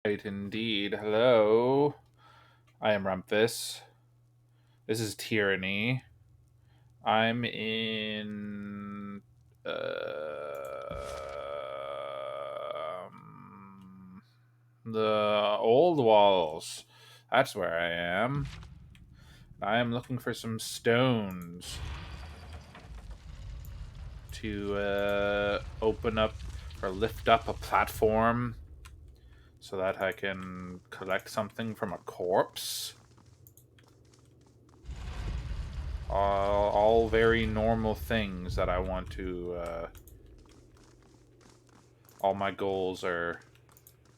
Right, indeed. Hello, I am Rumfus. This is Tyranny. I'm in the old walls. That's where I am. I am looking for some stones to open up or lift up a platform so that I can collect something from a corpse. All very normal things that I want to. All my goals are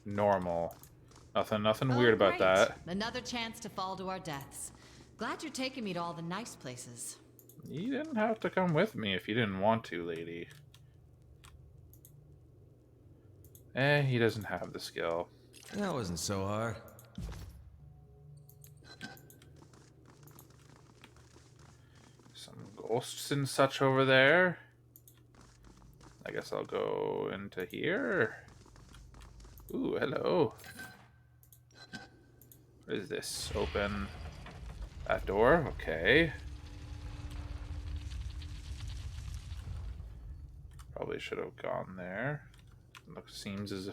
normal. Nothing Oh, weird about great. that. Another chance to fall to our deaths. Glad you're taking me to all the nice places. You didn't have to come with me if you didn't want to, lady. He doesn't have the skill. That wasn't so hard. Some ghosts and such over there. I guess I'll go into here. Ooh, hello. What is this? Open that door? Okay. Probably should have gone there. Seems as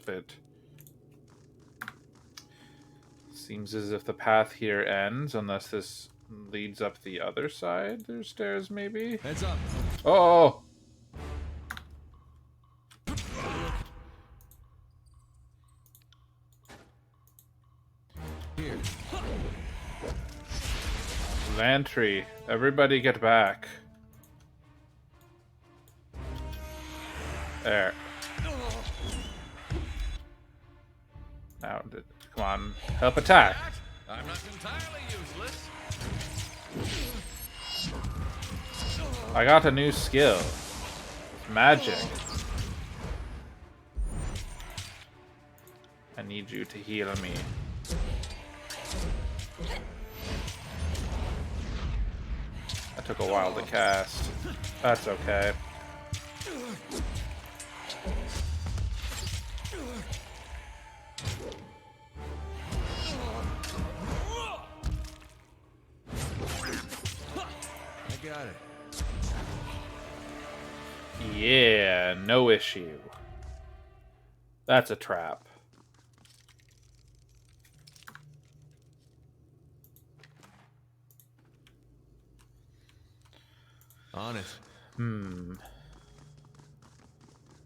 if the path here ends, unless this leads up the other side. There's stairs, maybe? Heads up. Oh! Here. Lantry. Everybody get back. There. Now, come on. Help attack. I'm not entirely useless. I got a new skill. Magic. I need you to heal me. That took a while to cast. That's okay. I got it. Yeah, no issue. That's a trap. On it.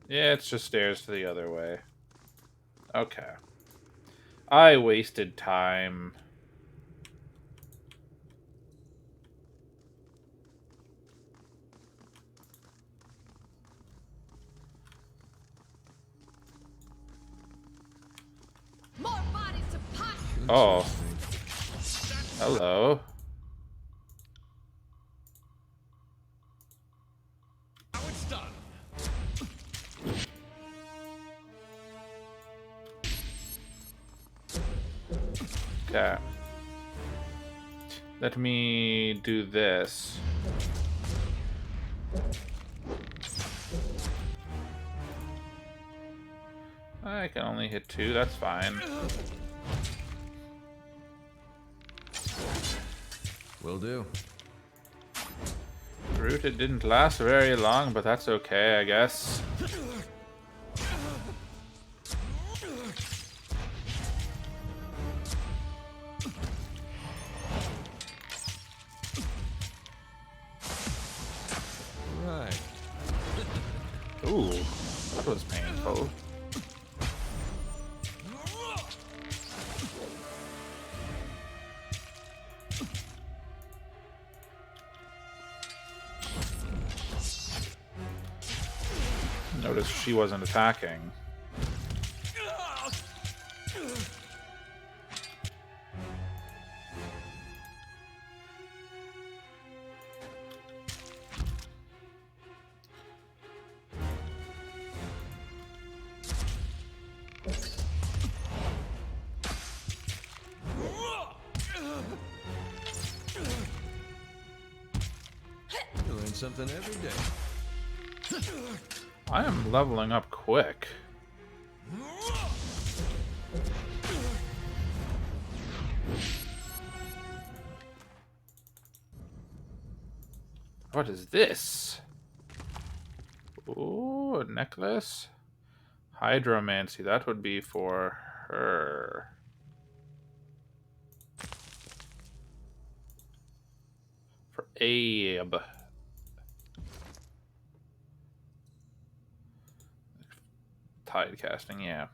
Yeah, it's just stairs to the other way. Okay. I wasted time. More bodies to pot! Oh. Hello. Now it's done. Okay. Let me do this. I can only hit 2, that's fine. Will do. Root, it didn't last very long, but that's okay, I guess. Right. Ooh, that was painful. Notice she wasn't attacking. You learn something every day. I am leveling up quick. What is this? Ooh, a necklace. Hydromancy. That would be for her. For Abe. Tide casting, yeah.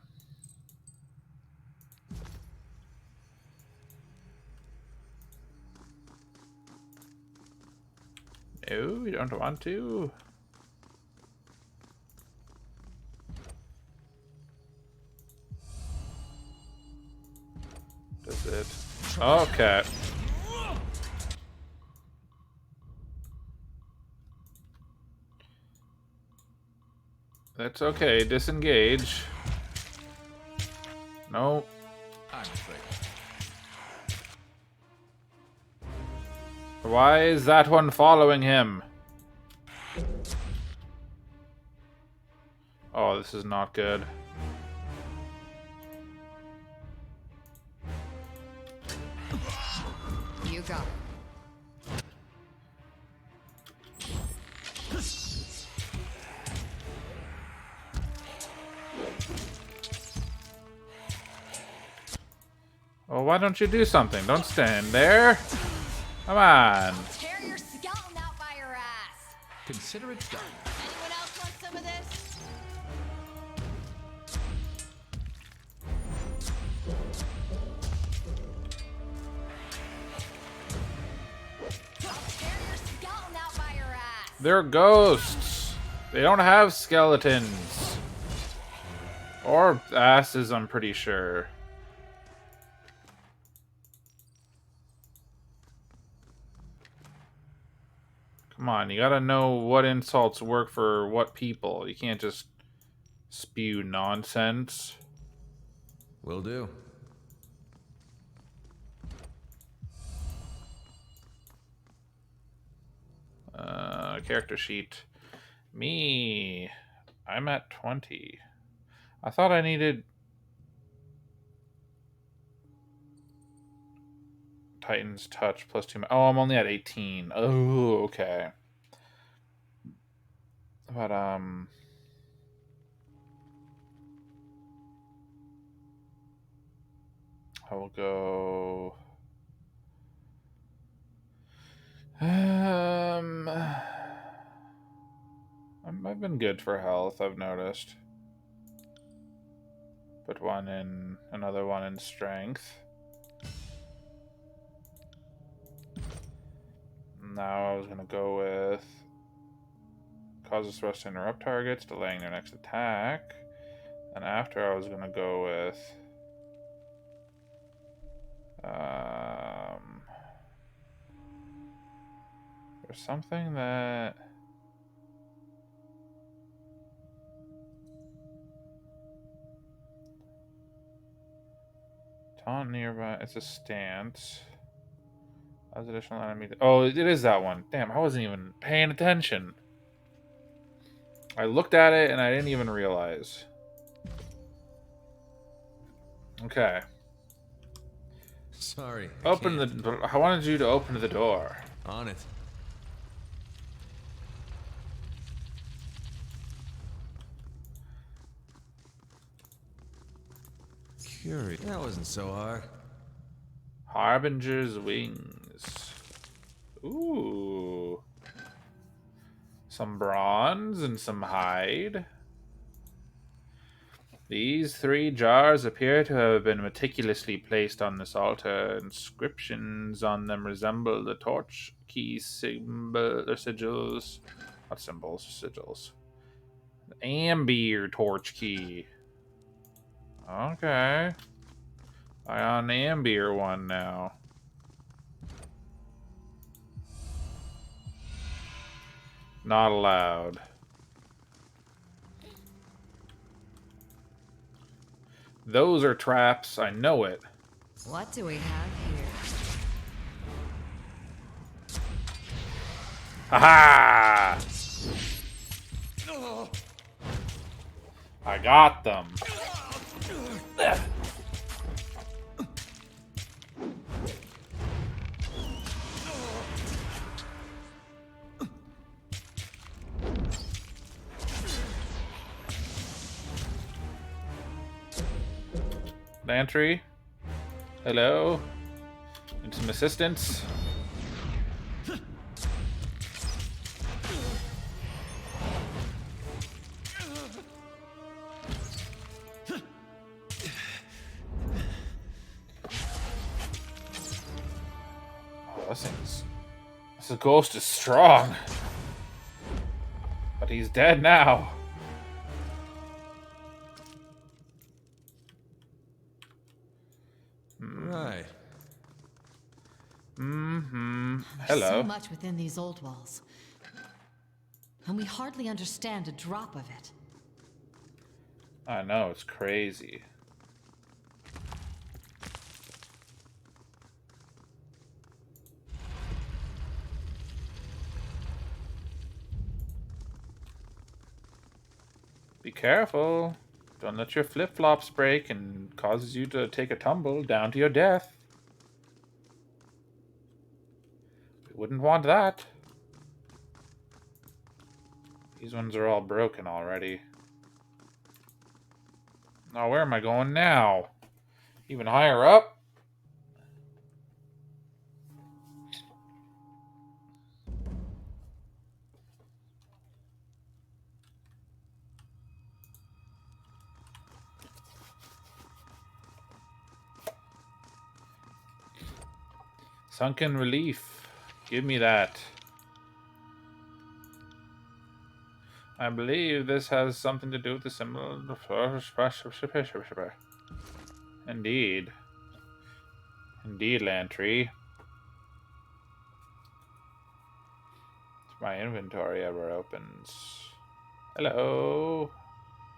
No, you don't want to. Does it? Okay. That's okay. Disengage. No. I'm afraid. Why is that one following him? Oh, this is not good. You got it. Well, why don't you do something? Don't stand there. Come on. Tear your skeleton out by your ass. Consider it done. Anyone else want some of this? Tear your skeleton out by your ass. They're ghosts. They don't have skeletons. Or asses, I'm pretty sure. Come on, you gotta know what insults work for what people. You can't just spew nonsense. Will do. Character sheet. Me. I'm at 20. I thought I needed Titan's touch plus 2. Oh, I'm only at 18. Oh, okay. But I will go. I've been good for health, I've noticed. Put one in, another one in strength. Now I was gonna go with causes thrust to interrupt targets, delaying their next attack. And after I was gonna go with there's something that taunt nearby. It's a stance. As additional enemy. Oh, it is that one. Damn, I wasn't even paying attention. I looked at it and I didn't even realize. Okay. Sorry. Open the. I wanted you to open the door. On it. Curious. That wasn't so hard. Harbinger's wings. Ooh. Some bronze and some hide. These 3 jars appear to have been meticulously placed on this altar. Inscriptions on them resemble the torch key symbol or sigils. Not symbols, sigils. The amber torch key. Okay. I got an amber one now. Not allowed. Those are traps. I know it. What do we have here? Ha ha! I got them. Lantry? Hello? Need some assistance? Oh, this ghost is strong. But he's dead now. Right. Mm-hmm. There's Hello. so much within these old walls. And we hardly understand a drop of it. I know, it's crazy. Be careful. Don't let your flip-flops break and causes you to take a tumble down to your death. We wouldn't want that. These ones are all broken already. Now, where am I going now? Even higher up? Sunken relief. Give me that. I believe this has something to do with the symbol. Indeed. Indeed, Lantry. If my inventory ever opens. Hello.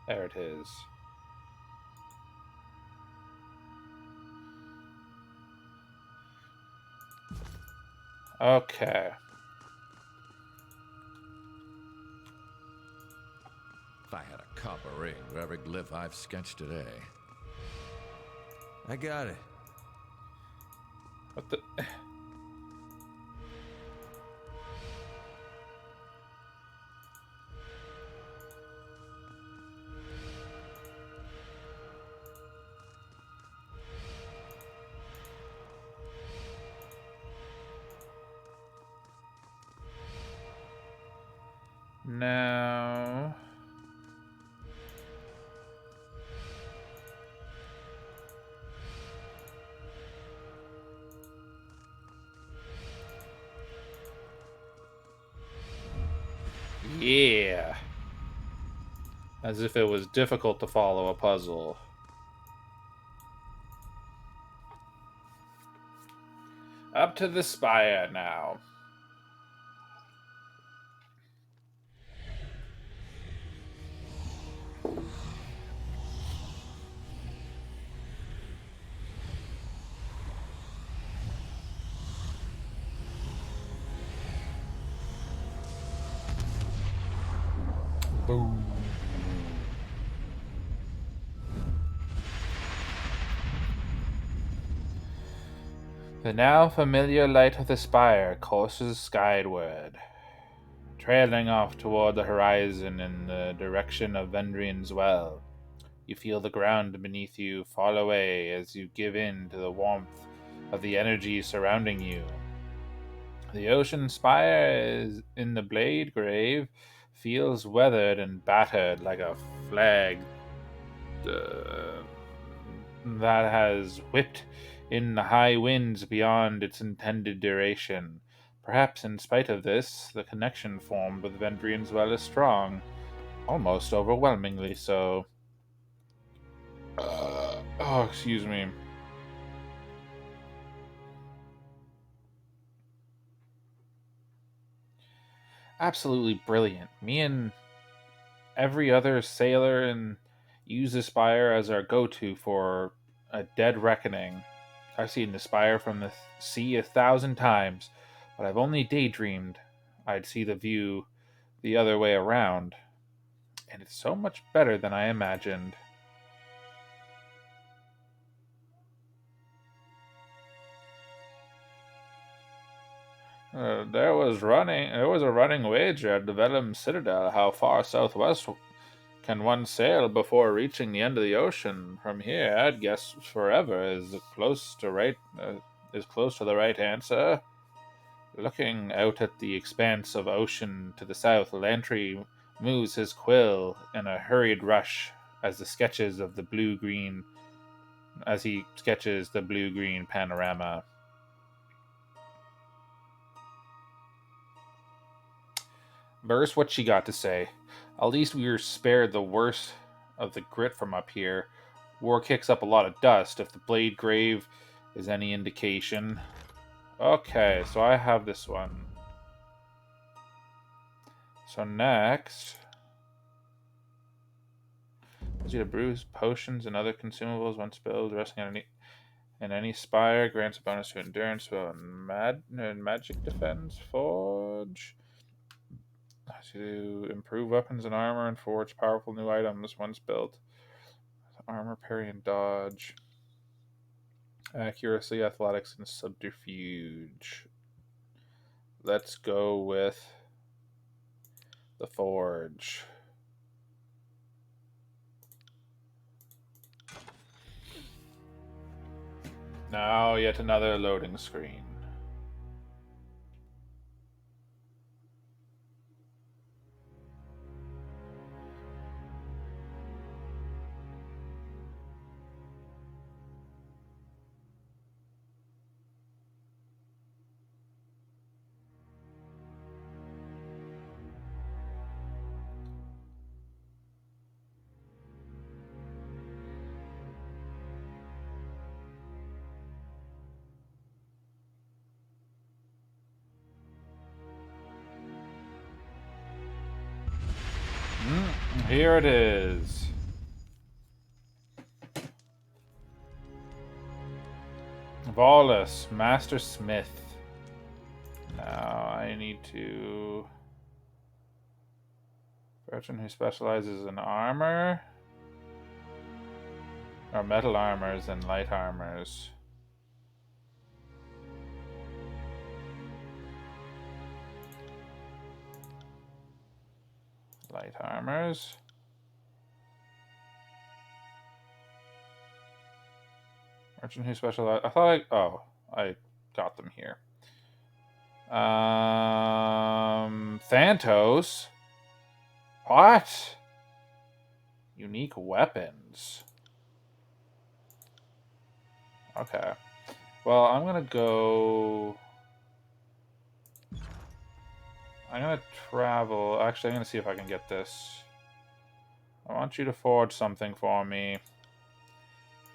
There it is. Okay. If I had a copper ring for every glyph I've sketched today. I got it. What the... Now... Yeah. As if it was difficult to follow a puzzle. Up to the spire now. Boom. The now familiar light of the spire courses skyward, trailing off toward the horizon in the direction of Vendrian's Well. You feel the ground beneath you fall away as you give in to the warmth of the energy surrounding you. The ocean spire is in the Blade Grave feels weathered and battered like a flag that has whipped in the high winds beyond its intended duration. Perhaps in spite of this, the connection formed with Vendrian's Well is strong, almost overwhelmingly so. Oh, excuse me. Absolutely brilliant. Me and every other sailor and use the spire as our go-to for a dead reckoning. I've seen the spire from the sea 1,000 times, but I've only daydreamed I'd see the view the other way around, and it's so much better than I imagined. There was a running wager at the Vellum Citadel how far southwest Can one sail before reaching the end of the ocean? From here, I'd guess forever is close to the right answer. Looking out at the expanse of ocean to the south, Lantry moves his quill in a hurried rush as he sketches the blue-green panorama. Verse, what she got to say? At least we were spared the worst of the grit from up here. War kicks up a lot of dust, if the Blade Grave is any indication. Okay, so I have this one. So next, allows you to brew potions and other consumables when spilled, resting in any spire, grants a bonus to endurance, and magic defense. Forge. To improve weapons and armor and forge powerful new items once built. Armor, parry, and dodge. Accuracy, athletics, and subterfuge. Let's go with the forge. Now yet another loading screen. Here it is. Wallace, Master Smith. Now I need to... Person who specializes in armor. Or metal armors and light armors. Light armors. Merchant who specializes... I thought I got them here. Thantos? What? Unique weapons. Okay. Well, I'm gonna go... I'm gonna travel... Actually, I'm gonna see if I can get this. I want you to forge something for me.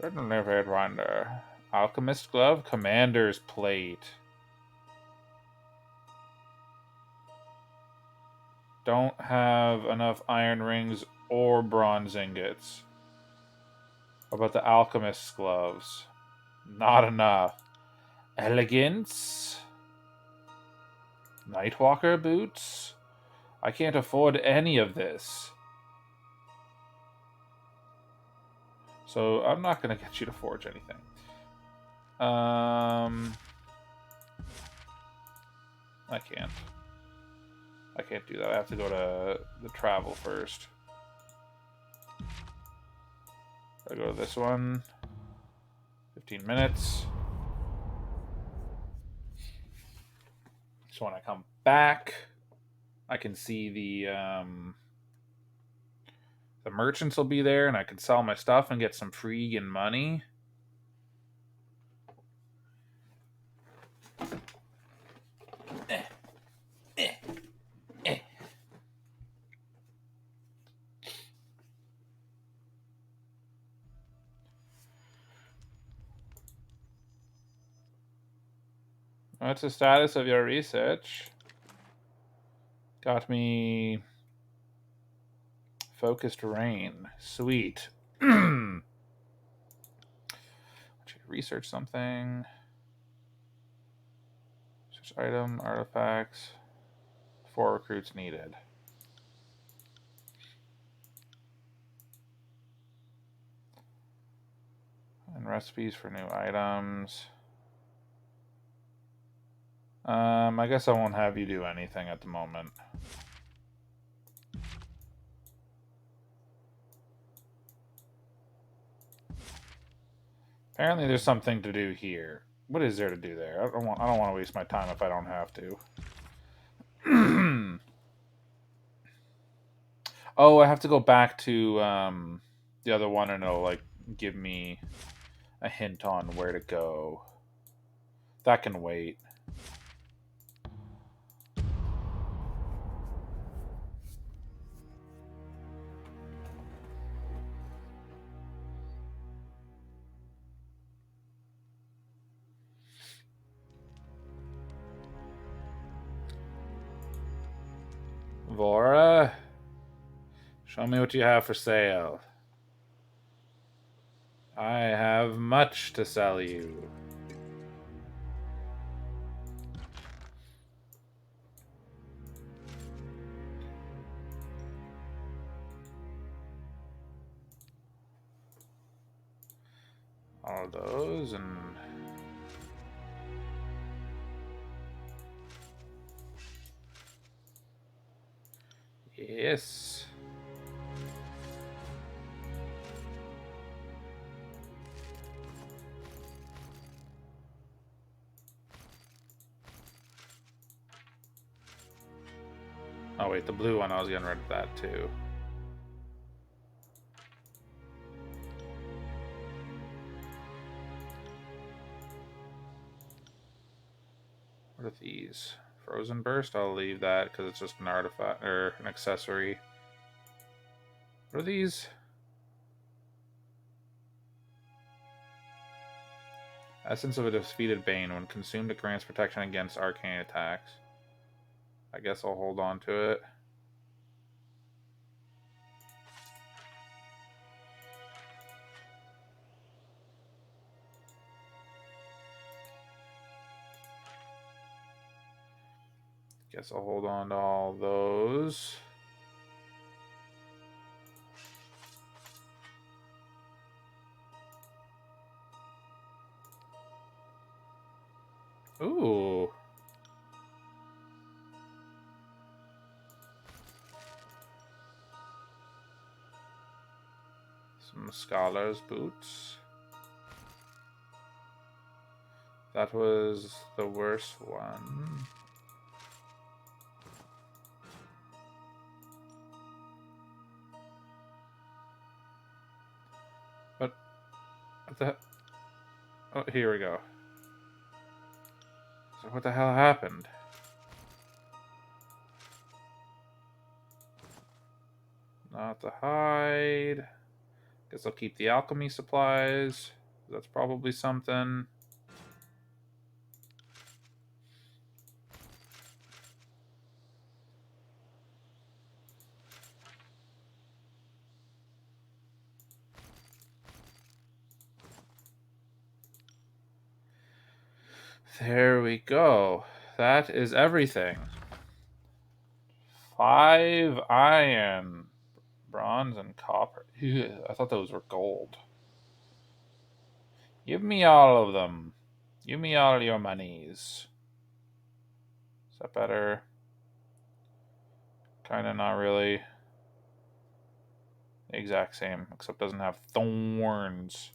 Certainly, Raidwinder. Alchemist Glove, Commander's Plate. Don't have enough iron rings or bronze ingots. What about the Alchemist's Gloves? Not enough. Elegance? Nightwalker Boots? I can't afford any of this. So I'm not going to get you to forge anything. I can't. I can't do that. I have to go to the travel first. I go to this one. 15 minutes. So when I come back, I can see the merchants will be there, and I can sell my stuff and get some freaking money. What's the status of your research? Got me focused rain. Sweet. Research something. Search item, artifacts. 4 recruits needed. And recipes for new items. I guess I won't have you do anything at the moment. Apparently there's something to do here. What is there to do there? I don't want to waste my time if I don't have to. Oh, I have to go back to the other one and it'll like give me a hint on where to go. That can wait. Vora, show me what you have for sale. I have much to sell you. All of those and yes. Oh wait, the blue one, I was getting rid of that too. What are these? Frozen Burst? I'll leave that because it's just an artifact or an accessory. What are these? Essence of a defeated Bane. When consumed, it grants protection against arcane attacks. I guess I'll hold on to it. Guess I'll hold on to all those. Ooh. Some Scholar's Boots. That was the worst one. But what the? Oh, here we go. So what the hell happened? Not the hide. Guess I'll keep the alchemy supplies. That's probably something. There we go. That is everything. 5 iron, bronze, and copper. Ew, I thought those were gold. Give me all of them. Give me all your monies. Is that better? Kind of not really. Exact same, except doesn't have thorns.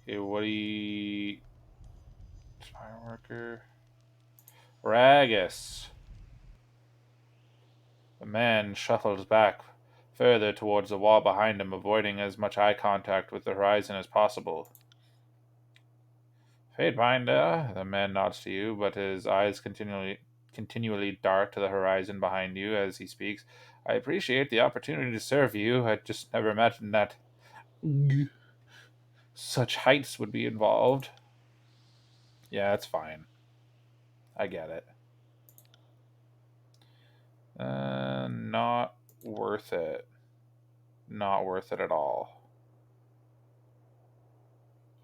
Okay, what do you... Fireworker. Ragus. The man shuffles back further towards the wall behind him, avoiding as much eye contact with the horizon as possible. Fatebinder, the man nods to you, but his eyes continually dart to the horizon behind you as he speaks. I appreciate the opportunity to serve you. I just never imagined that such heights would be involved. Yeah, it's fine. I get it. Not worth it. Not worth it at all.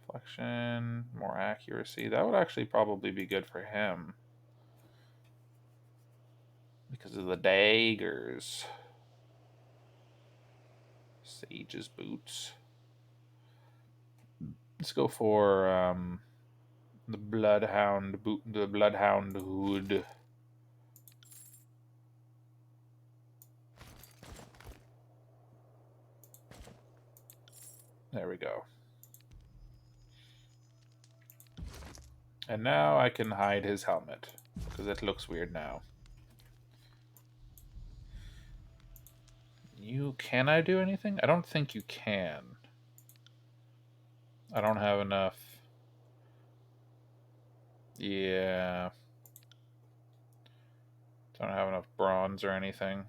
Deflection, more accuracy. That would actually probably be good for him. Because of the daggers. Sage's boots. Let's go for the bloodhound boot, the bloodhound hood. There we go. And now I can hide his helmet, because it looks weird now. Can I do anything? I don't think you can. I don't have enough. Yeah. Don't have enough bronze or anything.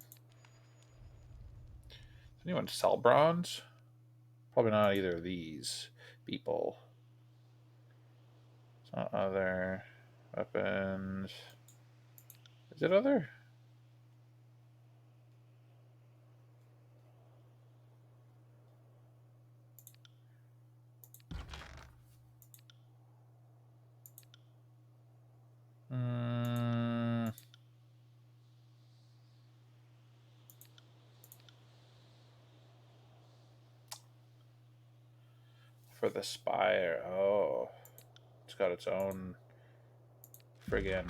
Does anyone sell bronze? Probably not either of these people. It's not other weapons. Is it other? For the spire. Oh. It's got its own friggin'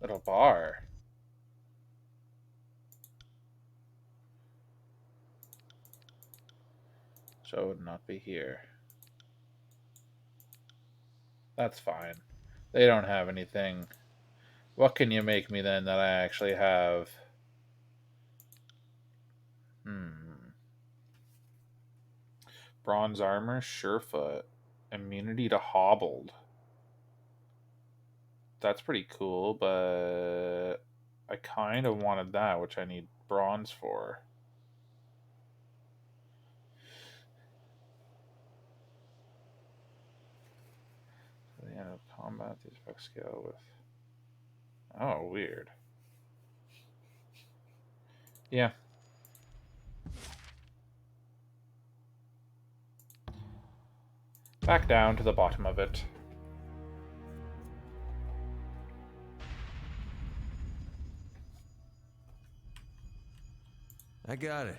little bar. So it would not be here. That's fine. They don't have anything. What can you make me then that I actually have? Bronze armor, surefoot. Immunity to hobbled. That's pretty cool, but I kind of wanted that, which I need bronze for. At the end of combat, the effect scale with... Oh, weird. Yeah. Back down to the bottom of it. I got it.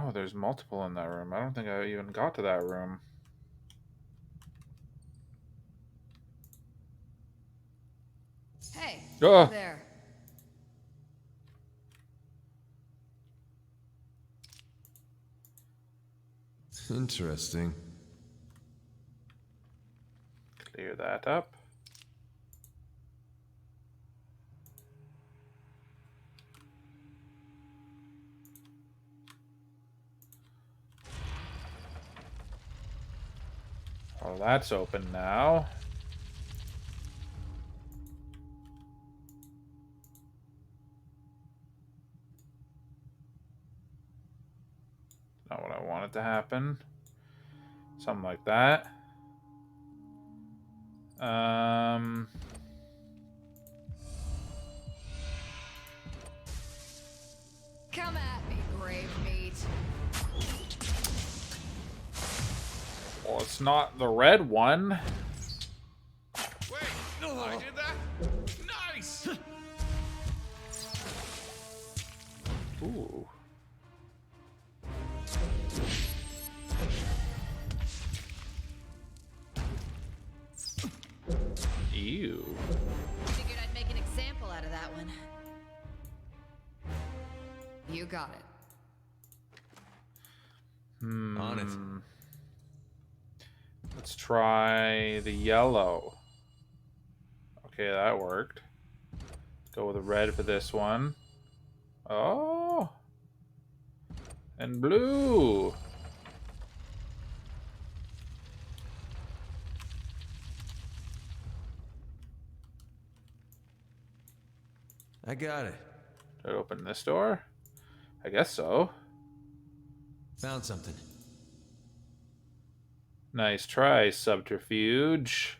Oh, there's multiple in that room. I don't think I even got to that room. Hey, Oh. there. Interesting. Clear that up. Oh, that's open now. Not what I wanted to happen. Something like that. Come at me, grave meat. Well, it's not the red one. Wait, I did that? Nice! Ooh. Ew. Figured I'd make an example out of that one. You got it. On it. Let's try the yellow. Okay, that worked. Go with the red for this one. Oh. And blue. I got it. Did I open this door? I guess so. Found something. Nice try, subterfuge.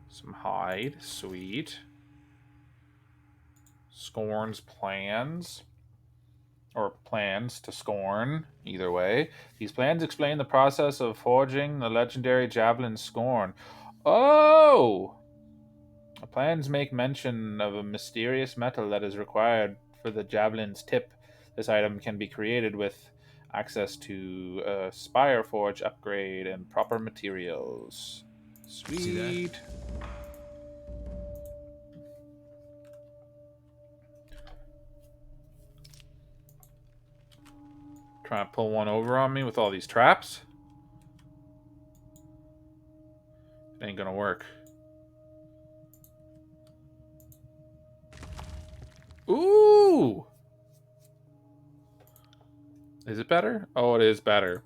Some hide. Sweet. Scorn's plans. Or plans to scorn. Either way. These plans explain the process of forging the legendary javelin Scorn. Oh! Plans make mention of a mysterious metal that is required for the javelin's tip. This item can be created with access to a Spire Forge upgrade and proper materials. See Sweet. that? Trying to pull one over on me with all these traps. It ain't gonna work. Ooh! Is it better? Oh, it is better.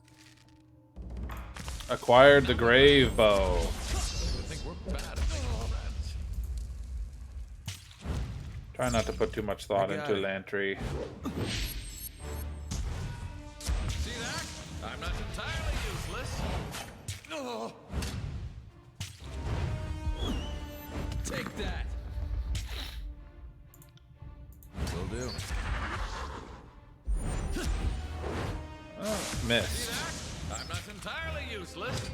Acquired the grave bow. I think we're bad at making friends. Try not to put too much thought I got into it. Lantry. See that? I'm not entirely useless. Oh. Take that. Will do. Oh, missed. I'm not entirely useless.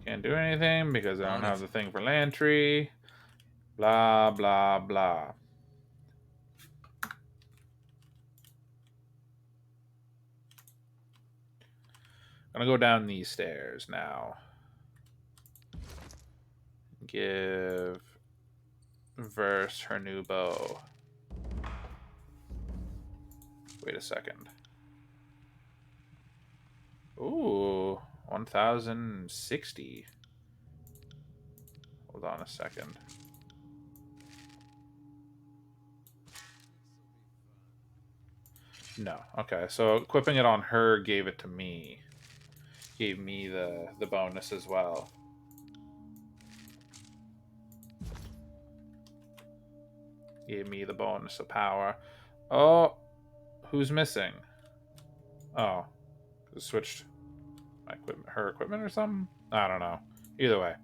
Can't do anything because I don't On have it. the thing for Lantry. Blah, blah, blah. Gonna go down these stairs now. Give Verse her new bow. Wait a second. Ooh, 1060. Hold on a second. No. Okay, so equipping it on her gave it to me. Gave me the bonus as well. Gave me the bonus of power. Oh, who's missing? Oh, switched my equipment, her equipment or something? I don't know. Either way.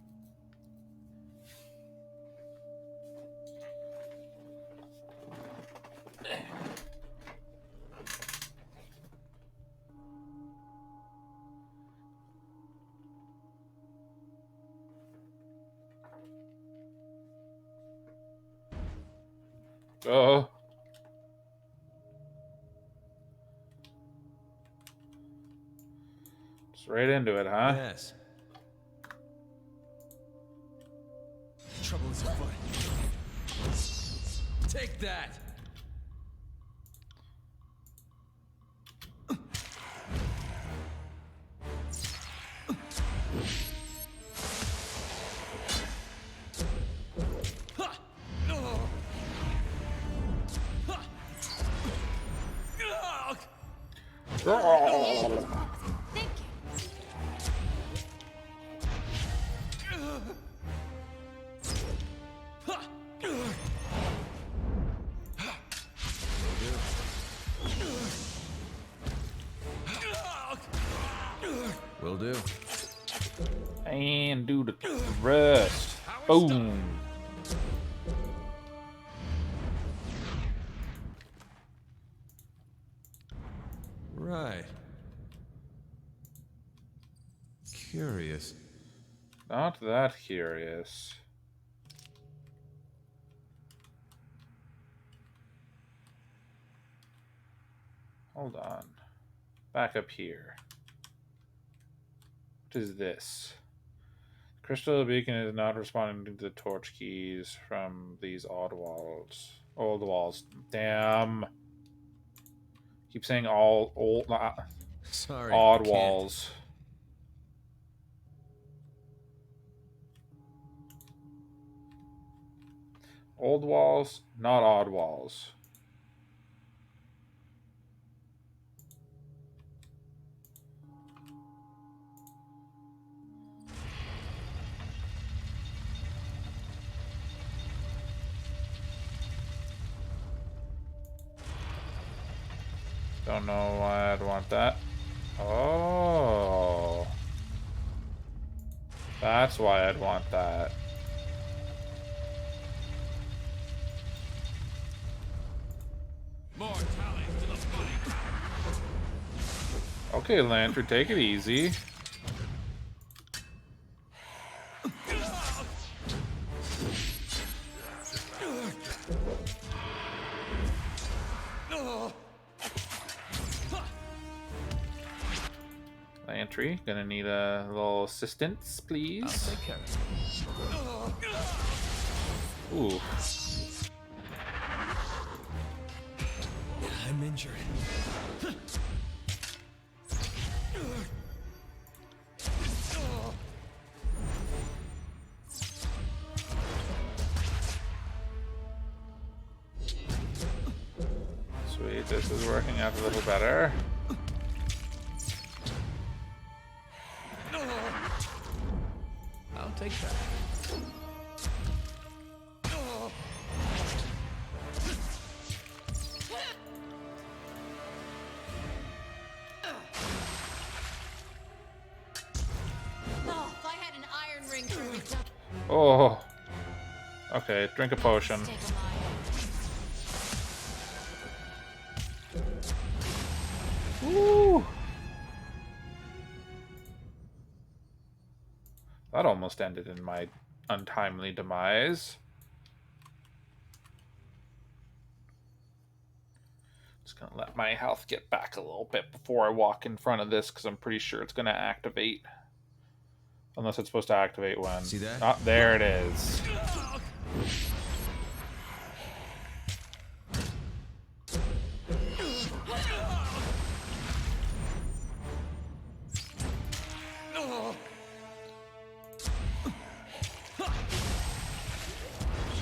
Oh. Just right into it, huh? Yes. Trouble is afoot. Take that. Thank you. Will do. And do the rest. Boom. Right. Curious. Not that curious. Hold on. Back up here. What is this? Crystal beacon is not responding to the torch keys from these old walls. Damn. Keep saying all old Sorry. odd can't. walls. Old walls, not odd walls. Don't know why I'd want that. Oh. That's why I'd want that. More tallies to the fight. Okay, Lantern, take it easy. Lantry, gonna need a little assistance, I'll please. take care of it. Ooh. I'm injured. Sweet, this is working out a little better. I'll take that. Oh, if I had an iron ring for me, Oh. Okay, drink a potion. take a mile. Woo! That almost ended in my untimely demise. Just gonna let my health get back a little bit before I walk in front of this, because I'm pretty sure it's gonna activate. Unless it's supposed to activate when. See that? Ah, there it is.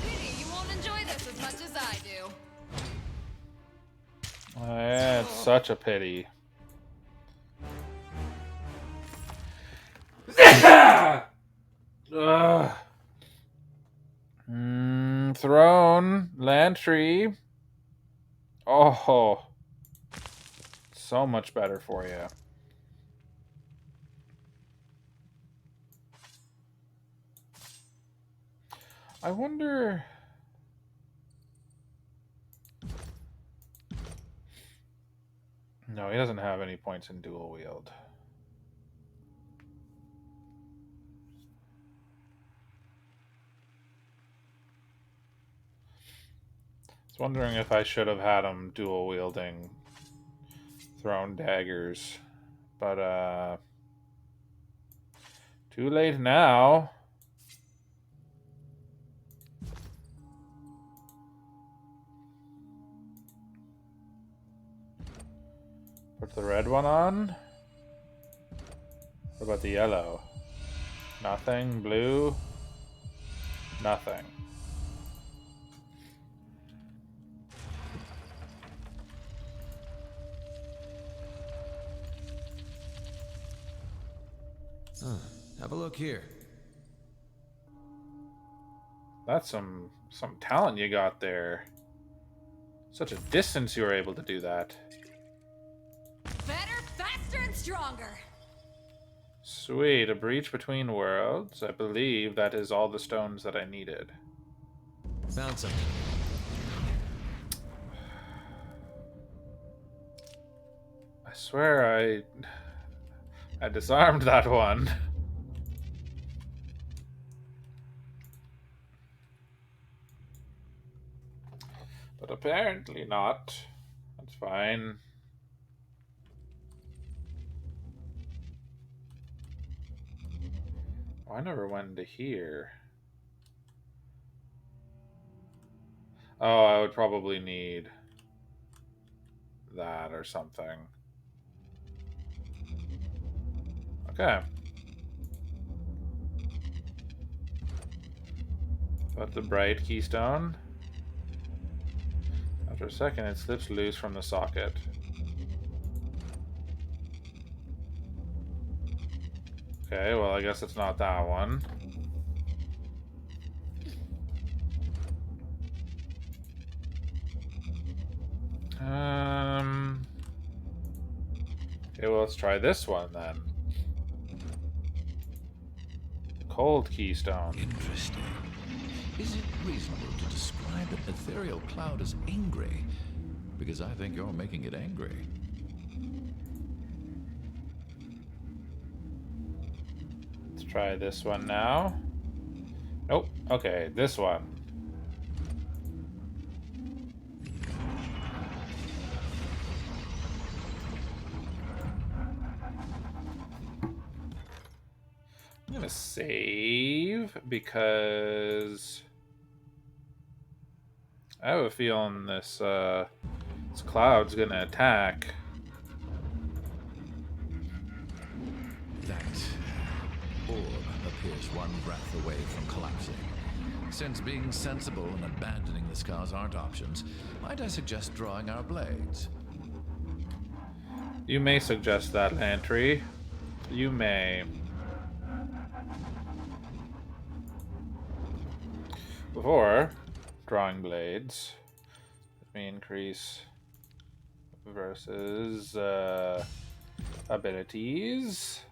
Pity you won't enjoy this as much as I do. It's such a pity. Ugh. Throne, Lantry. Oh, so much better for you. I wonder. No, he doesn't have any points in dual wield. I was wondering if I should have had him dual wielding thrown daggers, but too late now. Put the red one on. What about the yellow? Nothing. Blue? Nothing. Have a look here. That's some talent you got there. Such a distance you were able to do that. Better, faster, and stronger. Sweet, a breach between worlds. I believe that is all the stones that I needed. Found something. I swear I disarmed that one. But apparently not. That's fine. Oh, I never went into here. Oh, I would probably need that or something. Okay. Got the bright keystone. After a second, it slips loose from the socket. Okay, well, I guess it's not that one. Okay, well, let's try this one then. Cold keystone. Interesting. Is it reasonable to describe an ethereal cloud as angry? because I think you're making it angry. Let's try this one now. Nope. Okay, this one. I'm gonna save because I have a feeling this this cloud's gonna attack. That orb appears one breath away from collapsing. Since being sensible and abandoning the scars aren't options, might I suggest drawing our blades? You may suggest that, Lantry. You may. Before drawing blades, let me increase versus abilities.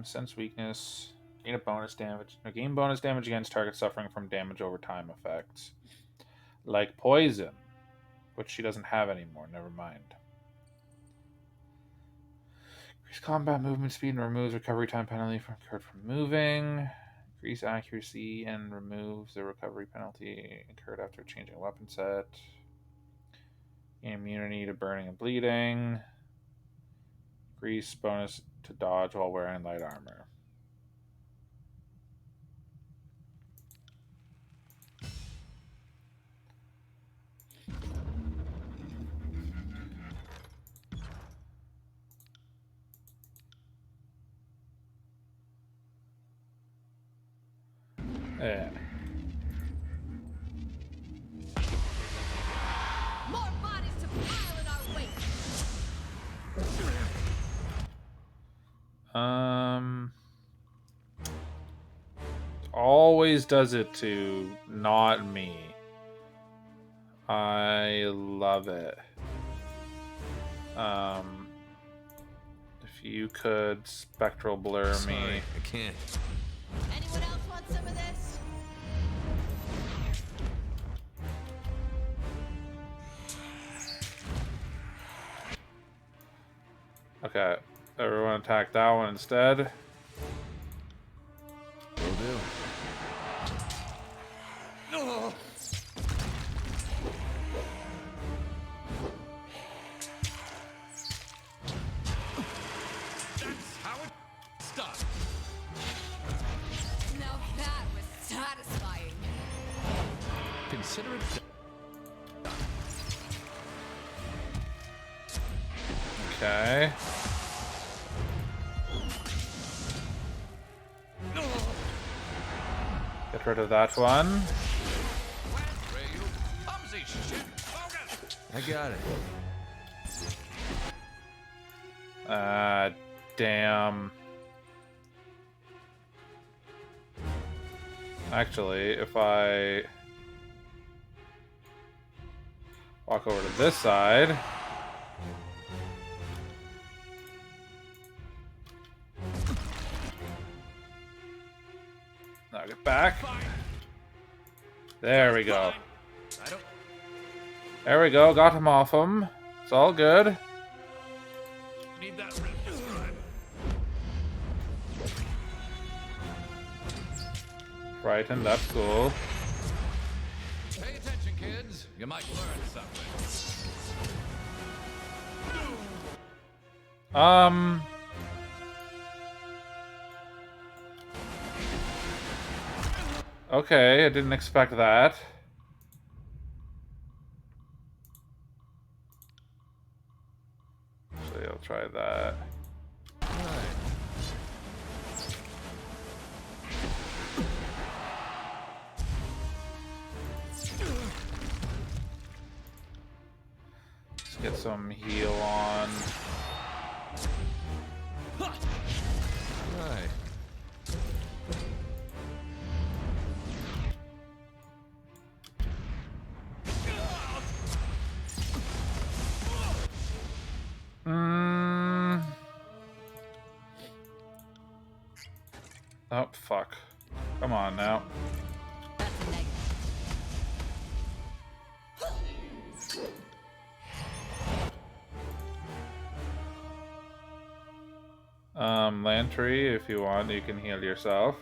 Sense weakness. Gain a bonus damage. Gain bonus damage against targets suffering from damage over time effects, like poison, which she doesn't have anymore. Never mind. Increase combat movement speed and removes recovery time penalty from incurred from moving. Increase accuracy and removes the recovery penalty incurred after changing a weapon set. Gain immunity to burning and bleeding. Increase bonus to dodge while wearing light armor. Yeah. More bodies to pile in our wake. Always does it to not me. I love it. If you could spectral blur Sorry, me. I can't. Anyone else want some of this? Okay, everyone attack that one instead. Will do. That's how it starts. Now that was satisfying. Consider it done. Okay. Get rid of that one. I got it. Damn. Actually, if I walk over to this side. Now get back. There we go. There we go. Got him off him. It's all good. Need that rift described. Frightened. That's cool. Pay attention, kids. You might learn something. Okay, I didn't expect that. Actually, I'll try that. Let's get some heal on. Right. Oh, fuck. Come on now. That's a negative. Lantry, if you want, you can heal yourself.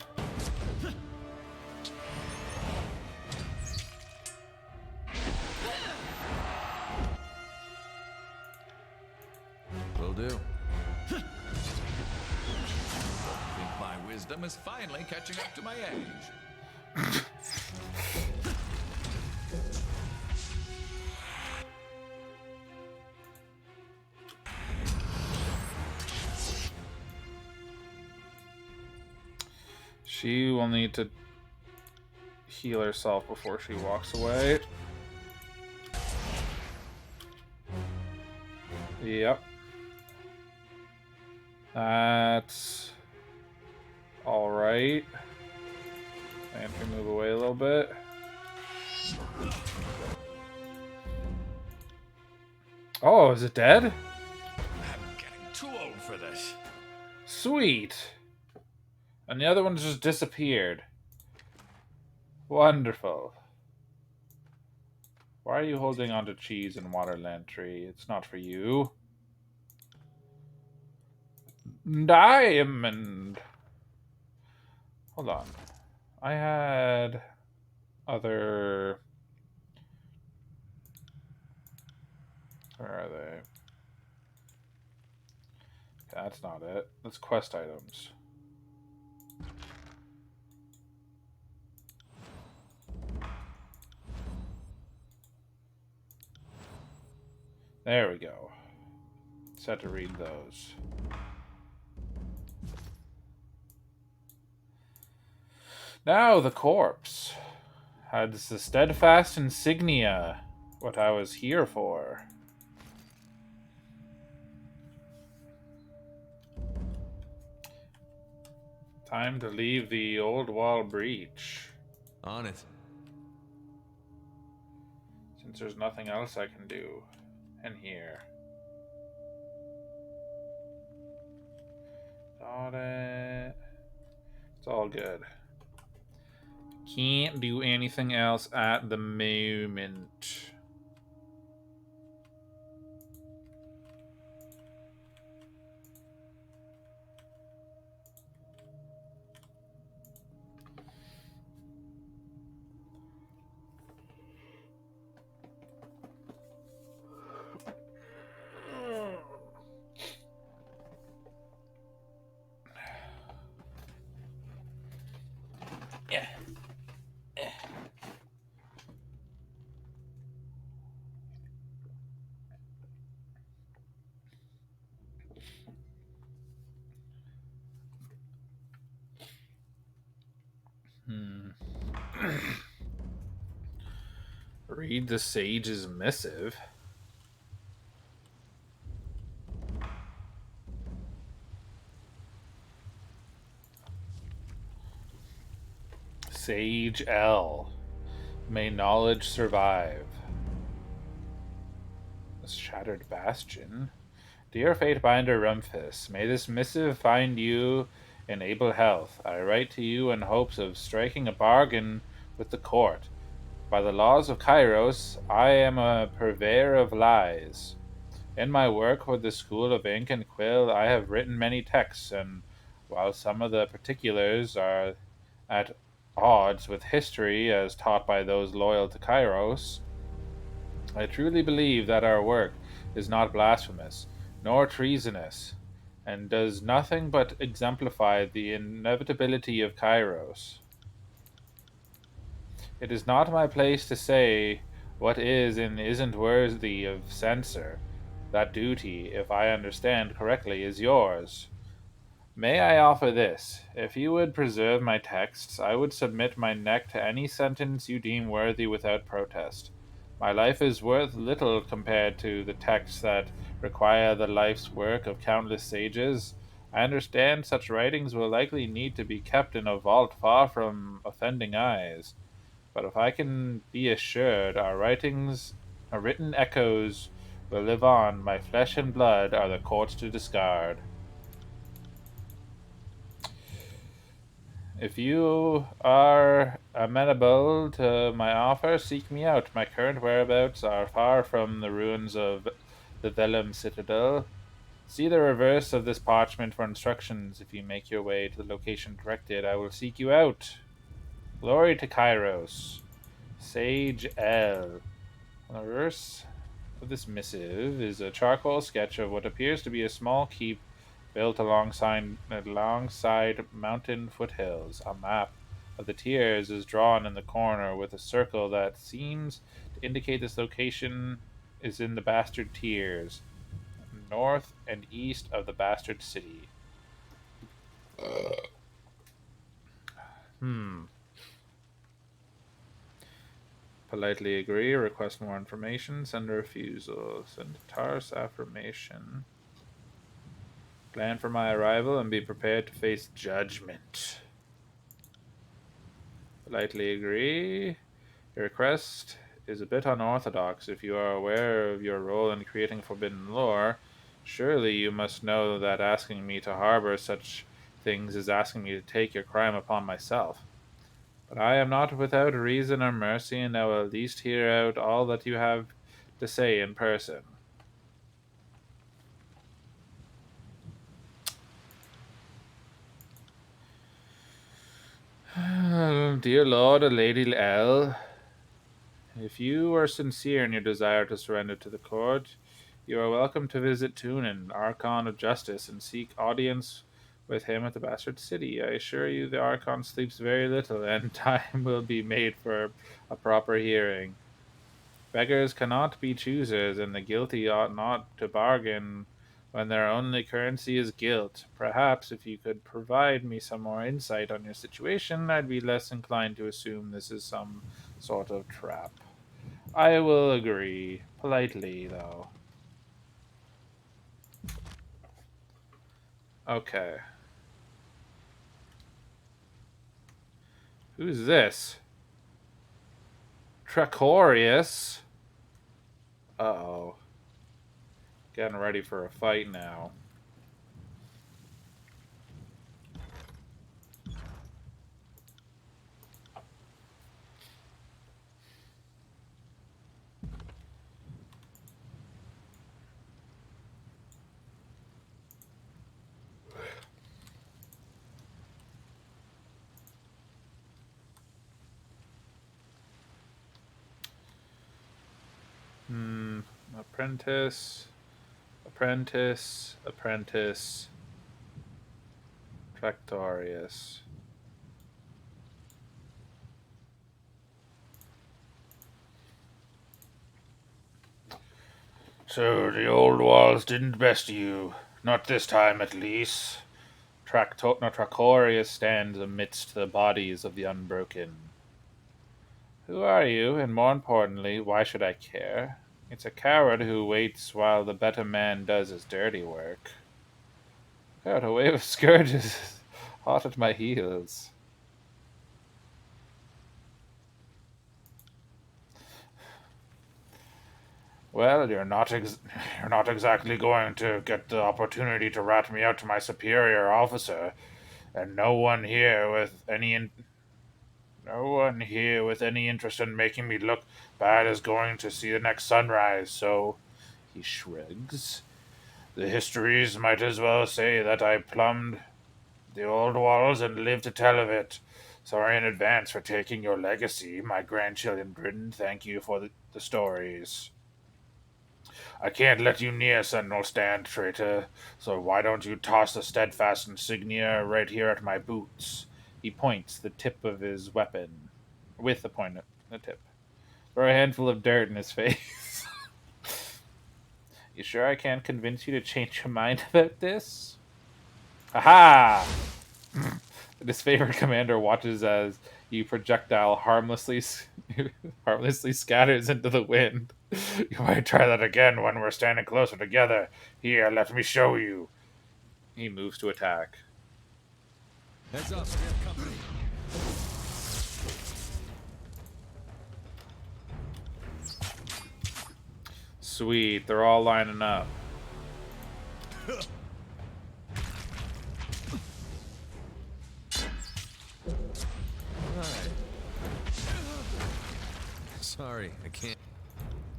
Will do. I think my wisdom is finally catching up to my age. She will need to heal herself before she walks away. Yep. That's alright. And we move away a little bit. Oh, is it dead? I'm getting too old for this. Sweet. And the other one just disappeared. Wonderful. Why are you holding onto cheese and water, Lantry? It's not for you. Diamond. Hold on. I had other... Where are they? That's not it. That's quest items. There we go. Set to read those. Now the corpse had the steadfast insignia, what I was here for. Time to leave the old wall breach. On it. Since there's nothing else I can do in here. Got it. It's all good. Can't do anything else at the moment. Read the sage's missive. Sage L. May knowledge survive. A shattered bastion. Dear Fatebinder Rumfus, may this missive find you in able health. I write to you in hopes of striking a bargain with the court. By the laws of Kairos, I am a purveyor of lies. In my work with the School of Ink and Quill, I have written many texts, and while some of the particulars are at odds with history as taught by those loyal to Kairos, I truly believe that our work is not blasphemous, nor treasonous, and does nothing but exemplify the inevitability of Kairos. It is not my place to say what is and isn't worthy of censor. That duty, if I understand correctly, is yours. May I offer this? If you would preserve my texts, I would submit my neck to any sentence you deem worthy without protest. My life is worth little compared to the texts that require the life's work of countless sages. I understand such writings will likely need to be kept in a vault far from offending eyes. But if I can be assured our writings, our written echoes, will live on, my flesh and blood are the courts to discard. If you are amenable to my offer, seek me out. My current whereabouts are far from the ruins of the Vellum Citadel. See the reverse of this parchment for instructions. If you make your way to the location directed, I will seek you out. Glory to Kairos. Sage L. On the reverse of this missive is a charcoal sketch of what appears to be a small keep built alongside mountain foothills. A map of the Teirs is drawn in the corner with a circle that seems to indicate this location is in the Bastard Teirs, north and east of the Bastard City. Politely agree, request more information, send a refusal, send a Tars affirmation. Plan for my arrival and be prepared to face judgment. Politely agree. Your request is a bit unorthodox. If you are aware of your role in creating forbidden lore, surely you must know that asking me to harbor such things is asking me to take your crime upon myself. But I am not without reason or mercy, and I will at least hear out all that you have to say in person. Dear Lord and Lady L, if you are sincere in your desire to surrender to the court, you are welcome to visit Tunin, Archon of Justice, and seek audience with him at the Bastard City. I assure you the Archon sleeps very little, and time will be made for a proper hearing. Beggars cannot be choosers, and the guilty ought not to bargain when their only currency is guilt. Perhaps if you could provide me some more insight on your situation, I'd be less inclined to assume this is some sort of trap. I will agree. Politely, though. Okay. Who's this? Trachorius? Uh-oh. Getting ready for a fight now. Apprentice. Tractorius. So the old walls didn't best you. Not this time, at least. Tractorius stands amidst the bodies of the Unbroken. Who are you, and more importantly, why should I care? It's a coward who waits while the better man does his dirty work. God, a wave of scourges is hot at my heels. Well, you're not exactly going to get the opportunity to rat me out to my superior officer, and no one here with any interest in making me look bad is going to see the next sunrise. So, he shrugs. The histories might as well say that I plumbed the old walls and live to tell of it. Sorry in advance for taking your legacy, my grandchildren. Thank you for the stories. I can't let you near Sentinel Stand, traitor, so why don't you toss the steadfast insignia right here at my boots? He points the tip of his weapon, with the point of the tip. Throw a handful of dirt in his face. You sure I can't convince you to change your mind about this? Aha! The disfavored commander watches as you projectile harmlessly scatters into the wind. You might try that again when we're standing closer together. Here, let me show you. He moves to attack. Heads up, company. Sweet, they're all lining up. Sorry, I can't.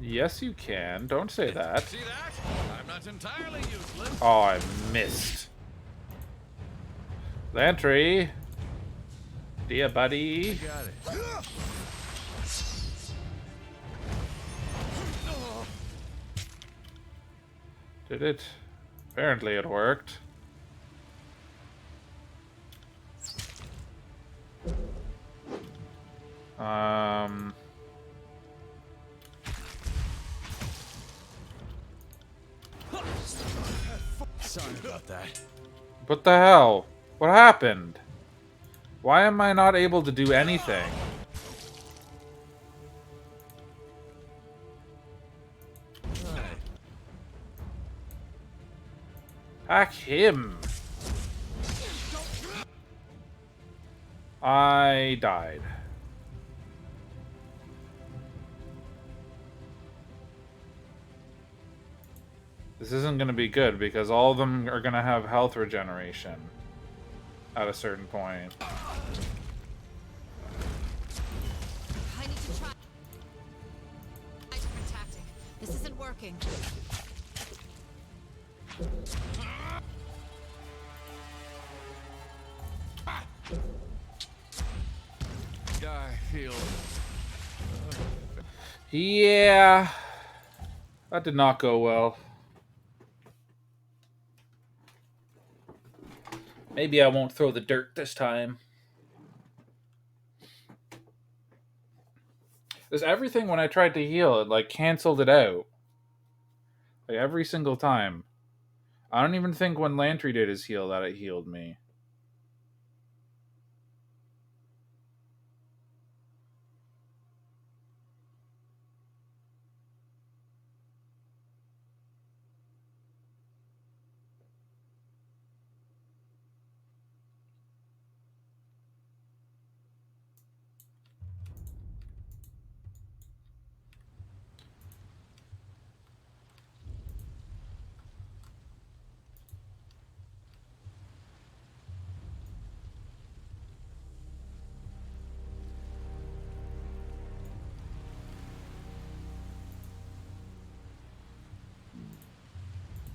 Yes, you can. Don't say that. See that? I'm not not entirely useless. Oh, I missed. Lantry. Dear buddy. Got it. Did it? Apparently it worked. Sorry about that. What the hell? What happened? Why am I not able to do anything? Right. Hack him. I died. This isn't going to be good because all of them are going to have health regeneration at a certain point. I need to try different tactic. This isn't working. I feel. Yeah. That did not go well. Maybe I won't throw the dirt this time. There's everything when I tried to heal, it like canceled it out. Like every single time. I don't even think when Lantry did his heal that it healed me.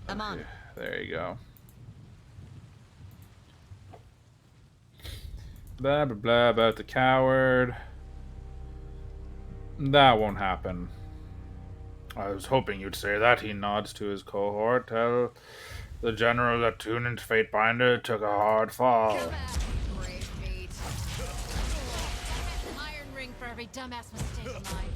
I'm on. There you go. Blah, blah, blah about the coward. That won't happen. I was hoping you'd say that. He nods to his cohort. Tell the general that Tunan's Fatebinder took a hard fall. Come back, brave meat. Iron ring for every dumbass mistake of mine.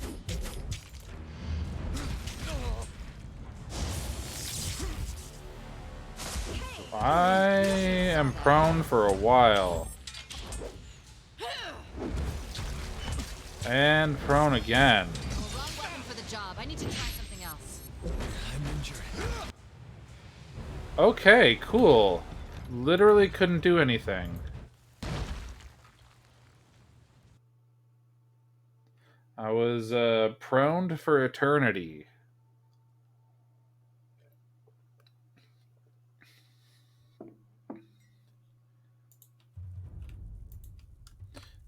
I am prone for a while. And prone again. Wrong weapon for the job. I need to try something else. I'm injured. Okay, cool. Literally couldn't do anything. I was proned for eternity.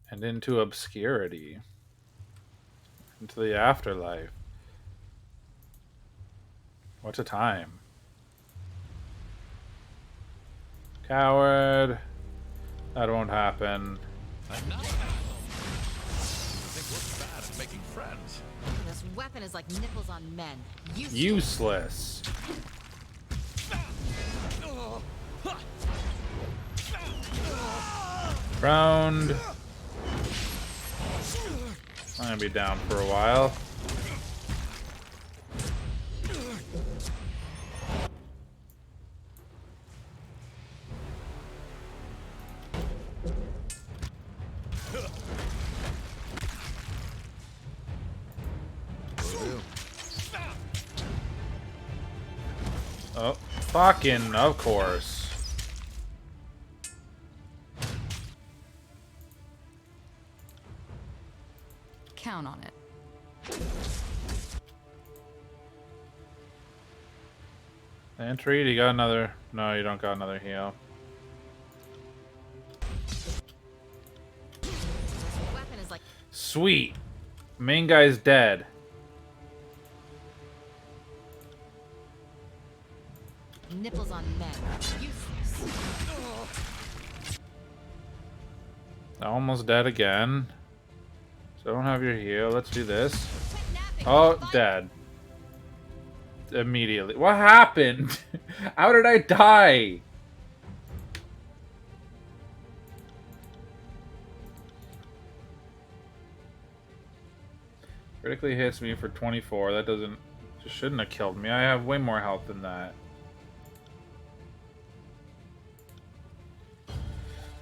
And into obscurity. Into the afterlife. What's a time? Coward. That won't happen. I'm not. I think we're bad at making friends. This weapon is like nipples on men. Useless. Round. I'm gonna be down for a while. Oh, fucking, of course. Count on it. Entry, you got another? No, you don't got another heal. This weapon is like Sweet. Main guy's dead. Nipples on men. Useless. Almost dead again. So don't have your heal. Let's do this. Oh, dead. Immediately. What happened? How did I die? Critically hits me for 24. That doesn't... Just shouldn't have killed me. I have way more health than that.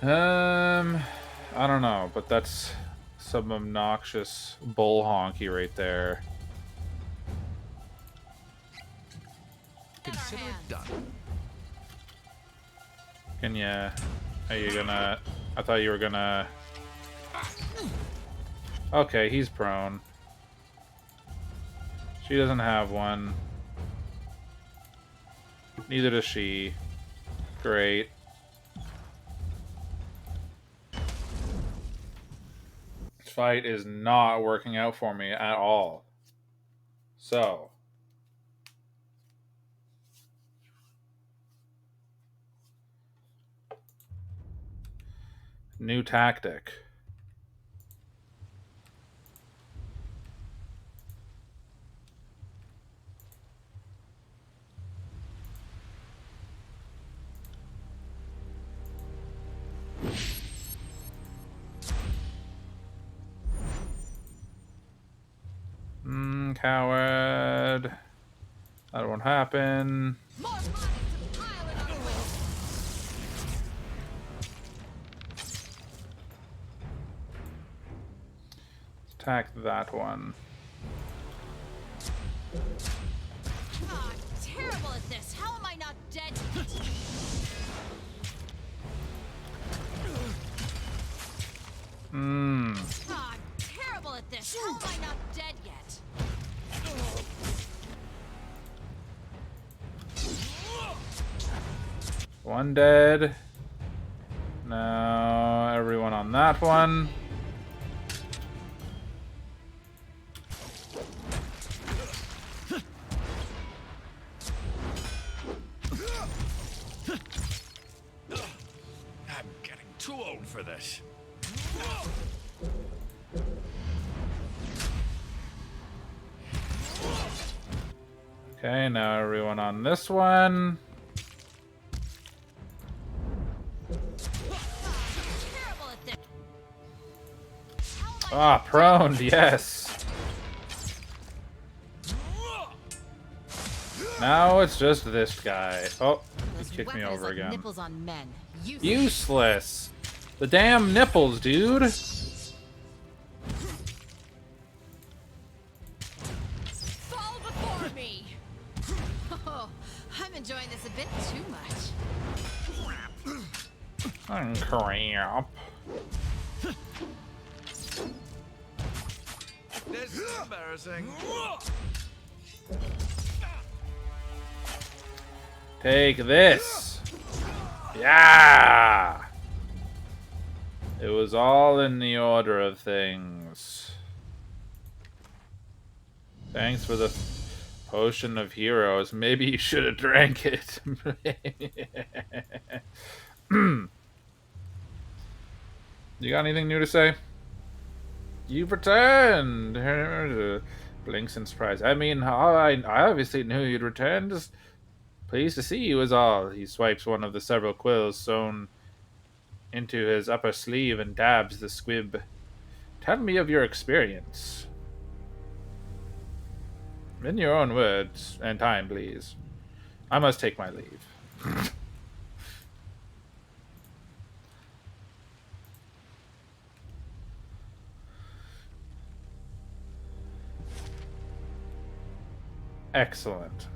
I don't know, but that's some obnoxious bull honky right there. Consider it done. Can ya... Are you gonna... I thought you were gonna... Okay, he's prone. She doesn't have one. Neither does she. Great. This fight is not working out for me at all. So... New tactic. Coward. That won't happen. More bodies to pile it on with. Attack that one. Ah, terrible at this. How am I not dead yet? Ah, terrible at this. How am I not dead yet? One dead. Now everyone on that one. I'm getting too old for this. Okay, now everyone on this one. Terrible at this. Ah, prone, yes. Now it's just this guy. Oh, he Those kicked me weapons over like again. Nipples on men. Useless. Useless. The damn nipples, dude. Fall before me. Oh, I'm enjoying this a bit too much. Crap. This is embarrassing. Take this. Yeah. It was all in the order of things. Thanks for the potion of heroes. Maybe you should have drank it. You got anything new to say? You've returned. Blinks in surprise. I mean, I obviously knew you'd returned. Just pleased to see you is all. He swipes one of the several quills sewn into his upper sleeve and dabs the squib. Tell me of your experience. In your own words and time, please. I must take my leave. Excellent.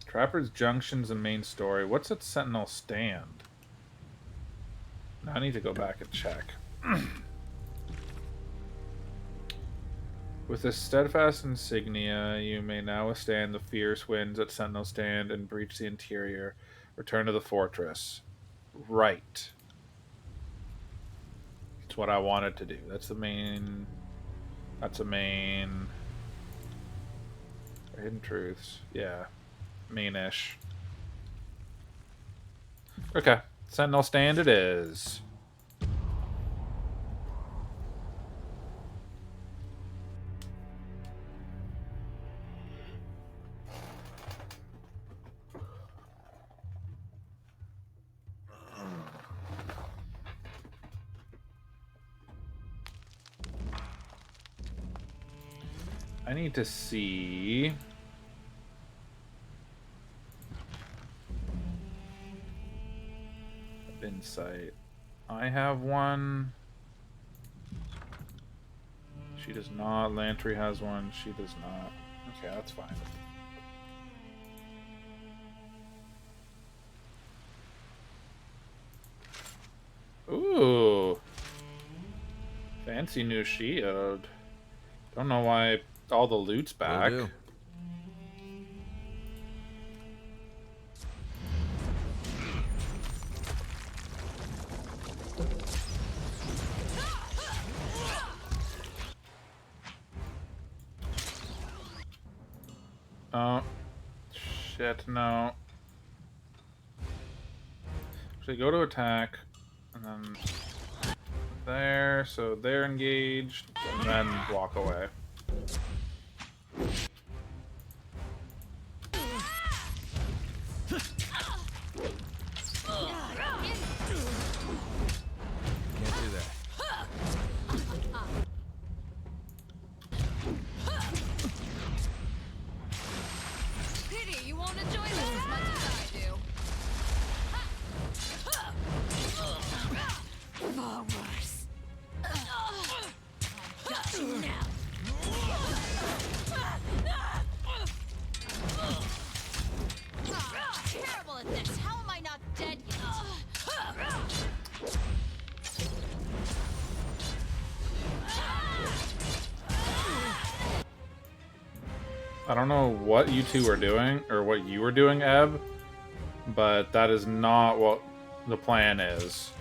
Trapper's Junction's the main story. What's at Sentinel Stand? I need to go back and check. With the steadfast insignia, you may now withstand the fierce winds at Sentinel Stand and breach the interior. Return to the fortress. Right. That's what I wanted to do. That's the main... That's a main... Hidden Truths. Yeah. Main-ish. Okay. Sentinel Stand it is. I need to see... Insight. I have one. She does not. Lantry has one. She does not. Okay, that's fine. Ooh. Fancy new shield. Don't know why all the loot's back. Will do. Oh. Shit, no. Actually, go to attack. And then... there, so they're engaged. And then walk away. Can't do that. Pity you won't enjoy this as much as I do. Far worse. I've got you now. Terrible at this. How am I not dead yet? I don't know what you two are doing, or what you were doing, Eb, but that is not what the plan is.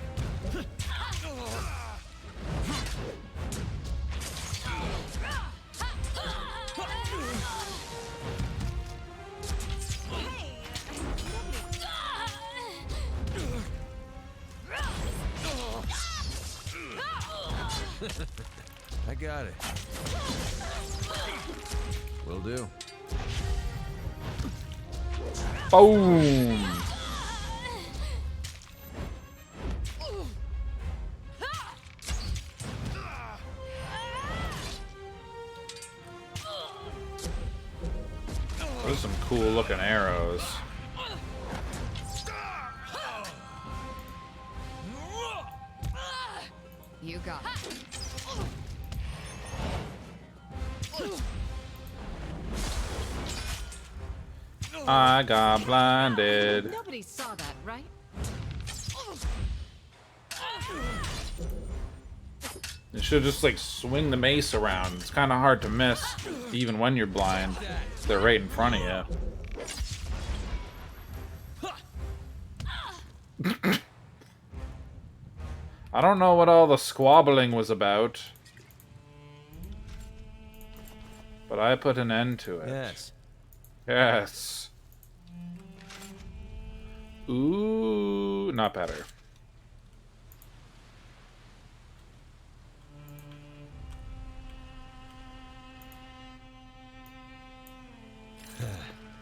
I got it. Will do. Boom! Those are some cool looking arrows. You got it. I got blinded. Nobody saw that, right? You should just like swing the mace around. It's kind of hard to miss, even when you're blind. They're right in front of you. I don't know what all the squabbling was about, but I put an end to it. Yes. Yes. Ooh, not better.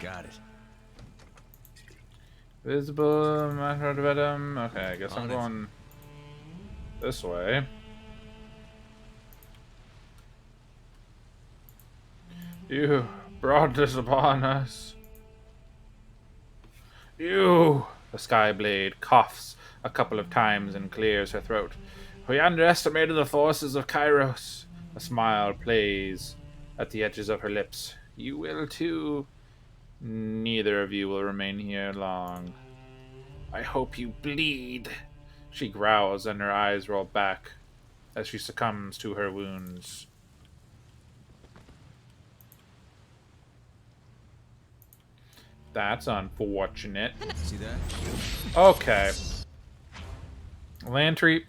Got it. Visible, matter of venom. Okay, I guess I'm On it. going this way. You brought this upon us. You! The Skyblade coughs a couple of times and clears her throat. We underestimated the forces of Kairos. A smile plays at the edges of her lips. You will too. Neither of you will remain here long. I hope you bleed. She growls and her eyes roll back as she succumbs to her wounds. That's unfortunate. See that? Okay. Lantry.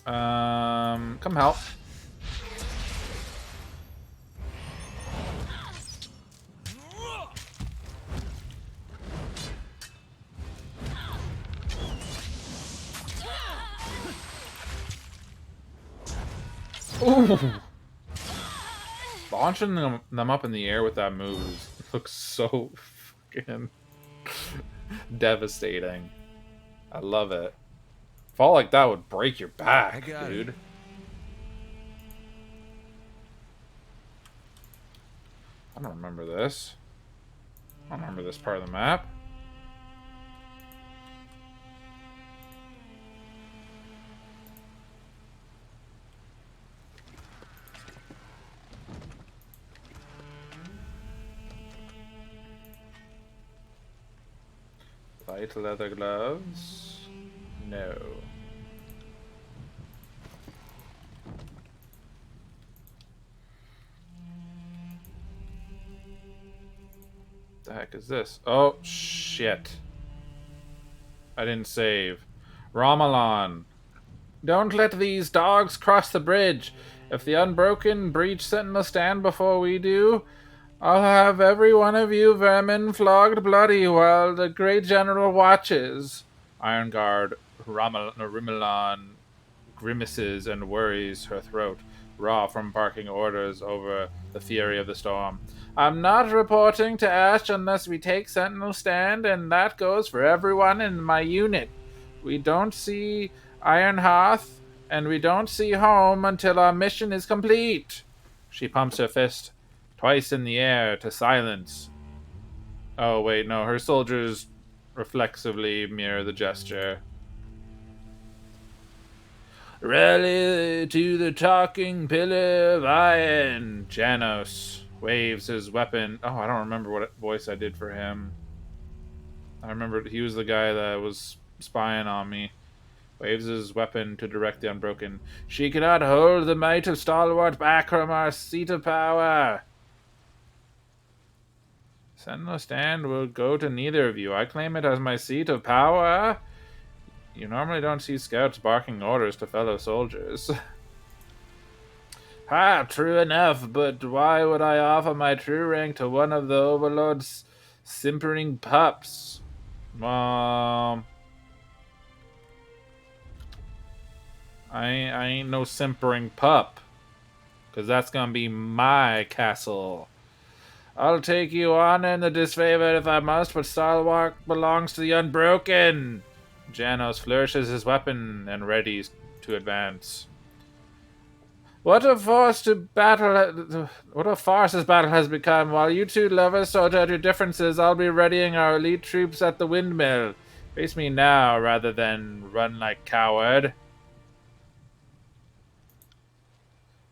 Come help. Ooh! Launching them up in the air with that move looks so fucking devastating. I love it. Fall like that would break your back, dude. I don't remember this. I don't remember this part of the map. Light leather gloves? No. The heck is this? Oh, shit. I didn't save. Ramalan. Don't let these dogs cross the bridge. If the Unbroken breach Sentinel Stand before we do, I'll have every one of you vermin flogged bloody while the great general watches. Iron Guard Ramalan grimaces and worries her throat, raw from barking orders over the fury of the storm. I'm not reporting to Ash unless we take Sentinel Stand, and that goes for everyone in my unit. We don't see Iron Hearth, and we don't see home until our mission is complete. She pumps her fist twice in the air to silence. Oh, wait, no, her soldiers reflexively mirror the gesture. Rally to the talking pillar of iron. Janos waves his weapon. Oh, I don't remember what voice I did for him. I remember he was the guy that was spying on me. Waves his weapon to direct the Unbroken. She cannot hold the might of Stalwart back from our seat of power. Sentinel Stand will go to neither of you. I claim it as my seat of power. You normally don't see scouts barking orders to fellow soldiers. Ha, true enough, but why would I offer my true rank to one of the Overlord's simpering pups? I ain't no simpering pup. Because that's gonna be my castle. I'll take you on in the disfavor if I must, but Stalwart belongs to the Unbroken. Janos flourishes his weapon and readies to advance. What a farce this battle has become. While you two lovers sort out your differences, I'll be readying our elite troops at the windmill. Face me now rather than run like coward.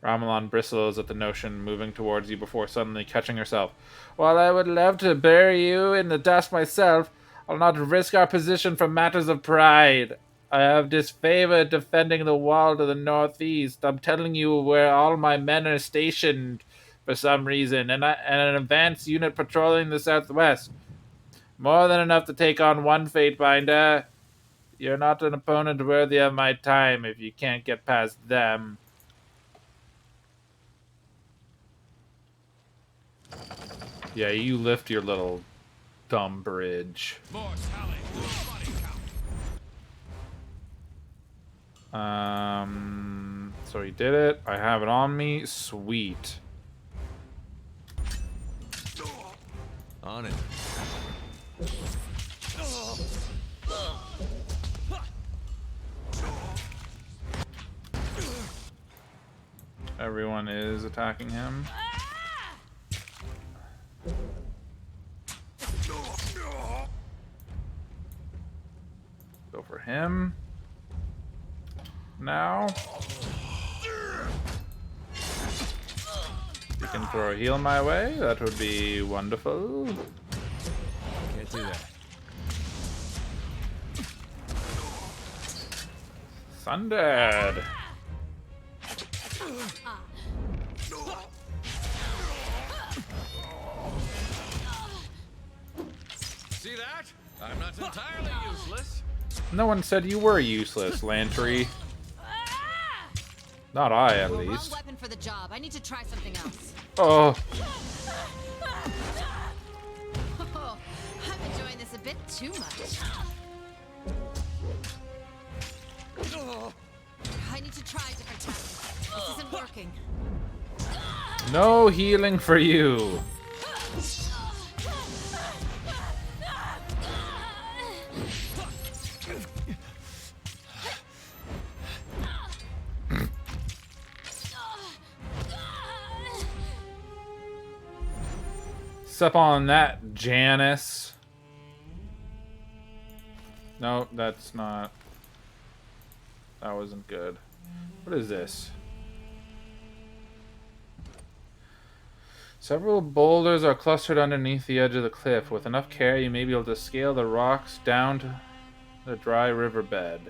Ramalan bristles at the notion, moving towards you before suddenly catching herself. While I would love to bury you in the dust myself, I'll not risk our position for matters of pride. I have disfavored defending the wall to the northeast. I'm telling you where all my men are stationed for some reason, and an advanced unit patrolling the southwest. More than enough to take on one Fatebinder. You're not an opponent worthy of my time if you can't get past them. Yeah, you lift your little dumb bridge. So he did it. I have it on me. Sweet. On it. Everyone is attacking him. Go for him. Now. You can throw a heal my way. That would be wonderful. Can't do that. Sundered. See that? I'm not entirely useless. No one said you were useless, Lantry. Not I, at Wrong least. weapon for the job. I need to try something else. Oh. Oh, I'm enjoying this a bit too much. I need to try different tactics. This isn't working. No healing for you. Sup on that, Janice. No, that's not. That wasn't good. What is this? Several boulders are clustered underneath the edge of the cliff. With enough care, you may be able to scale the rocks down to the dry riverbed.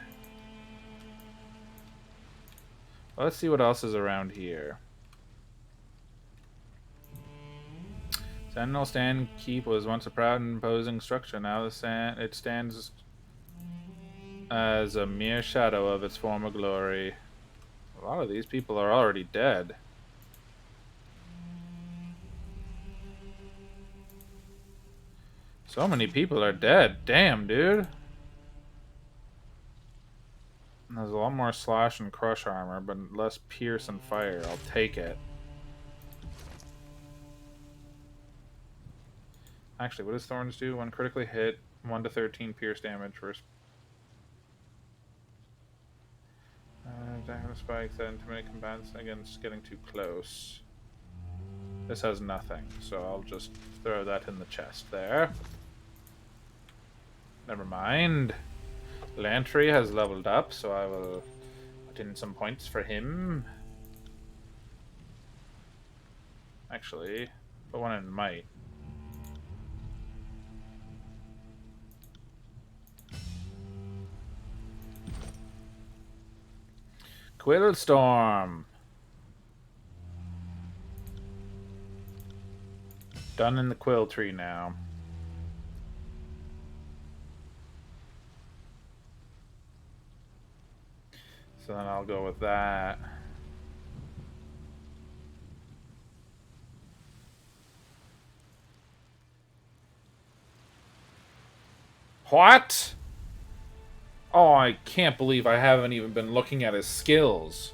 Well, let's see what else is around here. Sentinel Stand Keep was once a proud and imposing structure. Now it stands as a mere shadow of its former glory. A lot of these people are already dead. So many people are dead. Damn, dude. There's a lot more slash and crush armor, but less pierce and fire. I'll take it. Actually, what does Thorns do? When critically hit, 1 to 13 pierce damage first. Diamond spike then to make combatants against getting too close. This has nothing, so I'll just throw that in the chest there. Never mind. Lantry has leveled up, so I will put in some points for him. Actually, put one in Might. Quillstorm. Done in the quill tree now. So then I'll go with that. What? Oh, I can't believe I haven't even been looking at his skills.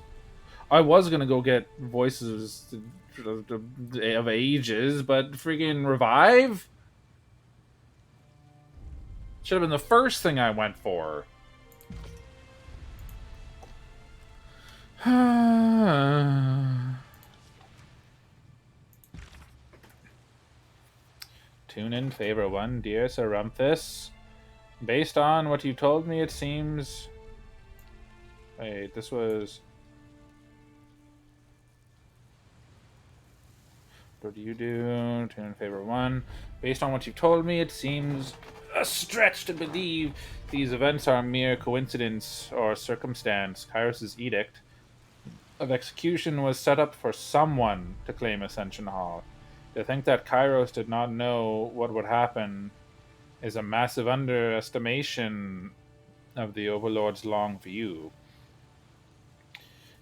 I was gonna go get Voices of Ages, but freaking Revive? Should have been the first thing I went for. Tune in, favor one, dear Sir Rumfus. Based on what you told me, it seems... Wait, this was... What do you do? Tune in, favor one. Based on what you've told me, it seems a stretch to believe these events are mere coincidence or circumstance. Kairos' edict of execution was set up for someone to claim Ascension Hall. To think that Kairos did not know what would happen is a massive underestimation of the Overlord's long view.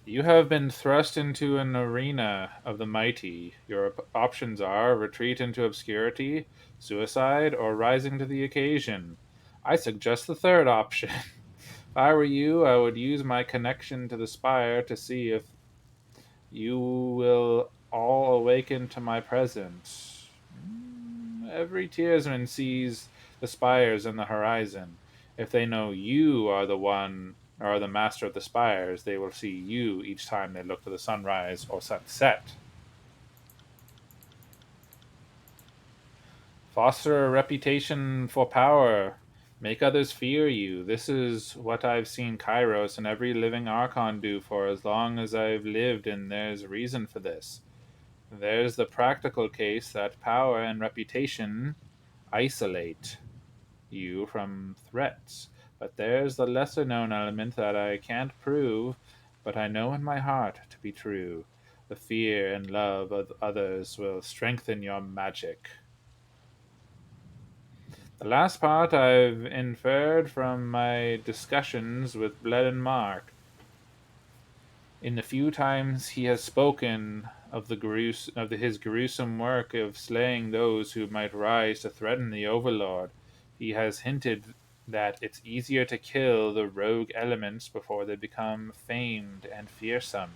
You have been thrust into an arena of the mighty. Your options are retreat into obscurity, suicide, or rising to the occasion. I suggest the third option. If I were you, I would use my connection to the spire to see if you will all awaken to my presence. Every Teirsman sees the spires in the horizon. If they know you are the one or the master of the spires, they will see you each time they look to the sunrise or sunset. Foster a reputation for power. Make others fear you. This is what I've seen Kairos and every living Archon do for as long as I've lived, and there's reason for this. There's the practical case that power and reputation isolate you from threats. But there's the lesser-known element that I can't prove, but I know in my heart to be true. The fear and love of others will strengthen your magic. The last part I've inferred from my discussions with Bled and Mark. In the few times he has spoken of his gruesome work of slaying those who might rise to threaten the Overlord, he has hinted that it's easier to kill the rogue elements before they become famed and fearsome.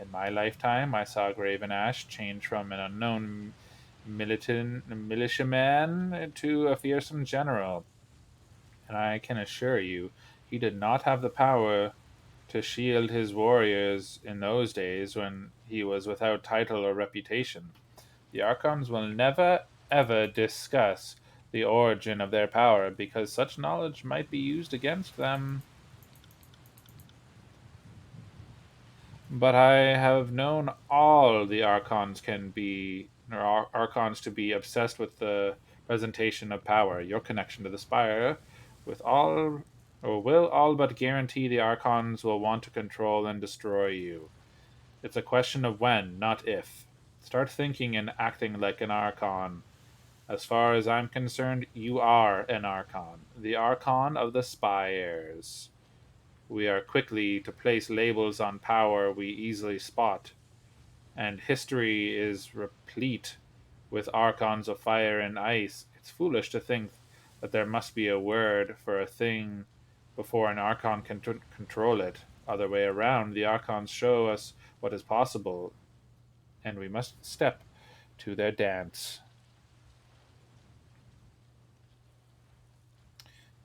In my lifetime, I saw Graven Ash change from an unknown militiaman to a fearsome general, and I can assure you, he did not have the power to shield his warriors in those days when he was without title or reputation. The Archons will never, ever discuss the origin of their power because such knowledge might be used against them. But I have known all the Archons Archons to be obsessed with the presentation of power. Your connection to the Spire with all or will all but guarantee the Archons will want to control and destroy you. It's a question of when, not if. Start thinking and acting like an Archon. As far as I'm concerned, you are an Archon. The Archon of the Spires. We are quickly to place labels on power we easily spot, and history is replete with Archons of fire and ice. It's foolish to think that there must be a word for a thing before an Archon can control it. Other way around, the Archons show us what is possible, and we must step to their dance.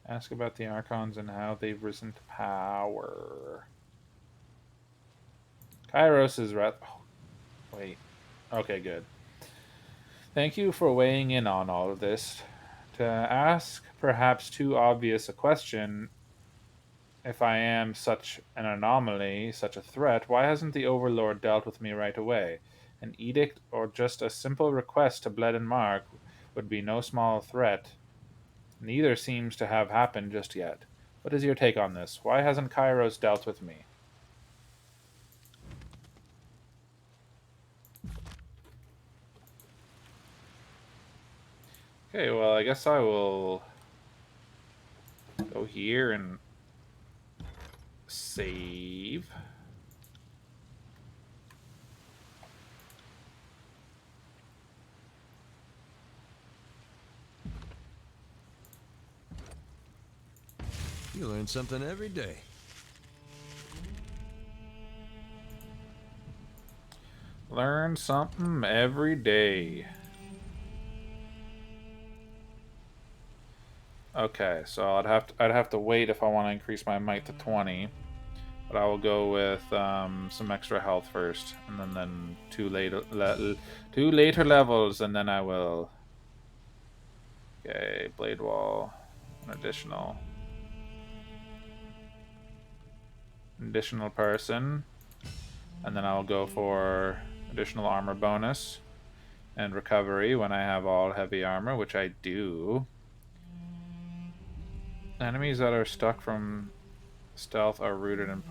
Ask about the Archons and how they've risen to power. Kairos is wrath. Oh, wait. Okay, good. Thank you for weighing in on all of this. To ask perhaps too obvious a question, if I am such an anomaly, such a threat, why hasn't the Overlord dealt with me right away? An edict or just a simple request to Bled and Mark would be no small threat. Neither seems to have happened just yet. What is your take on this? Why hasn't Kairos dealt with me? Okay, well, I guess I will go here and save. You learn something every day. Learn something every day. Okay, so I'd have to wait if I want to increase my might to 20, but I will go with some extra health first, and then two later levels, and then I will. Okay, blade wall, an additional person, and then I'll go for additional armor bonus and recovery when I have all heavy armor, which I do. Enemies that are stuck from stealth are rooted and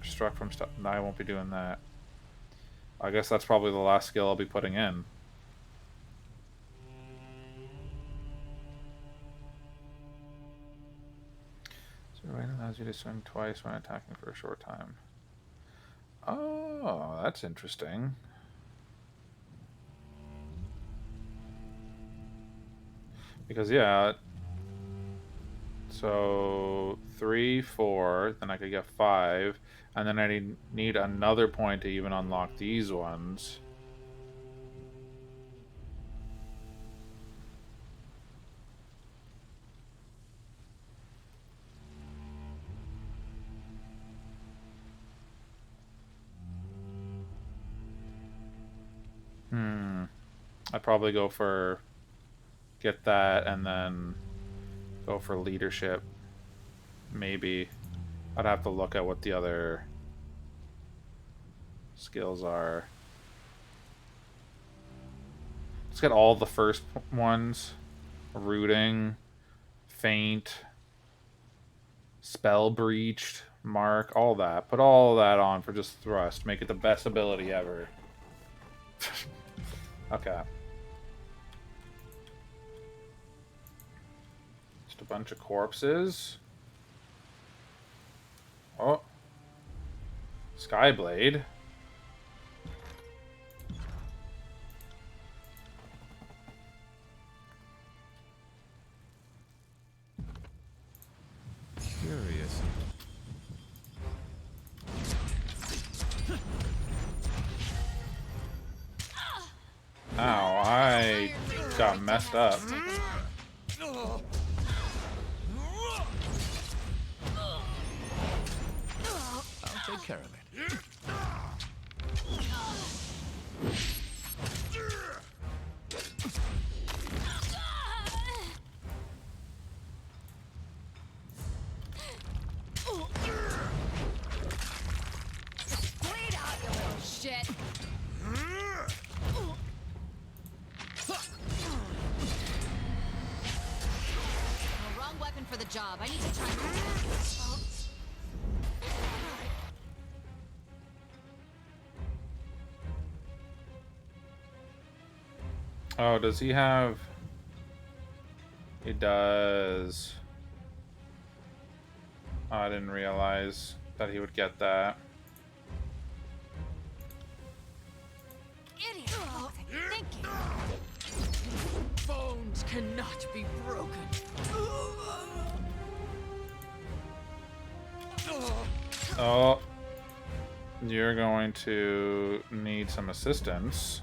struck from stealth. No, I won't be doing that. I guess that's probably the last skill I'll be putting in. So right allows you to swing twice when attacking for a short time. Oh, that's interesting. Because yeah, so 3, 4, then I could get 5, and then I need another point to even unlock these ones. I'd probably go for get that and then go for leadership. Maybe. I'd have to look at what the other skills are. Let's get all the first ones. Rooting, faint, spell breached, mark, all that. Put all that on for just thrust. Make it the best ability ever. Okay. Just a bunch of corpses. Oh. Skyblade. got messed up. I'll take care of it. Bleed out, you little shit. Oh, wrong weapon for the job. I need to try. Oh, does he have... He does. Oh, I didn't realize that he would get that. Idiot. What was I thinking? Bones cannot be broken. Oh. You're going to need some assistance.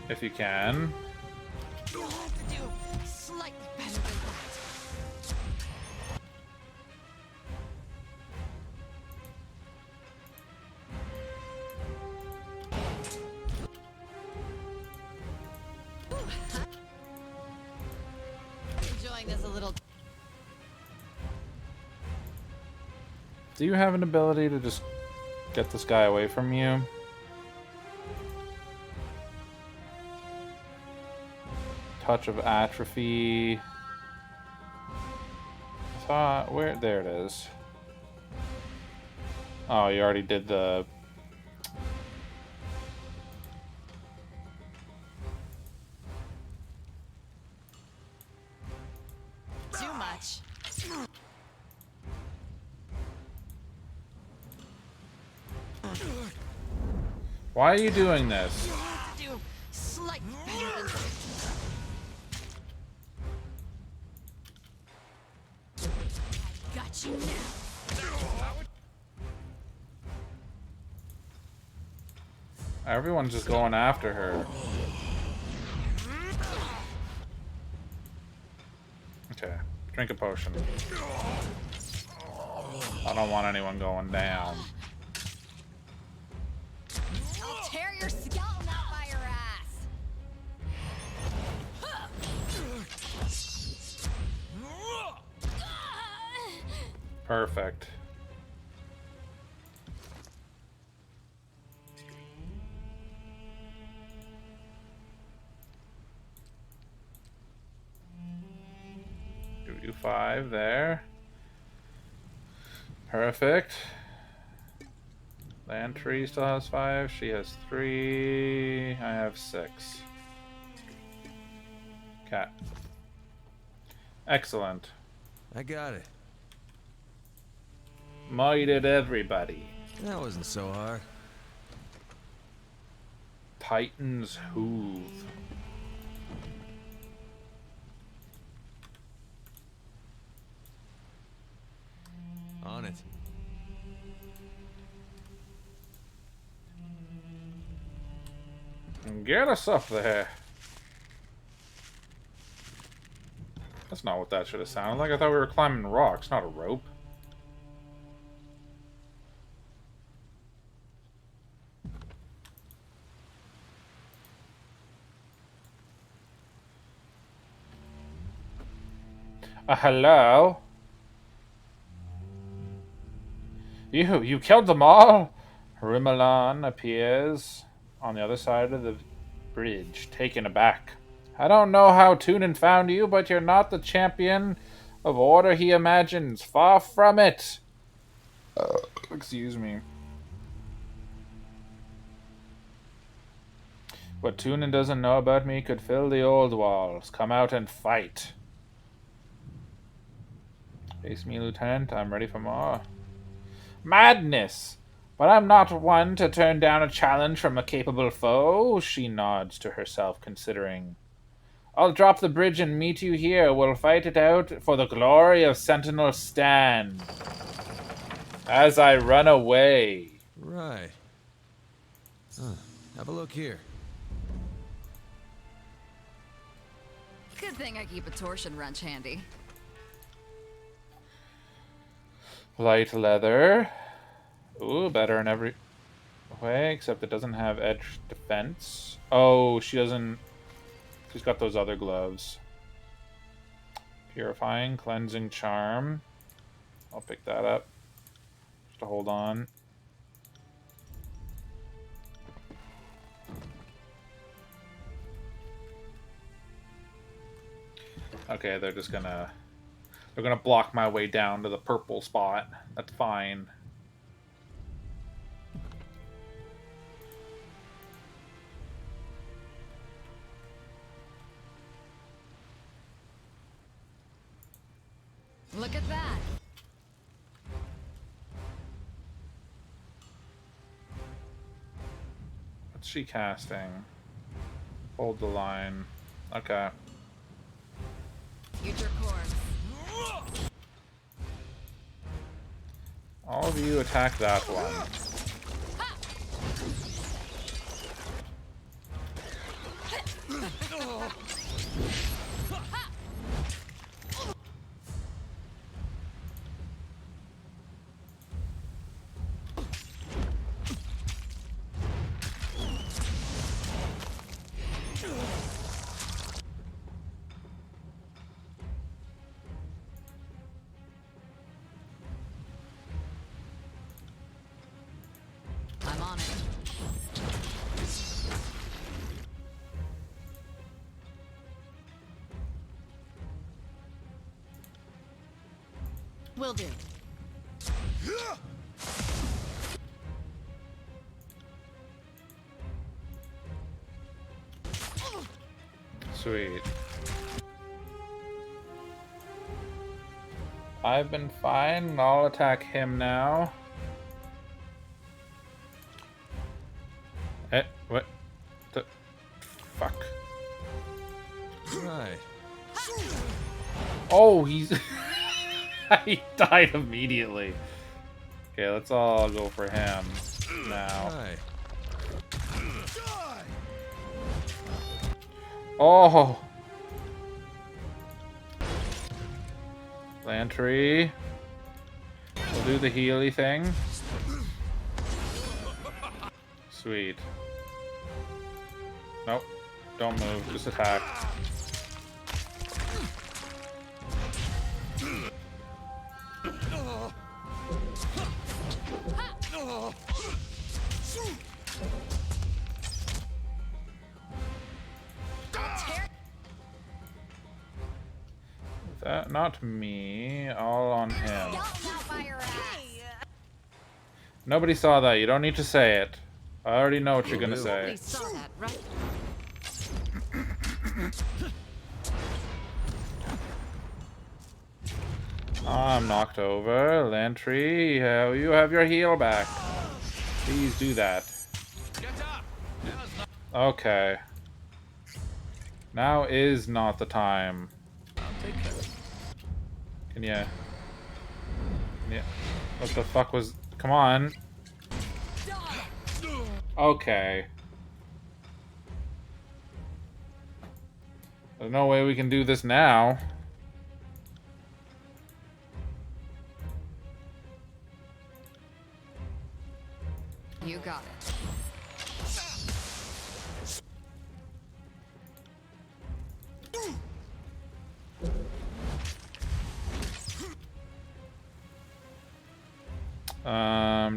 If you can. You'll have to do slightly better than that. Enjoying this a little. Do you have an ability to just get this guy away from you? Touch of atrophy. Where? There it is. Oh, you already did the... Too much. Why are you doing this? You'll have to do slightly better than that. Got you now. Everyone's just going after her. Okay, drink a potion. I don't want anyone going down. I'll tear your skeleton out by your ass. Perfect. Do 5 there. Perfect. Lantry still has 5. She has 3. I have 6. Cat. Excellent. I got it. Mighted everybody. That wasn't so hard. Titan's Hoof. On it. Get us up there. That's not what that should have sounded like. I thought we were climbing rocks, not a rope. Hello? You killed them all? Rimelan appears on the other side of the bridge, taken aback. I don't know how Tunin found you, but you're not the champion of order he imagines. Far from it. Excuse me. What Tunin doesn't know about me could fill the old walls. Come out and fight. Face me, Lieutenant. I'm ready for more. Madness! But I'm not one to turn down a challenge from a capable foe. She nods to herself, considering. I'll drop the bridge and meet you here. We'll fight it out for the glory of Sentinel Stand. As I run away. Right. Have a look here. Good thing I keep a torsion wrench handy. Light leather. Ooh, better in every way, except it doesn't have edge defense. Oh, she doesn't... She's got those other gloves. Purifying, cleansing charm. I'll pick that up. Just to hold on. Okay, they're just gonna... They're gonna block my way down to the purple spot. That's fine. Look at that. What's she casting? Hold the line. Okay. Future course. All of you attack that one. I'm on it. Will do. Sweet. I've been fine. I'll attack him now. Eh, what the fuck? Right. Oh, he's... he died immediately. Okay, let's all go for him now. Right. Oh! Lantry. We'll do the Healy thing. Sweet. Nope. Don't move. Just attack. That, not me. All on him. Nobody saw that. You don't need to say it. I already know what you're gonna Nobody say. saw that, right? I'm knocked over. Lantry, you have your heal back. Please do that. Okay. Now is not the time. Can ya... What the fuck was... Come on. Okay. There's no way we can do this now. You got it.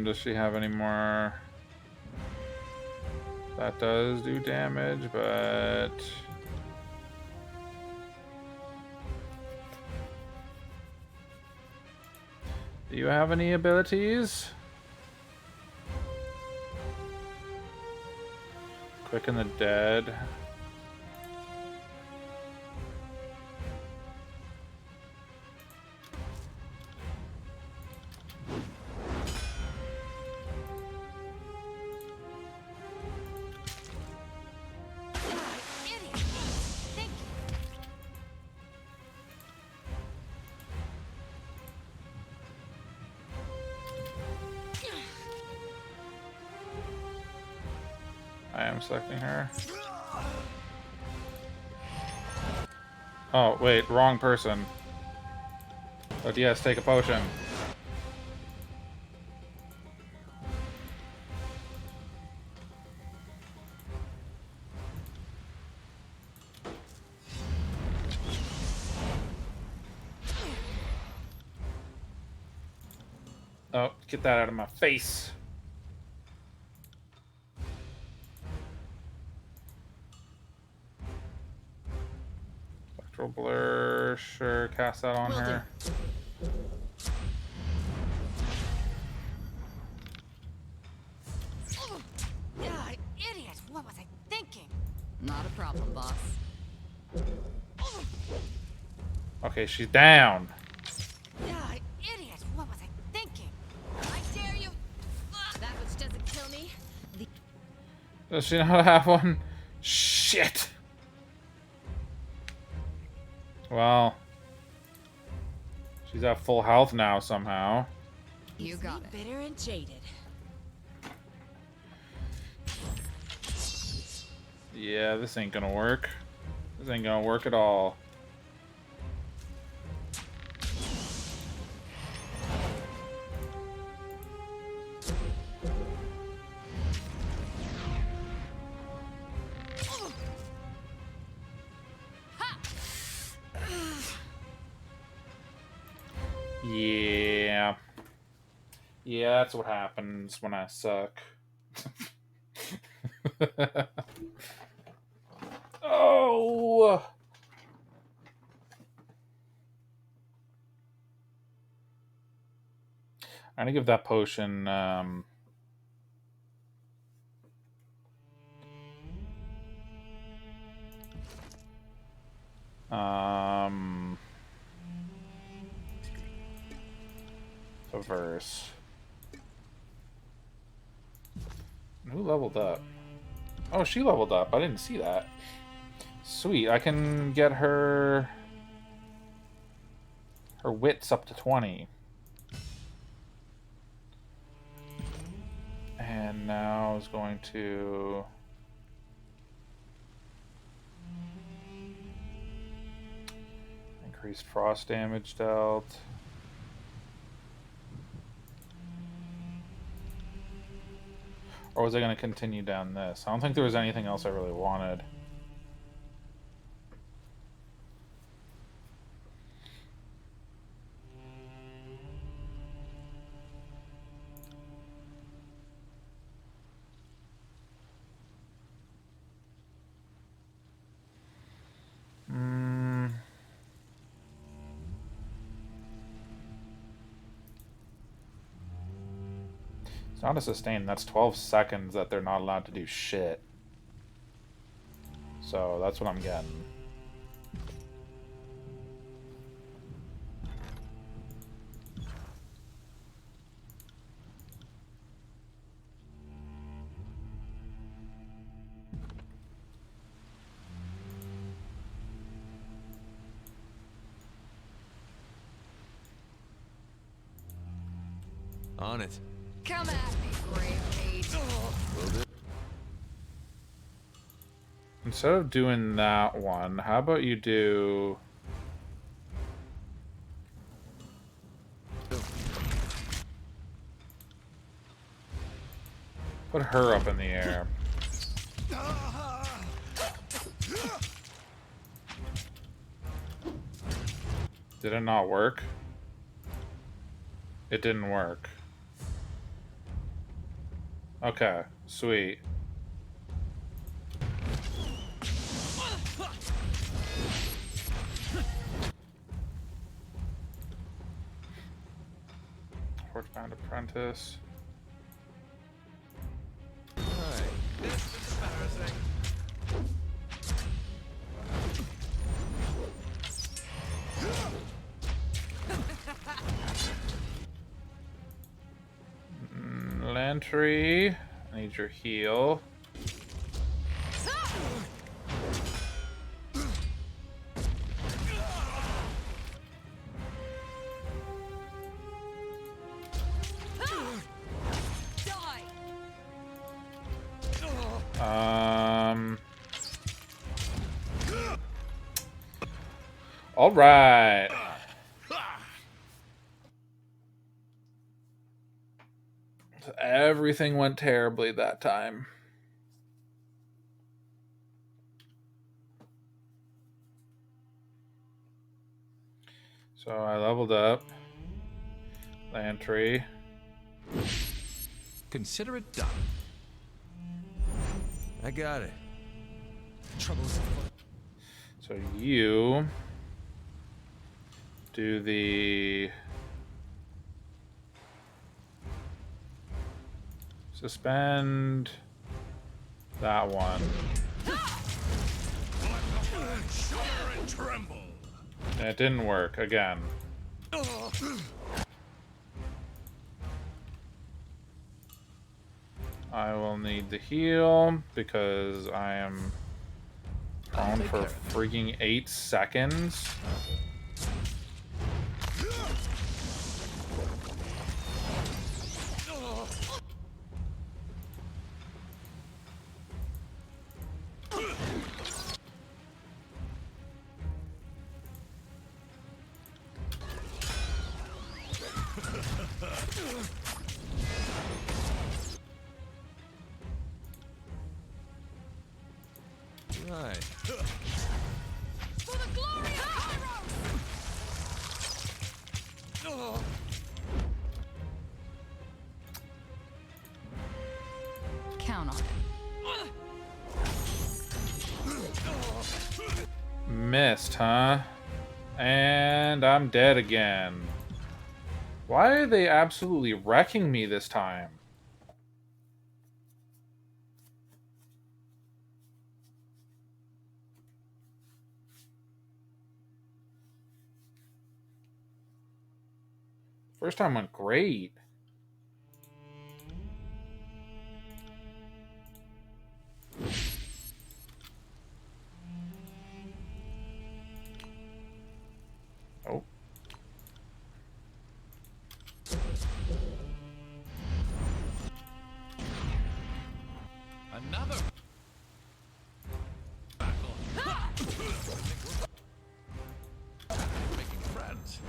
Does she have any more? That does do damage, but... Do you have any abilities? Quicken the Dead. I'm selecting her. Oh, wait, wrong person. But yes, take a potion. Oh, get that out of my face. Spectral blur, sure, cast that on her. Idiot! What was I thinking? Not a problem, boss. Okay, she's down. Idiot! What was I thinking? I dare you! That which doesn't kill me. Does she not have one? Shit! Well, she's at full health now somehow. You got it. Bitter and jaded. Yeah, this ain't gonna work. This ain't gonna work at all. Yeah. Yeah, that's what happens when I suck. Oh! I'm gonna give that potion, the verse. Who leveled up? Oh, she leveled up. I didn't see that. Sweet. I can get her wits up to 20. And now is going to increased frost damage dealt. Or was I going to continue down this? I don't think there was anything else I really wanted. It's not a sustain. That's 12 seconds that they're not allowed to do shit. So that's what I'm getting. On it. Come at me, brave mate. Instead of doing that one, how about you do... Put her up in the air. Did it not work? It didn't work. Okay, sweet. Forge-bound apprentice. Alright. This is embarrassing. Lantry, I need your heal. All right. Everything went terribly that time. So I leveled up. Land tree. Consider it done. I got it. Troubles afoot. So you do the suspend that one. Shudder and tremble. And it didn't work again. I will need the heal because I am prone for freaking 8 seconds. Right. For the glory of Tyros! Count on it. Missed, huh? And I'm dead again. Why are they absolutely wrecking me this time? First time went great. Oh. Another battle. Making friends.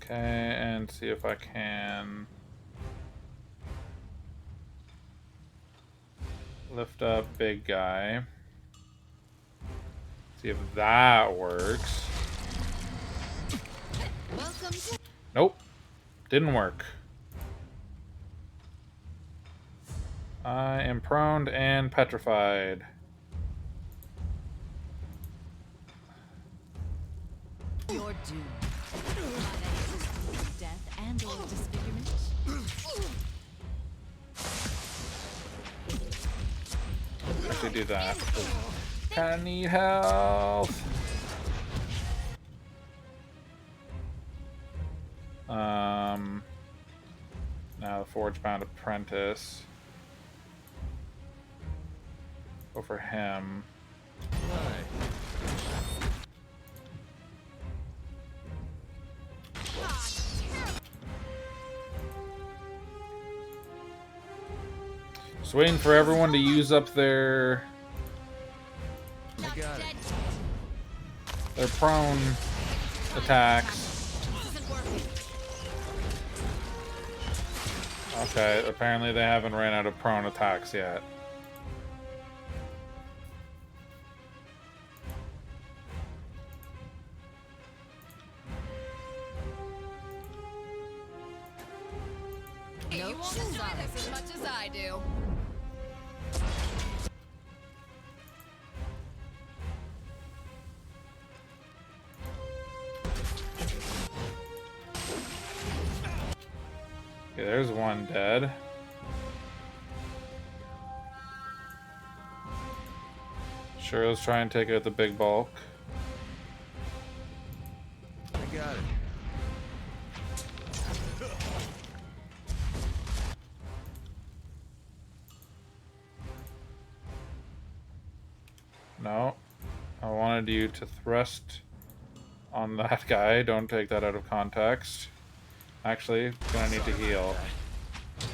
Okay, and see if I can lift up big guy. See if that works. Welcome to... Nope. Didn't work. I am prone and petrified. Your doom. Death and or disfigurement. Actually do that. Kinda need health. Now the Forge-bound apprentice. Go for him. Right. Just waiting for everyone to use up their I got it. prone attacks. This isn't working. Okay, apparently they haven't ran out of prone attacks yet. You won't enjoy this as much as I do. Okay, there's one dead. Sure, let's try and take out the big bulk. I got it. No. I wanted you to thrust on that guy. Don't take that out of context. Actually, gonna need to heal.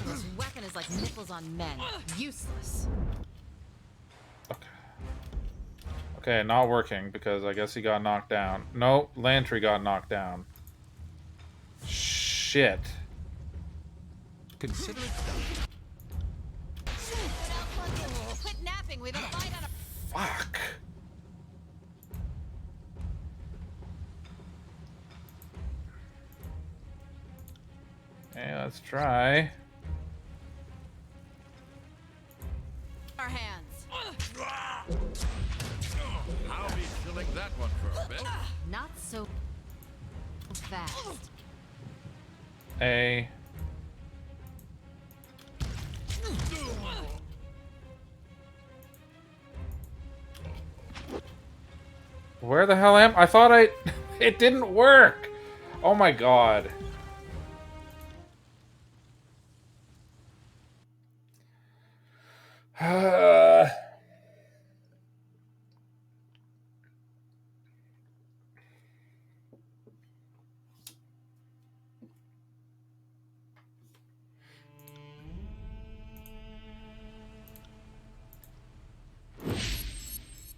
This weapon is like nipples on men. Useless. Okay. Okay, not working because I guess he got knocked down. No, Lantry got knocked down. Shit. Consider it done. Quit napping. We've a fight on a... Fuck. Okay, let's try. our hands. I'll be filling that one for a bit. Not so fast. A. Where the hell am I? Thought I... It didn't work! Oh my god.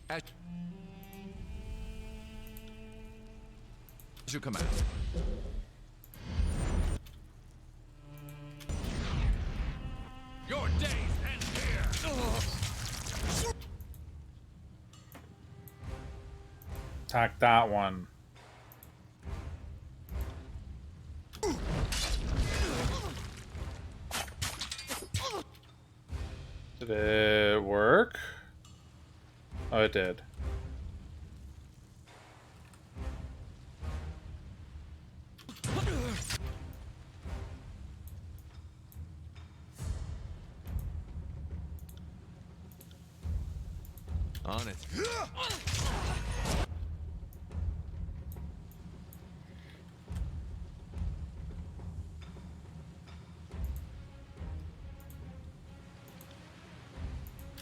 At your command. Your days end here. Attack that one. Did it work? Oh, it did. On it.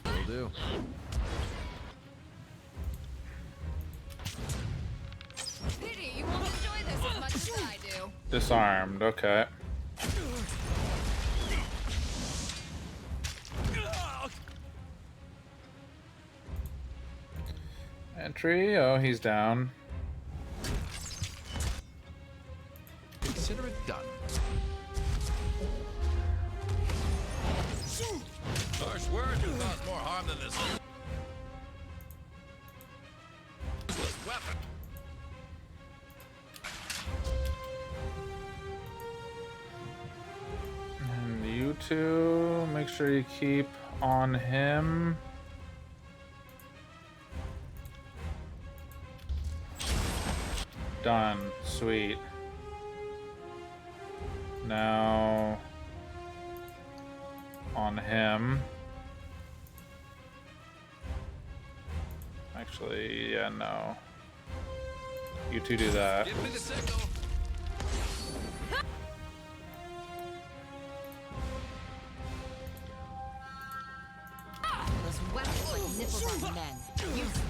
Will do. Pity, you won't enjoy this as much as I do. Disarmed, okay. Entry, oh, he's down. Consider it done. Harsh words will cause more harm than this useless weapon. And you two, make sure you keep on him. Done. Sweet. Now on him. Actually, yeah, no. You two do that. Give me the signal. Those weapons like nipples on men. Useless.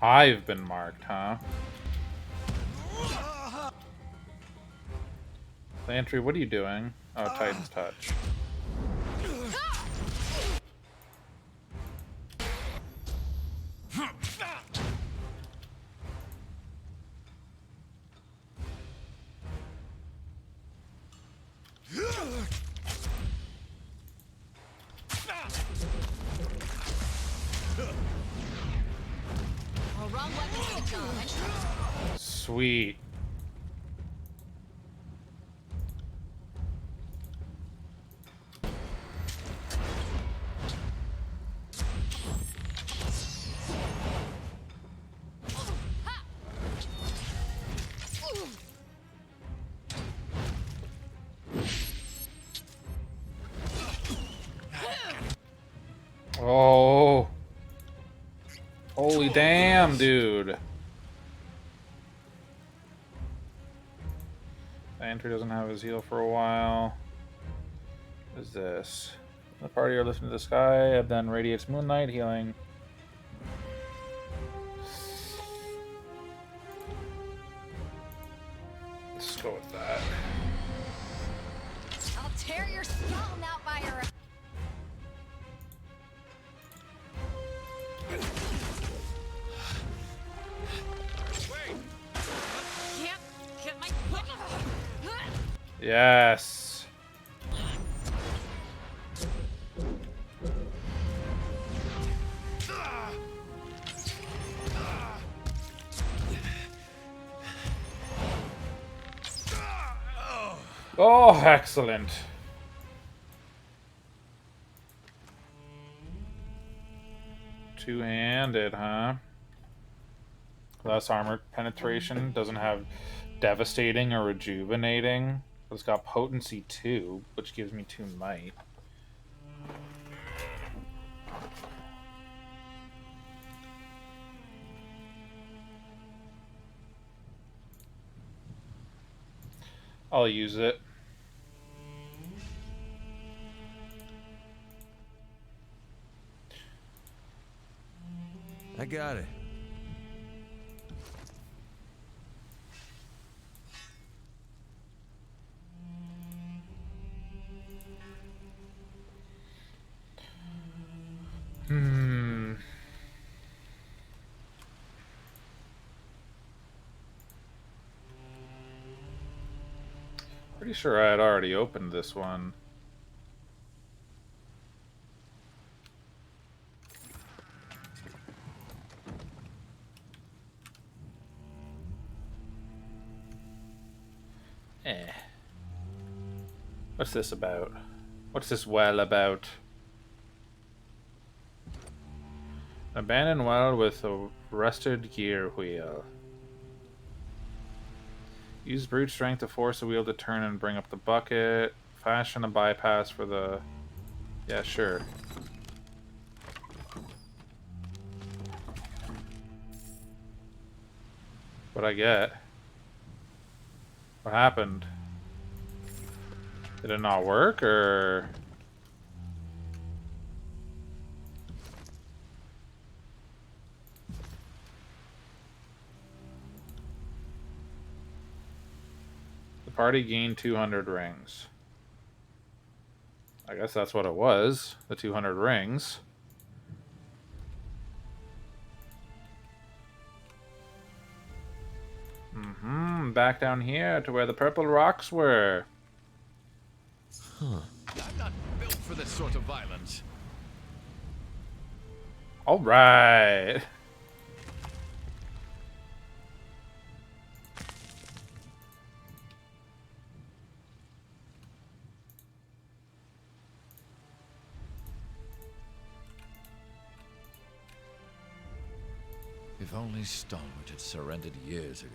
I've been marked, huh? Lantry, what are you doing? Oh, Titan's touch. Oh, wrong weapon for the job. Sweet. Oh. Holy damn, dude. Lantry doesn't have his heal for a while. What is this? The party are lifting to the sky, and then radiates moonlight healing. Let's go with that. I'll tear your skull out by your... Yes. Oh, excellent. Two-handed, huh? Less armor penetration. Doesn't have devastating or rejuvenating. But it's got potency 2, which gives me 2 might. I'll use it. I got it. Pretty sure I had already opened this one. What's this about? What's this well about? Abandoned well with a rusted gear wheel. Use brute strength to force the wheel to turn and bring up the bucket. Fashion a bypass for the... Yeah, sure. What'd I get? What happened? Did it not work, or... The party gained 200 rings. I guess that's what it was. The 200 rings. Back down here to where the purple rocks were. I'm not built for this sort of violence. All right. If only Stonewich had surrendered years ago.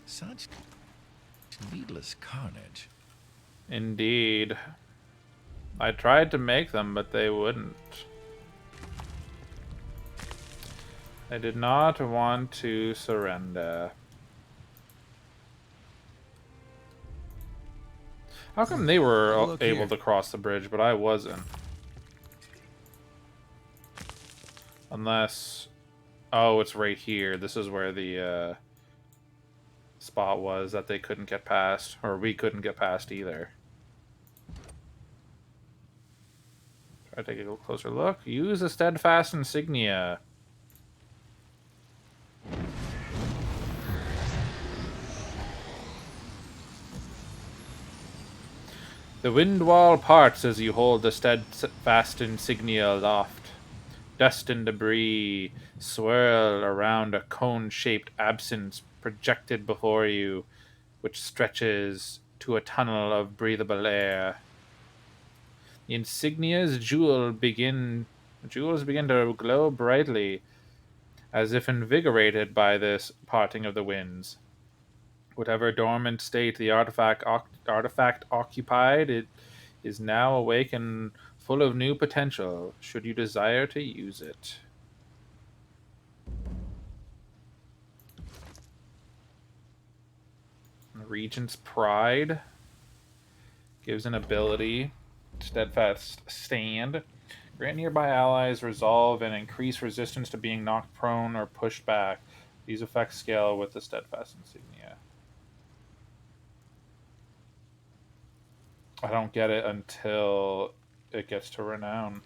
Such needless carnage. Indeed. I tried to make them, but they wouldn't. They did not want to surrender. How come they were Look able here. to cross the bridge, but I wasn't? Unless... Oh, it's right here. This is where the spot was that they couldn't get past. Or we couldn't get past either. Try to take a little closer look. Use a steadfast insignia. The wind wall parts as you hold the steadfast insignia aloft. Dust and debris swirl around a cone-shaped absence projected before you, which stretches to a tunnel of breathable air. The insignia's jewels begin to glow brightly, as if invigorated by this parting of the winds. Whatever dormant state the artifact occupied, it is now awake and full of new potential, should you desire to use it. Regent's Pride gives an ability, Steadfast Stand. Grant nearby allies resolve and increase resistance to being knocked prone or pushed back. These effects scale with the Steadfast insignia. I don't get it until it gets to Renown.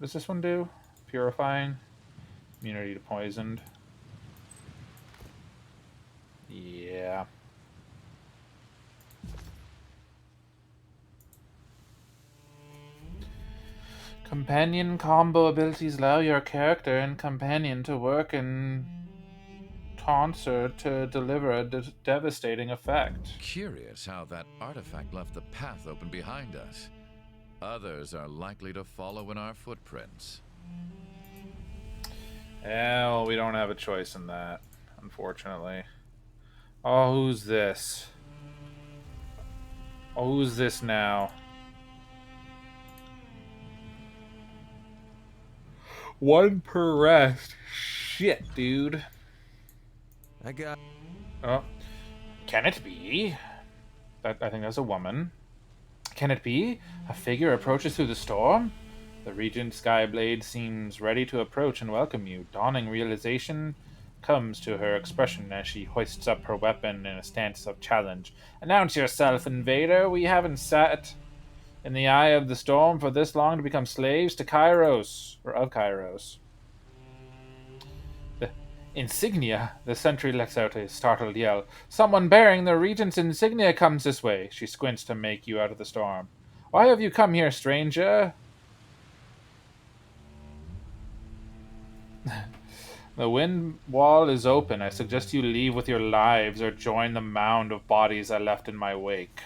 does this one do? Purifying? Immunity to poisoned. Yeah. Companion combo abilities allow your character and companion to work in concert to deliver a devastating effect. Curious how that artifact left the path open behind us. Others are likely to follow in our footprints. Well, we don't have a choice in that, unfortunately. Oh, who's this? Oh, who's this now? One per rest. Shit, dude. I got. Oh, can it be? I think that's a woman. Can it be? A figure approaches through the storm? The Regent Skyblade seems ready to approach and welcome you. Dawning realization comes to her expression as she hoists up her weapon in a stance of challenge. Announce yourself, invader. We haven't sat in the eye of the storm for this long to become slaves to Kairos, or of Kairos. The insignia! The sentry lets out a startled yell. Someone bearing the Regent's insignia comes this way. She squints to make you out of the storm. Why have you come here, stranger? The wind wall is open. I suggest you leave with your lives or join the mound of bodies I left in my wake.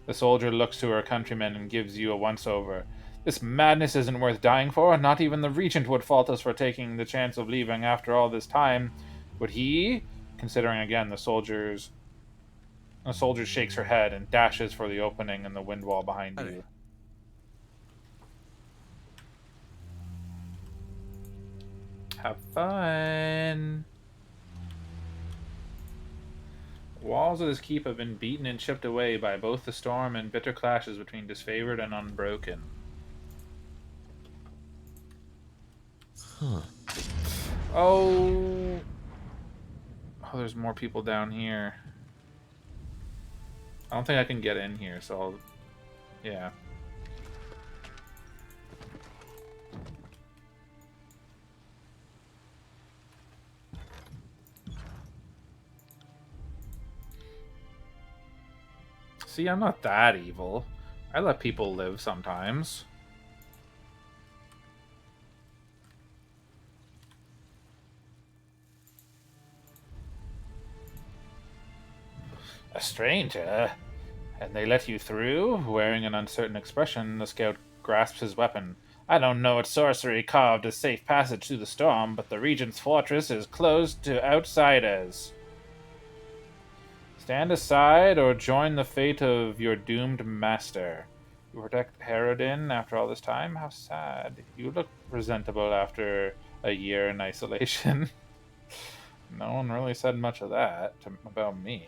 The soldier looks to her countrymen and gives you a once-over. This madness isn't worth dying for. Not even the Regent would fault us for taking the chance of leaving after all this time. Would he? Considering again, the soldier shakes her head and dashes for the opening in the wind wall behind you. Have fun. The walls of this keep have been beaten and chipped away by both the storm and bitter clashes between disfavored and unbroken. Huh. Oh, there's more people down here. I don't think I can get in here, so I'll... Yeah. See, I'm not that evil. I let people live sometimes. A stranger? And they let you through? Wearing an uncertain expression, the scout grasps his weapon. I don't know what sorcery carved a safe passage through the storm, but the Regent's fortress is closed to outsiders. Stand aside or join the fate of your doomed master. You protect Harrodin after all this time? How sad. You look presentable after a year in isolation. No one really said much of that about me.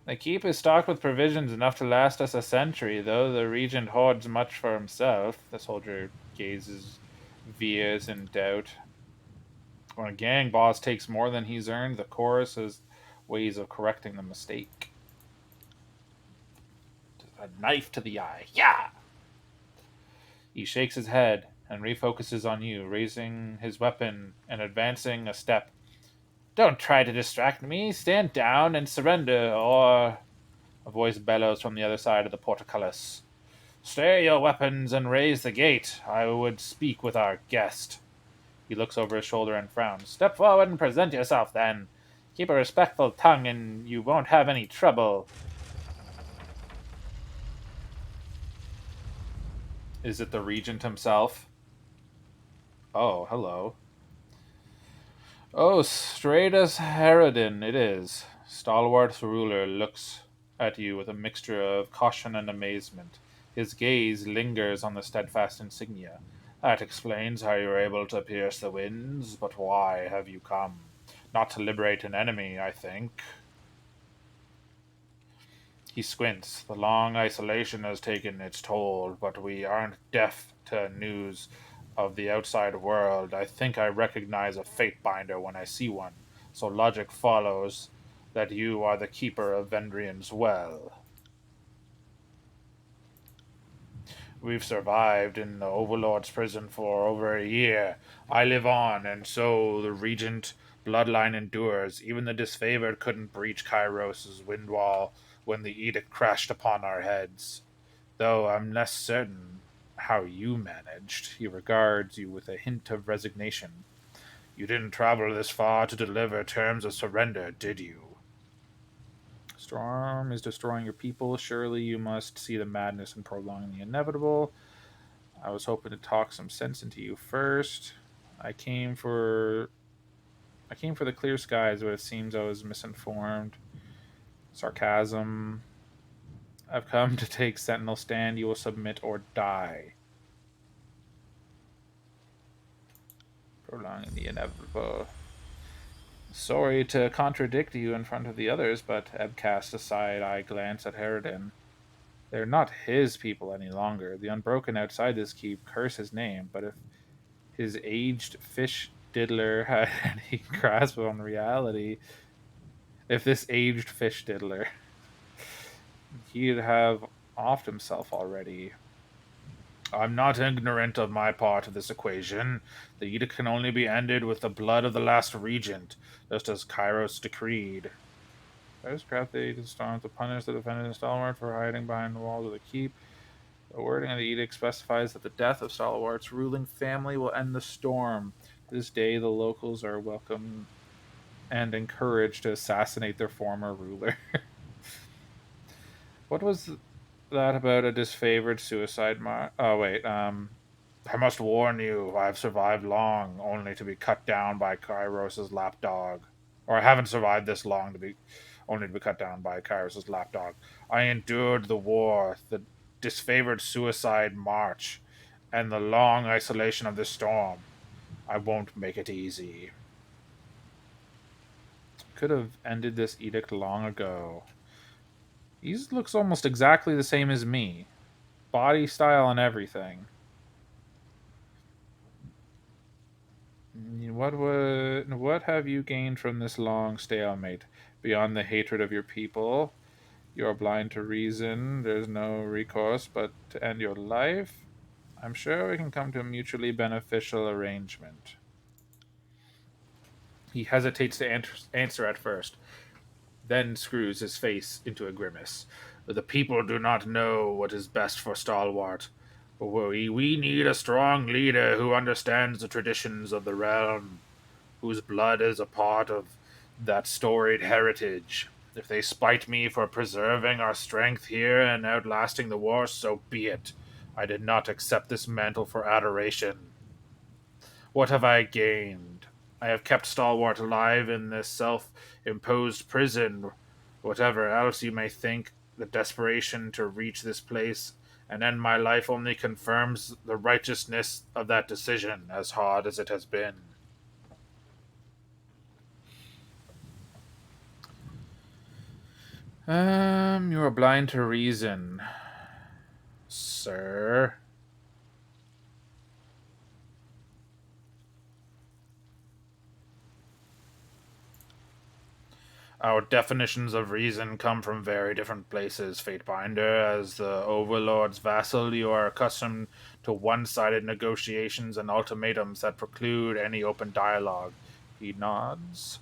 The keep is stocked with provisions enough to last us a century, though the Regent hoards much for himself. The soldier veers in doubt. When a gang boss takes more than he's earned, the chorus has ways of correcting the mistake. A knife to the eye. Yeah! He shakes his head and refocuses on you, raising his weapon and advancing a step. Don't try to distract me. Stand down and surrender, or... A voice bellows from the other side of the portcullis. Stay your weapons and raise the gate. I would speak with our guest. He looks over his shoulder and frowns. Step forward and present yourself, then. Keep a respectful tongue and you won't have any trouble. Is it the Regent himself? Oh, hello. Oh, straight as Harrodin it is. Stalwart ruler looks at you with a mixture of caution and amazement. His gaze lingers on the steadfast insignia. That explains how you were able to pierce the winds, but why have you come? Not to liberate an enemy, I think. He squints. The long isolation has taken its toll, but we aren't deaf to news of the outside world. I think I recognize a fate binder when I see one, so logic follows that you are the keeper of Vendrian's well. We've survived in the Overlord's prison for over a year. I live on, and so the Regent bloodline endures. Even the disfavored couldn't breach Kairos' wind wall when the edict crashed upon our heads. Though I'm less certain how you managed. He regards you with a hint of resignation. You didn't travel this far to deliver terms of surrender, did you? Storm is destroying your people. Surely you must see the madness in prolonging the inevitable. I was hoping to talk some sense into you first. I came for the clear skies, but it seems I was misinformed. Sarcasm. I've come to take Sentinel Stand. You will submit or die. Prolonging the inevitable. Sorry to contradict you in front of the others, but Eb cast a side-eye glance at Harridan. They're not his people any longer. The Unbroken outside this keep curse his name, but if his aged fish diddler had any grasp on reality, if this aged fish diddler, he'd have offed himself already. I'm not ignorant of my part of this equation. The edict can only be ended with the blood of the last regent, just as Kairos decreed. Teirs craft the edict storm to punish the defendant in Stalwart for hiding behind the walls of the keep. The wording of the edict specifies that the death of Stalwart's ruling family will end the storm. This day, the locals are welcome and encouraged to assassinate their former ruler. What was that about a disfavored suicide Oh, wait. I must warn you, I've survived long, only to be cut down by Kairos' lapdog. Or I haven't survived this long only to be cut down by Kairos' lapdog. I endured the war, the disfavored suicide march, and the long isolation of this storm. I won't make it easy. Could have ended this edict long ago. He looks almost exactly the same as me. Body style and everything. What have you gained from this long stalemate? Beyond the hatred of your people, you are blind to reason. There's no recourse but to end your life. I'm sure we can come to a mutually beneficial arrangement. He hesitates to answer at first, then screws his face into a grimace. The people do not know what is best for Stalwart. We need a strong leader who understands the traditions of the realm, whose blood is a part of that storied heritage. If they spite me for preserving our strength here and outlasting the war, so be it. I did not accept this mantle for adoration. What have I gained? I have kept Stalwart alive in this self-imposed prison. Whatever else you may think, the desperation to reach this place and end my life only confirms the righteousness of that decision, as hard as it has been. You are blind to reason, sir. Our definitions of reason come from very different places, Fatebinder. As the Overlord's vassal, you are accustomed to one-sided negotiations and ultimatums that preclude any open dialogue. He nods.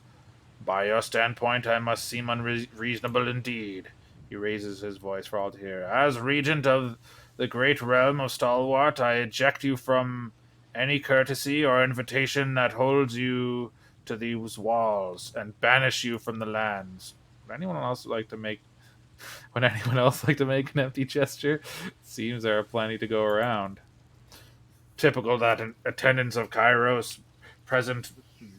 By your standpoint, I must seem unreasonable indeed. He raises his voice for all to hear. As regent of the great realm of Stalwart, I eject you from any courtesy or invitation that holds you to these walls and banish you from the lands. Would anyone else like to make an empty gesture? Seems there are plenty to go around. Typical that attendants of Kairos present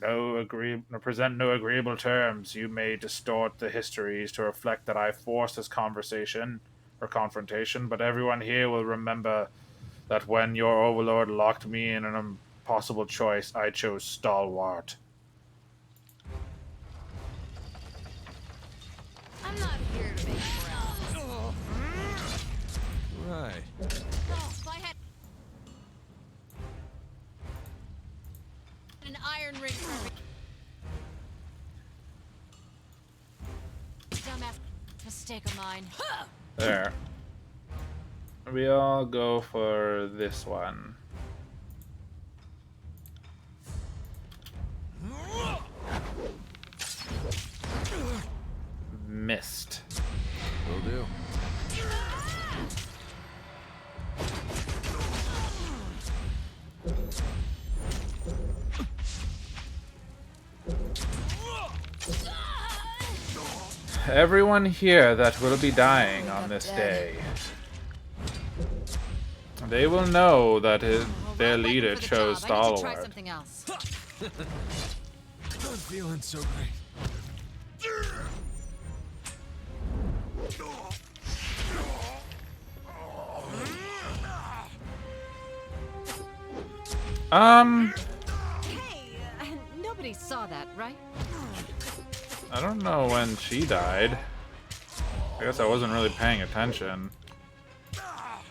no agreeable terms. You may distort the histories to reflect that I forced this conversation or confrontation, but everyone here will remember that when your overlord locked me in an impossible choice, I chose Stalwart. I'm not here to make friends. Right. Oh, if I had an iron ring for me. mistake of mine. There. We all go for this one. Missed. Will do. Everyone here that will be dying on this day, they will know that their leader chose I need to try Stalwart. something else. Not feeling so great. Hey, nobody saw that, right? I don't know when she died. I guess I wasn't really paying attention. Oh,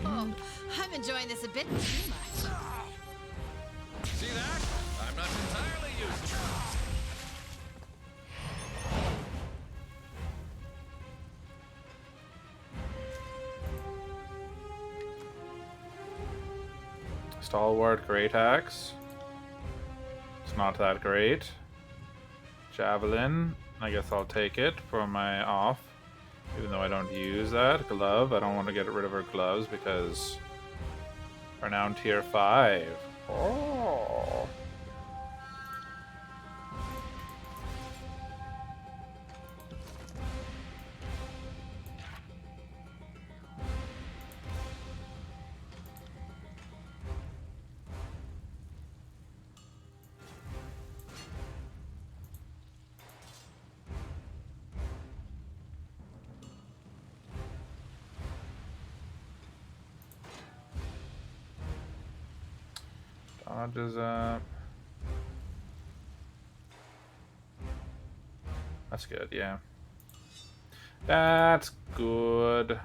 I'm enjoying this a bit too much. See that? I'm not entirely useless. Stalwart, great axe. It's not that great. Javelin, I guess I'll take it for my off. Even though I don't use that. Glove, I don't want to get rid of her gloves because we're now in tier 5. Oh. Dodges up. That's good, yeah. That's good.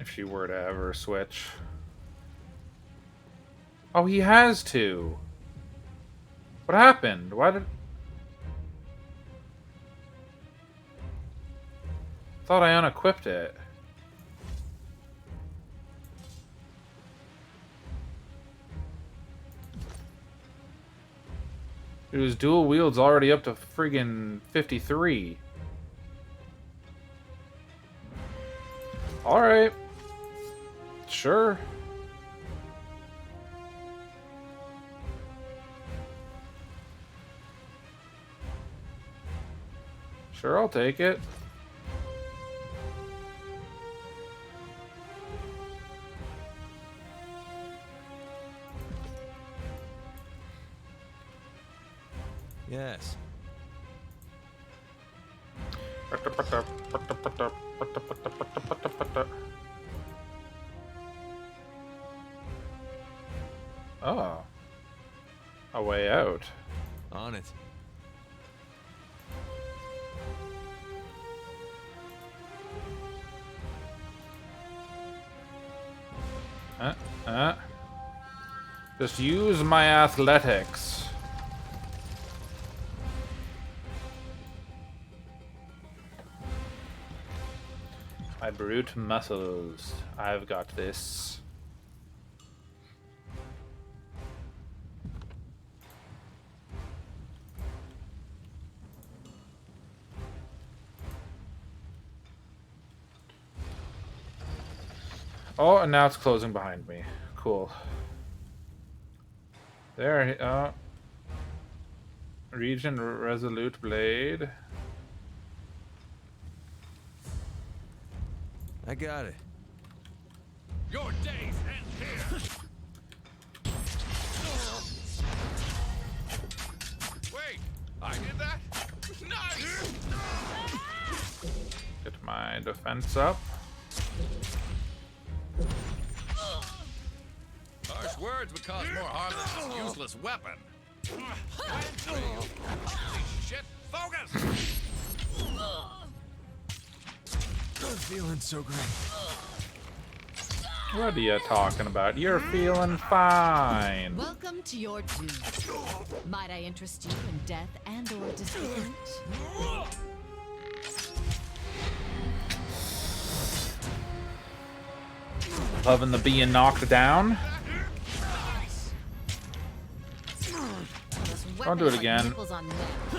If she were to ever switch. Oh, he has to. What happened? Why did... Thought I unequipped it. It was dual wields already up to friggin' 53. Alright. Sure. Sure, I'll take it. Yes. Oh. A way out. On it. Just use my athletics. My brute muscles. I've got this. Oh, and now it's closing behind me. Cool. There, Region Resolute Blade. I got it. Your days end here. Wait, I did that? Nice. Get my defense up. Harsh words would cause more harm than this useless weapon. Holy shit, focus! feeling so great. What are you talking about? You're feeling fine. Welcome to your doom. Might I interest you in death and or disfigurement? Loving the being knocked down. Don't do it again.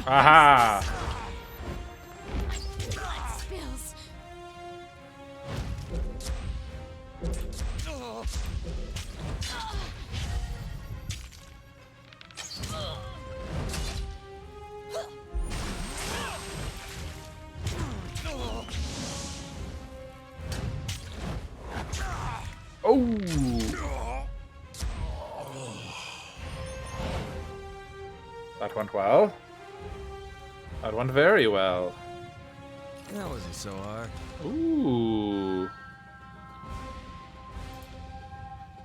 Aha! Spills. Oh! That went well. That went very well. That wasn't so hard. Ooh.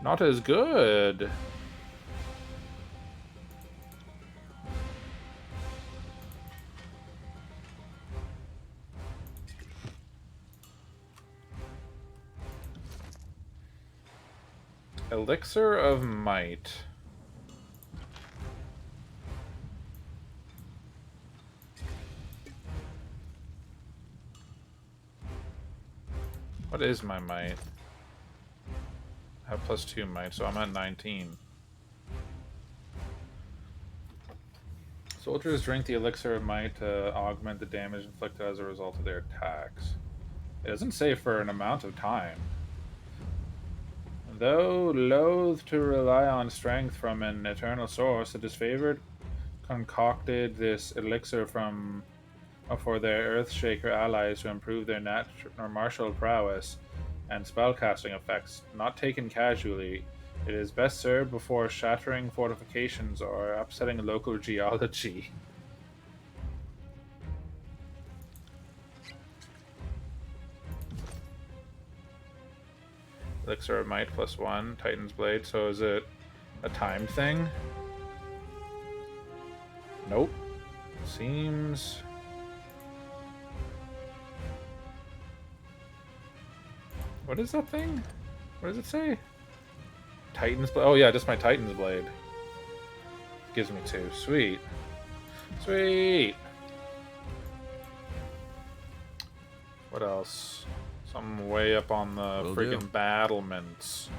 Not as good. Elixir of Might. What is my might? I have +2 might, so I'm at 19. Soldiers drink the Elixir of Might to augment the damage inflicted as a result of their attacks. It doesn't say for an amount of time. Though loath to rely on strength from an eternal source, the disfavored concocted this elixir for their Earthshaker allies to improve their martial prowess and spellcasting effects. Not taken casually, it is best served before shattering fortifications or upsetting local geology. Elixir of Might +1, Titan's Blade. So is it a timed thing? Nope. Seems... What is that thing? What does it say? Titan's Blade. Oh yeah, just my Titan's Blade. Gives me 2. Sweet. Sweet! What else? Something way up on the freaking battlements.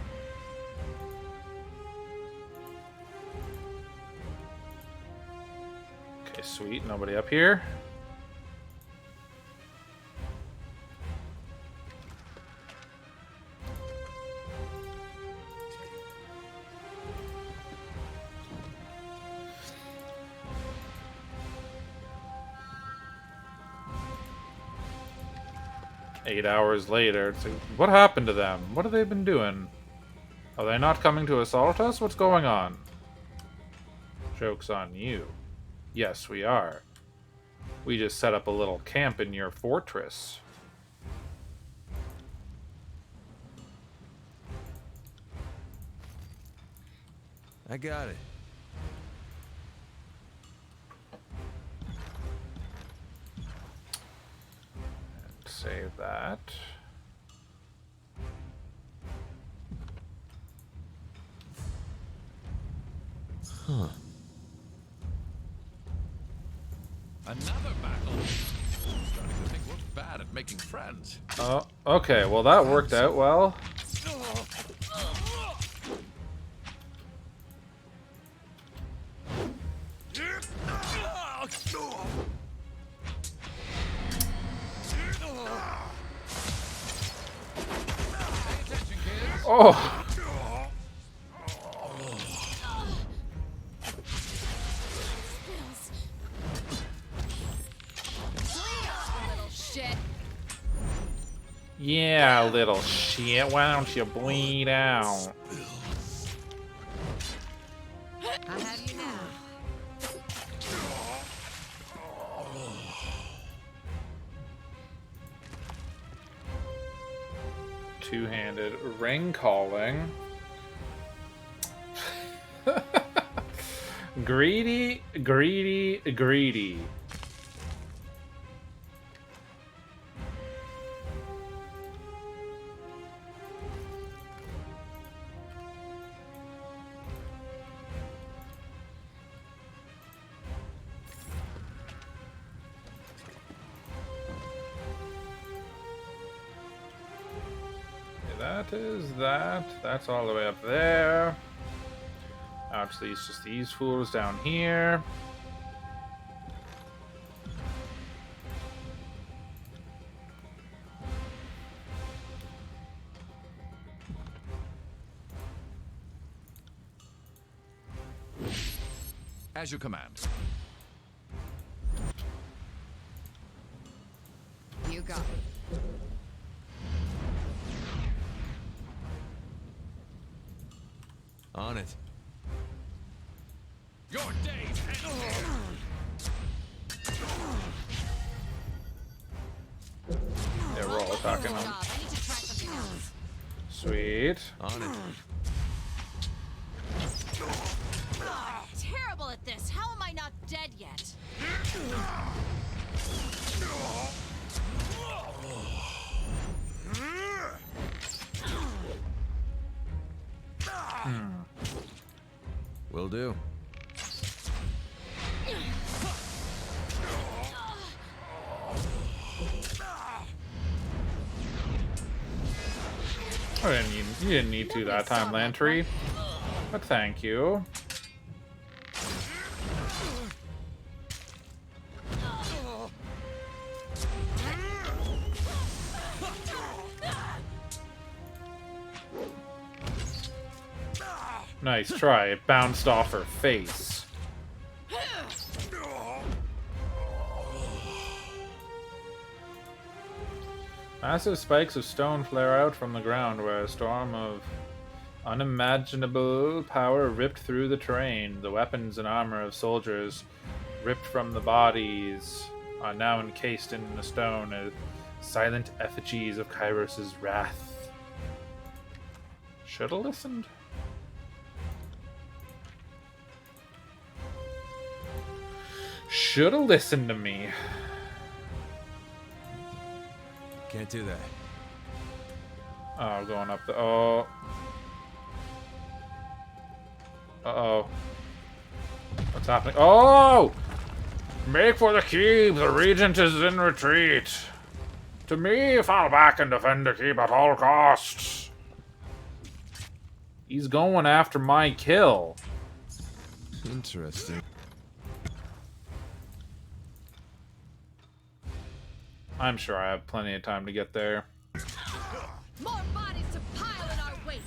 Okay, sweet. Nobody up here. Eight hours later, it's like, what happened to them? What have they been doing? Are they not coming to assault us? What's going on? Joke's on you. Yes, we are. We just set up a little camp in your fortress. I got it. Save that. Huh. Another battle. Starting to think we're bad at making friends. Oh, okay. Well, that worked out well. Oh! Yeah, little shit. Why don't you bleed out? I have you now. Two-handed ring calling. Greedy, greedy, greedy. that is that. That's all the way up there. Actually, it's just these fools down here. As you command. You got it. On it. Your day's ended. Yeah, we're all attacking Good them. job. I need to try something else. Sweet. On it. Terrible at this. How am I not dead yet? Will do. You didn't need to that time, Lantry. But thank you. Nice try. It bounced off her face. Massive spikes of stone flare out from the ground where a storm of unimaginable power ripped through the terrain. The weapons and armor of soldiers ripped from the bodies are now encased in the stone as silent effigies of Kairos' wrath. Should've listened. Should've listened to me. Can't do that. Oh, going up the... Oh. Uh-oh. What's happening? Oh! Make for the keep! The regent is in retreat! To me, fall back and defend the keep at all costs! He's going after my kill. Interesting. I'm sure I have plenty of time to get there. More bodies to pile in our wake.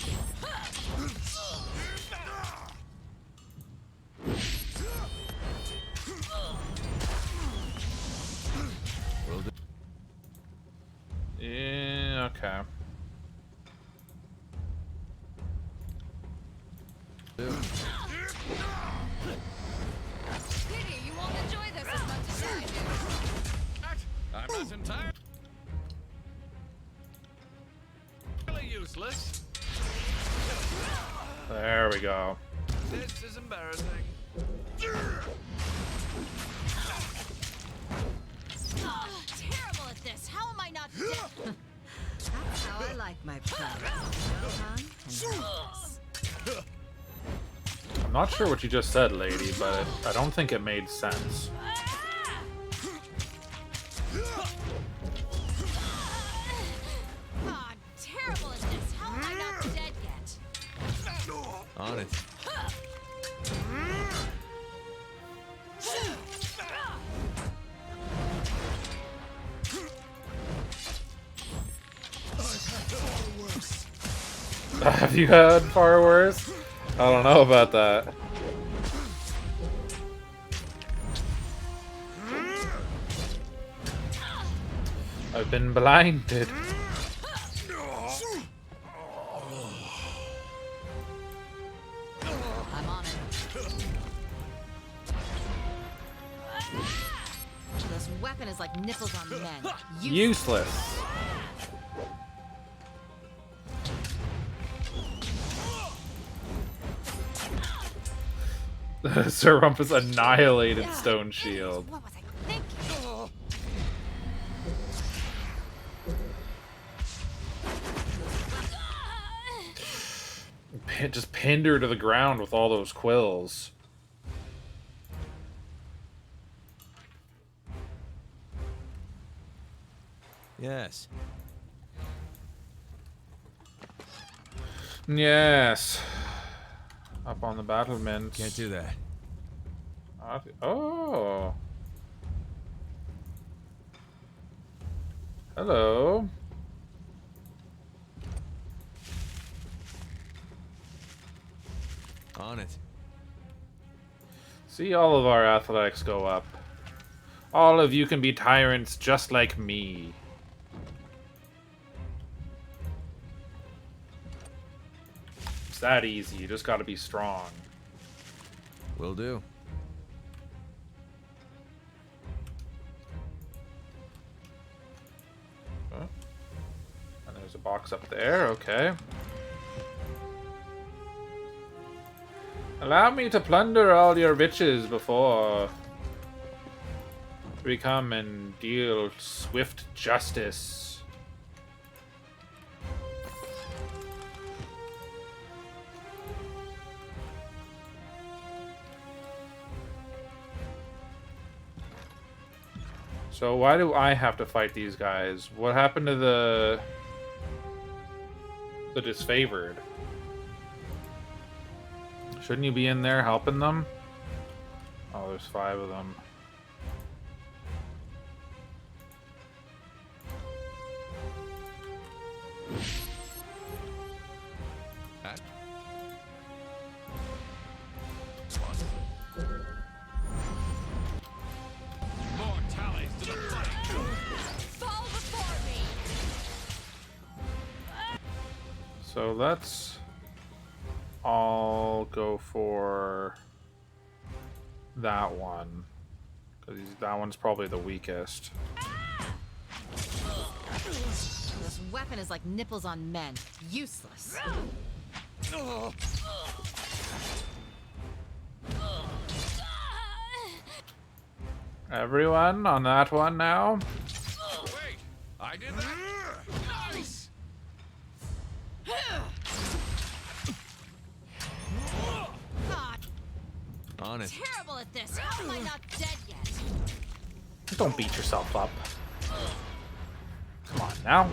Will do. Yeah, okay. Pity you won't enjoy this as much as I do. I'm not entirely useless. There we go. This is embarrassing. Oh, terrible at this. How am I not dead? That's how I like my product. Well done and nice. I'm not sure what you just said, lady, but I don't think it made sense. Oh, I'm terrible at this. How am I not dead yet? On it. Have you had far worse? I don't know about that. I've been blinded. I'm on it. This weapon is like nipples on men. Useless. Sir Rumfus annihilated Stone Shield. What was I thinking? Just pinned her to the ground with all those quills. Yes. Yes. Up on the battlements. Can't do that. Oh. Hello. On it. See, all of our athletics go up. All of you can be tyrants just like me. It's that easy. You just gotta be strong. Will do. Oh. And there's a box up there. Okay. Allow me to plunder all your riches before we come and deal swift justice. So why do I have to fight these guys? What happened to the disfavored? Shouldn't you be in there helping them? Oh, there's 5 of them. More tallies to the fight. Fall before me. So let's all go for that one. Because that one's probably the weakest. This weapon is like nipples on men. Useless. Everyone on that one now? Wait, I did that. Nice. God, On it. terrible at this. How am I not dead yet? Don't beat yourself up. Come on now.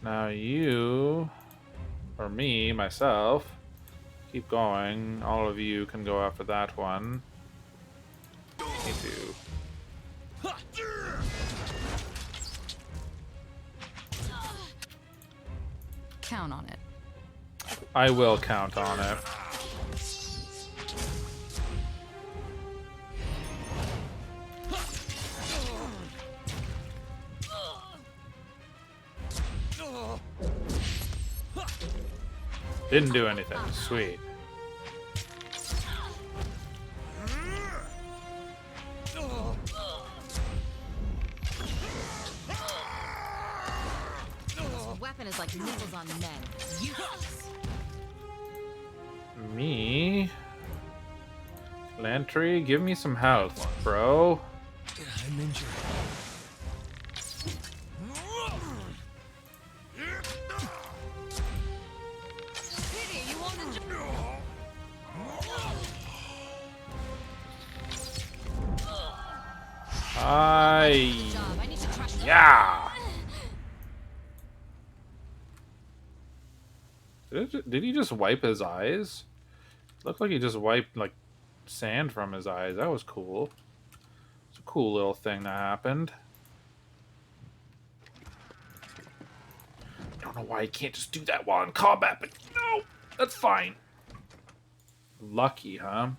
Now you, or me, myself, keep going. All of you can go after that one. Me too. Count on it. I will count on it. Didn't do anything. Sweet. This weapon is like nipples on men. Useless. Me? Lantry, give me some health, bro. I'm injured. Pity you won't enjoy. Job. I need to trust. Yeah. Did he just wipe his eyes? Looked like he just wiped like sand from his eyes. That was cool. It's a cool little thing that happened. I don't know why he can't just do that while in combat, but no, that's fine. Lucky, huh?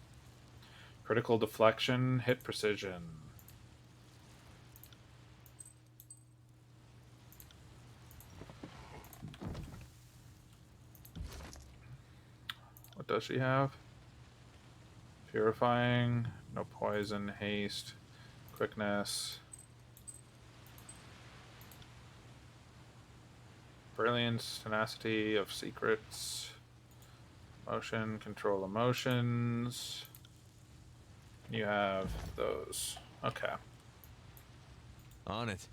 Critical deflection, hit precision. What does she have? Purifying, no poison, haste, quickness, brilliance, tenacity of secrets, motion, control emotions. You have those. Okay. On it.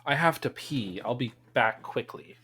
I have to pee. I'll be back quickly.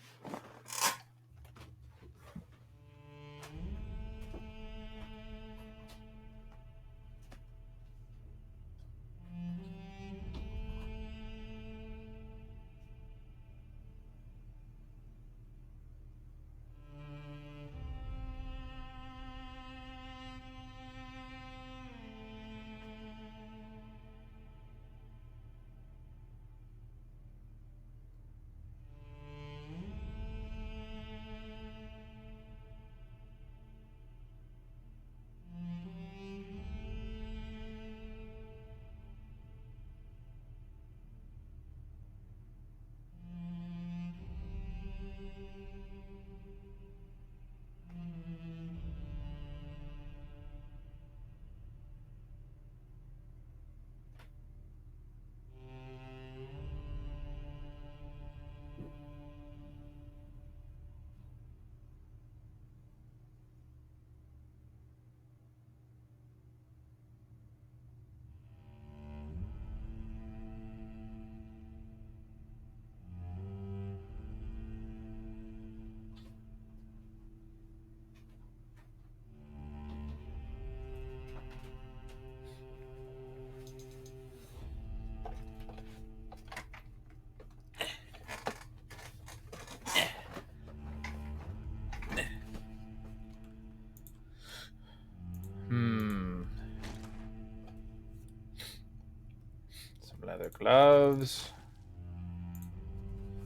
Some leather gloves.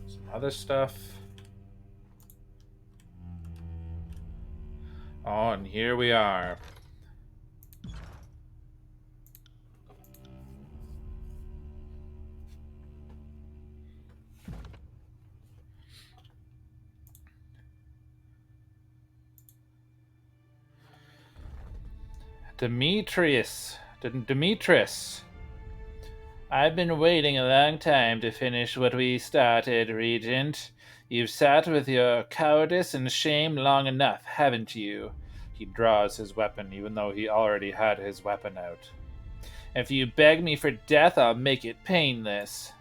Some other stuff. Oh, and here we are. Demetrius. I've been waiting a long time to finish what we started, Regent. You've sat with your cowardice and shame long enough, haven't you? He draws his weapon, even though he already had his weapon out. If you beg me for death, I'll make it painless.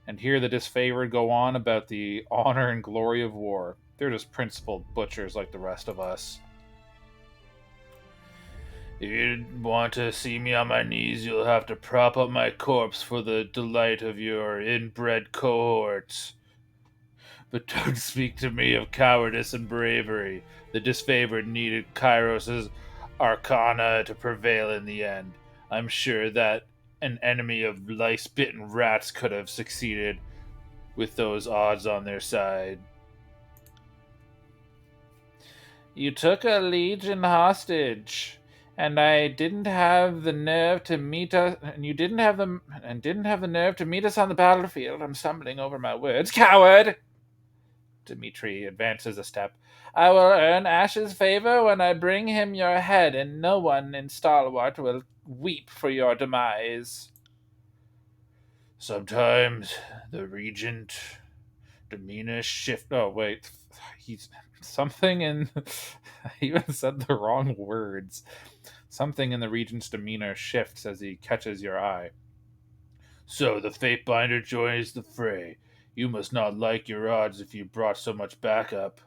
And hear the disfavored go on about the honor and glory of war. They're just principled butchers like the rest of us. If you want to see me on my knees, you'll have to prop up my corpse for the delight of your inbred cohorts. But don't speak to me of cowardice and bravery. The disfavored needed Kairos' arcana to prevail in the end. I'm sure that an enemy of lice-bitten rats could have succeeded with those odds on their side. You took a legion hostage, and I didn't have the nerve to meet us, and you didn't have the nerve to meet us on the battlefield. I'm stumbling over my words. Coward! Dimitri advances a step. I will earn Ash's favor when I bring him your head, and no one in Stalwart will weep for your demise. Sometimes the regent demeanor shift. Oh wait, he's something in. I even said the wrong words. Something in the regent's demeanor shifts as he catches your eye. So the Fatebinder joins the fray. You must not like your odds if you brought so much backup.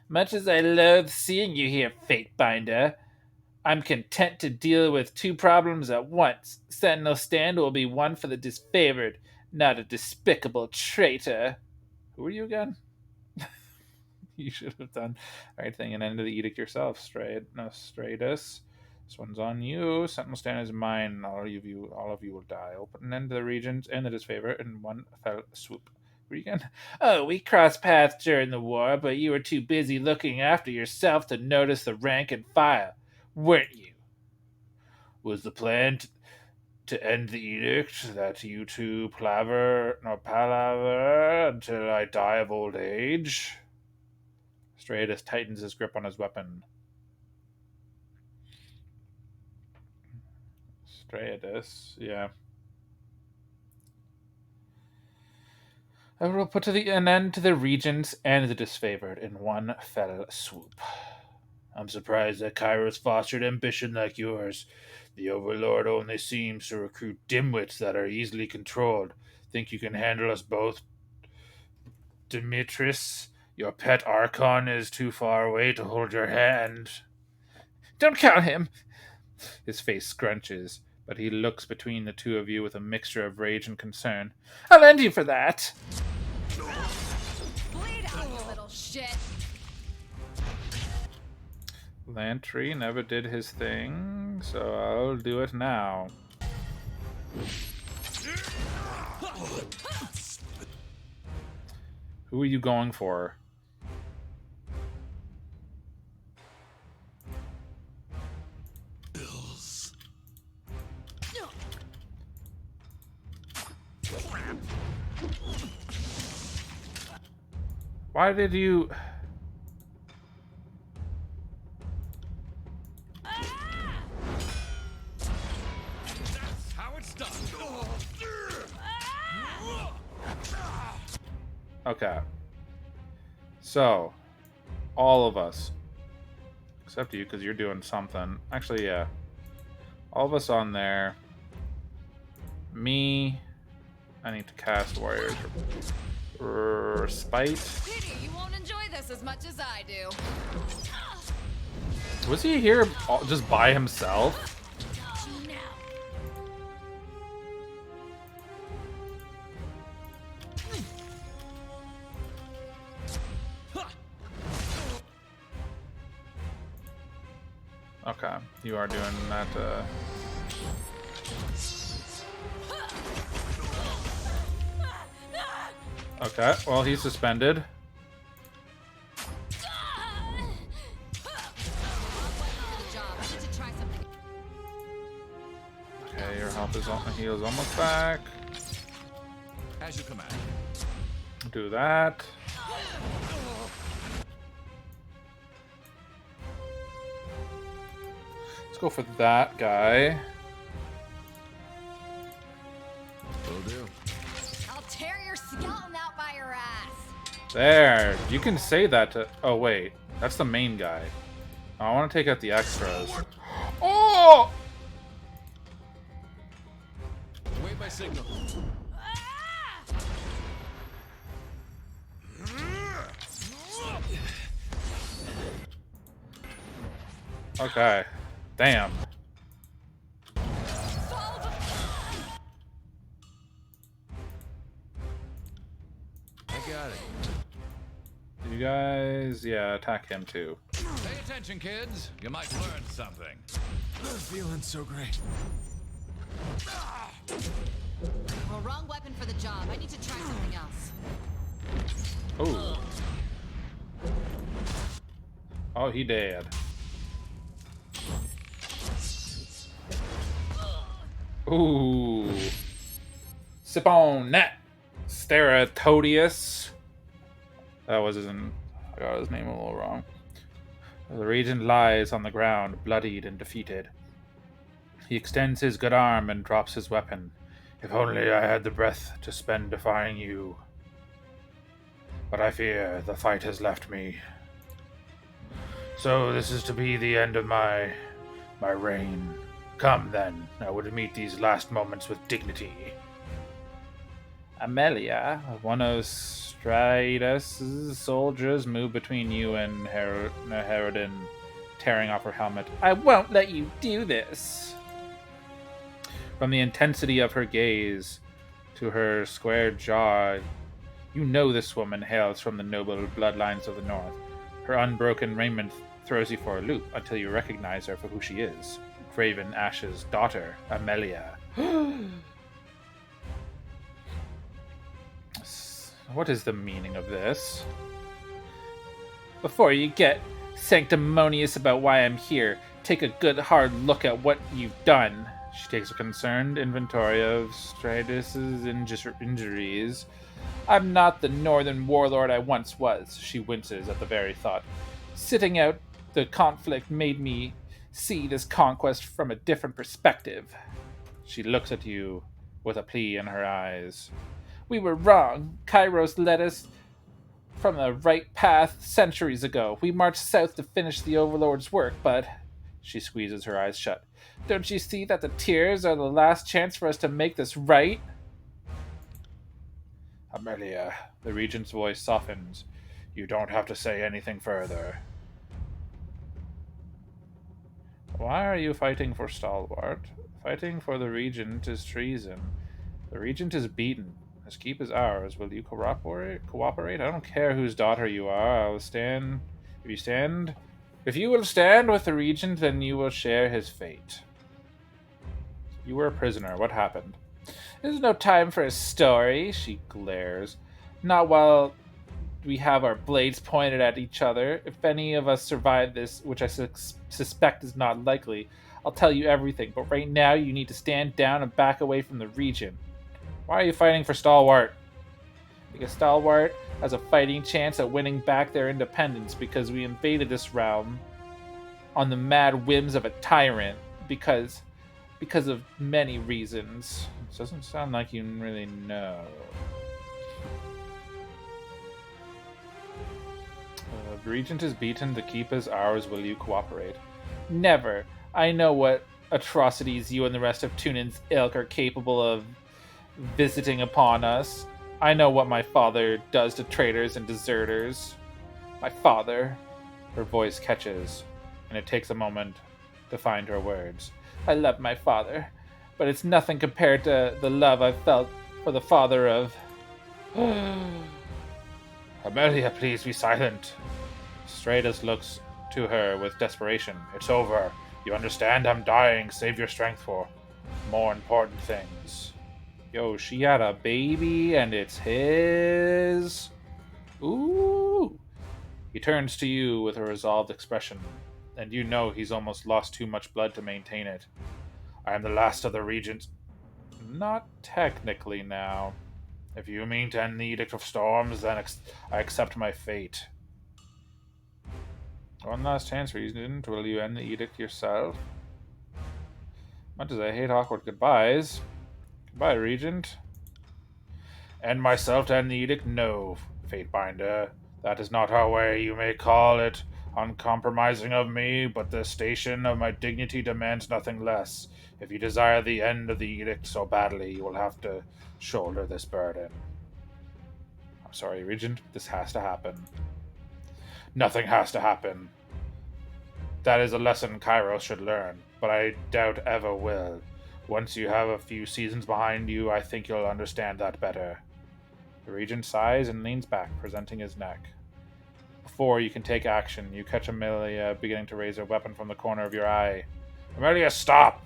Much as I loathe seeing you here, Fatebinder, I'm content to deal with two problems at once. Sentinel Stand will be one for the disfavored, not a despicable traitor. Who are you again? You should have done the right thing and ended the edict yourself, Stratus. This one's on you. Sentinel Stand is mine. All of you will die. I'll put an end to the regions and the disfavor in one fell swoop. Regan? Oh, we crossed paths during the war, but you were too busy looking after yourself to notice the rank and file, weren't you? Was the plan to end the edict that you two palaver until I die of old age? Stratus tightens his grip on his weapon. Stratus, yeah. I will put an end to the regents and the disfavored in one fell swoop. I'm surprised that Kairos fostered ambition like yours. The Overlord only seems to recruit dimwits that are easily controlled. Think you can handle us both, Demetrius? Your pet Archon is too far away to hold your hand. Don't count him! His face scrunches, but he looks between the two of you with a mixture of rage and concern. I'll end you for that! Bleed out, you little shit! Lantry never did his thing, so I'll do it now. Who are you going for? Why did you... That's how it's done. Okay. So, all of us, except you because you're doing something. Actually, yeah. All of us on there. Me. I need to cast Warriors. Spite. Pity you won't enjoy this as much as I do. Was he here just by himself? Okay, you are doing that. Okay, well, he's suspended. Okay, your health is heal's almost back. As you command. Do that. Let's go for that guy. Will do. I'll tear your skeleton out by your ass. There. You can say that to... Oh, wait. That's the main guy. I want to take out the extras. Oh! Wait my signal. Okay. Damn. I got it. You guys, yeah, attack him too. Pay attention, kids. You might learn something. I'm feeling so great. Well, wrong weapon for the job. I need to try something else. Oh. Oh, he dead. Ooh. Sip on that, Steratodius. That was his. I got his name a little wrong. The regent lies on the ground, bloodied and defeated. He extends his good arm and drops his weapon. If only I had the breath to spend defying you. But I fear the fight has left me. So this is to be the end of my reign. Come then, I would meet these last moments with dignity. Amelia, one of Stridus' soldiers, moved between you and Herodin, tearing off her helmet. I won't let you do this. From the intensity of her gaze to her square jaw, you know this woman hails from the noble bloodlines of the north. Her unbroken raiment throws you for a loop until you recognize her for who she is. Craven Ash's daughter, Amelia. What is the meaning of this? Before you get sanctimonious about why I'm here, take a good hard look at what you've done. She takes a concerned inventory of Stridus' injuries. I'm not the northern warlord I once was, she winces at the very thought. Sitting out the conflict made me see this conquest from a different perspective. She looks at you with a plea in her eyes. We were wrong. Kairos led us from the right path centuries ago. We marched south to finish the Overlord's work, but... She squeezes her eyes shut. Don't you see that the Teirs are the last chance for us to make this right? Amelia, the Regent's voice softens. You don't have to say anything further. Why are you fighting for Stalwart? Fighting for the Regent is treason. The Regent is beaten. His keep is ours. Will you cooperate? I don't care whose daughter you are. I will stand... If you will stand with the Regent, then you will share his fate. You were a prisoner. What happened? There's no time for a story, she glares. Not while we have our blades pointed at each other. If any of us survive this, which I suspect is not likely, I'll tell you everything. But right now, you need to stand down and back away from the Regent. Why are you fighting for Stalwart? Because Stalwart has a fighting chance at winning back their independence because we invaded this realm on the mad whims of a tyrant. Because of many reasons. It doesn't sound like you really know. The Regent is beaten, the keep is ours, will you cooperate? Never. I know what atrocities you and the rest of Tunin's ilk are capable of visiting upon us. I know what my father does to traitors and deserters. My father. Her voice catches, and it takes a moment to find her words. I love my father, but it's nothing compared to the love I've felt for the father of... Amelia, please be silent. Stratus looks to her with desperation. It's over. You understand? I'm dying. Save your strength for more important things. Yo, she had a baby and it's his. Ooh. He turns to you with a resolved expression, and you know he's almost lost too much blood to maintain it. I am the last of the Regents. Not technically now. If you mean to end the Edict of Storms, then I accept my fate. One last chance, Regent. Will you end the Edict yourself? Much as I hate awkward goodbyes. Goodbye, Regent. End myself to end the Edict? No, Fatebinder. That is not our way, you may call it uncompromising of me, but the station of my dignity demands nothing less. If you desire the end of the Edict so badly, you will have to shoulder this burden. I'm sorry, Regent. This has to happen. Nothing has to happen. That is a lesson Kairos should learn, but I doubt ever will. Once you have a few seasons behind you, I think you'll understand that better. The Regent sighs and leans back, presenting his neck. Before you can take action, you catch Amelia beginning to raise her weapon from the corner of your eye. Amelia, stop!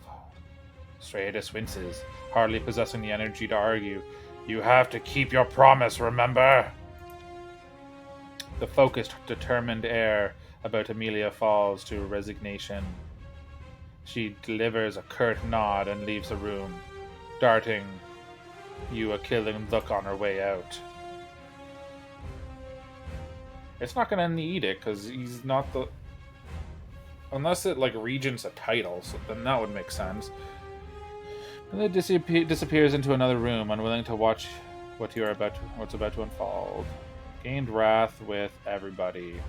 Stratus winces, hardly possessing the energy to argue. You have to keep your promise, remember? The focused, determined air about Amelia falls to resignation. She delivers a curt nod and leaves the room, darting you a killing look on her way out. It's not going to end the Edict, because he's not the... Unless it, Regent's a title, so then that would make sense. And then disappears into another room, unwilling to watch what's about to unfold. Gained wrath with everybody.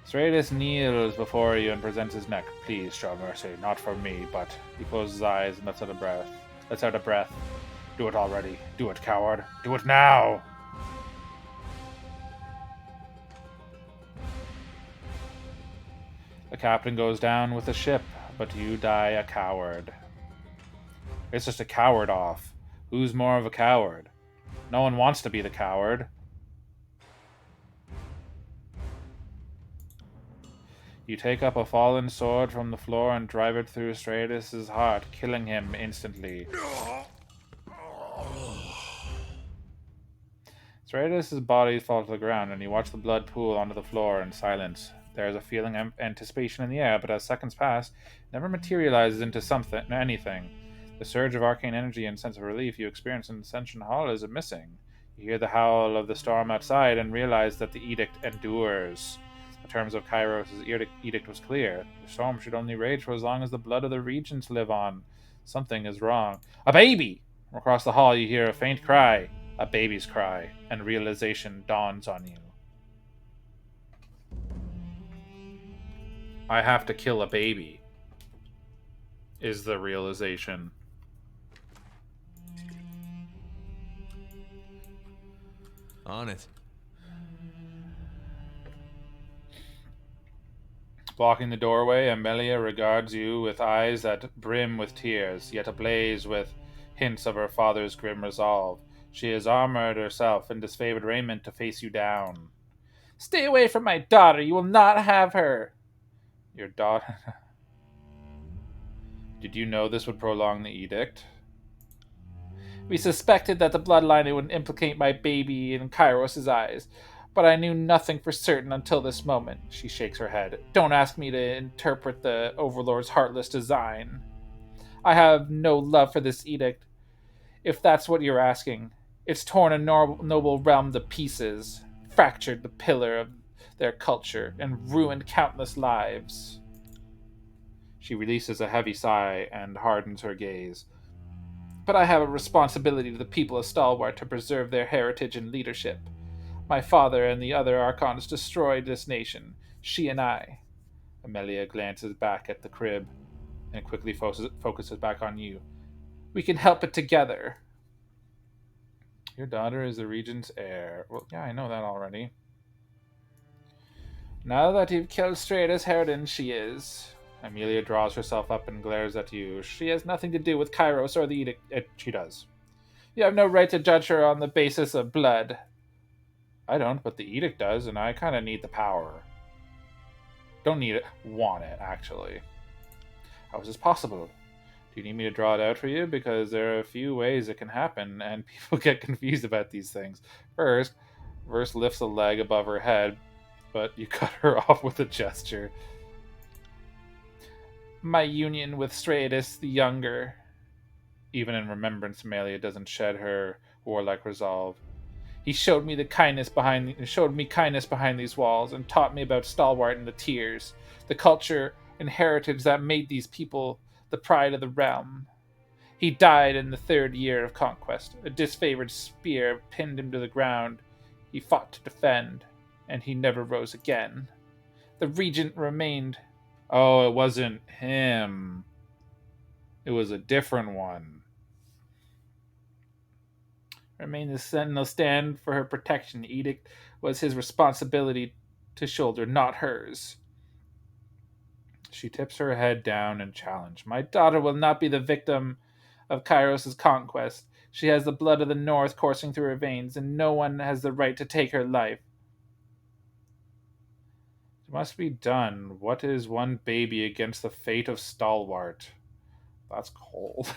Stratus kneels before you and presents his neck. Please show mercy, not for me, but he closes his eyes and lets out a breath. Do it already. Do it, coward. Do it now! The captain goes down with the ship, but you die a coward. It's just a coward off. Who's more of a coward? No one wants to be the coward. You take up a fallen sword from the floor and drive it through Stratus' heart, killing him instantly. Stratus' body falls to the ground, and you watch the blood pool onto the floor in silence. There is a feeling of anticipation in the air, but as seconds pass, it never materializes into anything. The surge of arcane energy and sense of relief you experience in Ascension Hall is missing. You hear the howl of the storm outside and realize that the edict endures. The terms of Kairos' edict was clear. The storm should only rage for as long as the blood of the regents live on. Something is wrong. A baby! From across the hall you hear a faint cry. A baby's cry, and realization dawns on you. I have to kill a baby, is the realization. On it. Blocking the doorway, Amelia regards you with eyes that brim with tears, yet ablaze with hints of her father's grim resolve. She has armored herself in disfavored raiment to face you down. Stay away from my daughter! You will not have her! Your daughter... Did you know this would prolong the edict? We suspected that the bloodline would implicate my baby in Kairos' eyes, but I knew nothing for certain until this moment. She shakes her head. Don't ask me to interpret the Overlord's heartless design. I have no love for this edict, if that's what you're asking. It's torn a noble realm to pieces, fractured the pillar of their culture, and ruined countless lives. She releases a heavy sigh and hardens her gaze. But I have a responsibility to the people of Stalwart to preserve their heritage and leadership. My father and the other Archons destroyed this nation. She and I. Amelia glances back at the crib and quickly focuses back on you. We can help it together. Your daughter is the Regent's heir. Well, yeah, I know that already. Now that you've killed Stratus Herodin, she is. Amelia draws herself up and glares at you. She has nothing to do with Kairos or the edict. She does. You have no right to judge her on the basis of blood. I don't, but the edict does, and I kind of need the power. Don't need it. Want it, actually. How is this possible? Do you need me to draw it out for you? Because there are a few ways it can happen, and people get confused about these things. First, Verse lifts a leg above her head, but you cut her off with a gesture. My union with Stratus the Younger. Even in remembrance, Amelia doesn't shed her warlike resolve. He showed me kindness behind these walls and taught me about Stalwart and the Teirs, the culture and heritage that made these people the pride of the realm. He died in the 3rd year of conquest. A disfavored spear pinned him to the ground. He fought to defend, and he never rose again. The regent remained. Oh, it wasn't him. It was a different one. Remained the Sentinel Stand for her protection. The edict was his responsibility to shoulder, not hers. She tips her head down and challenge. My daughter will not be the victim of Kairos' conquest. She has the blood of the North coursing through her veins, and no one has the right to take her life. It must be done. What is one baby against the fate of Stalwart? That's cold.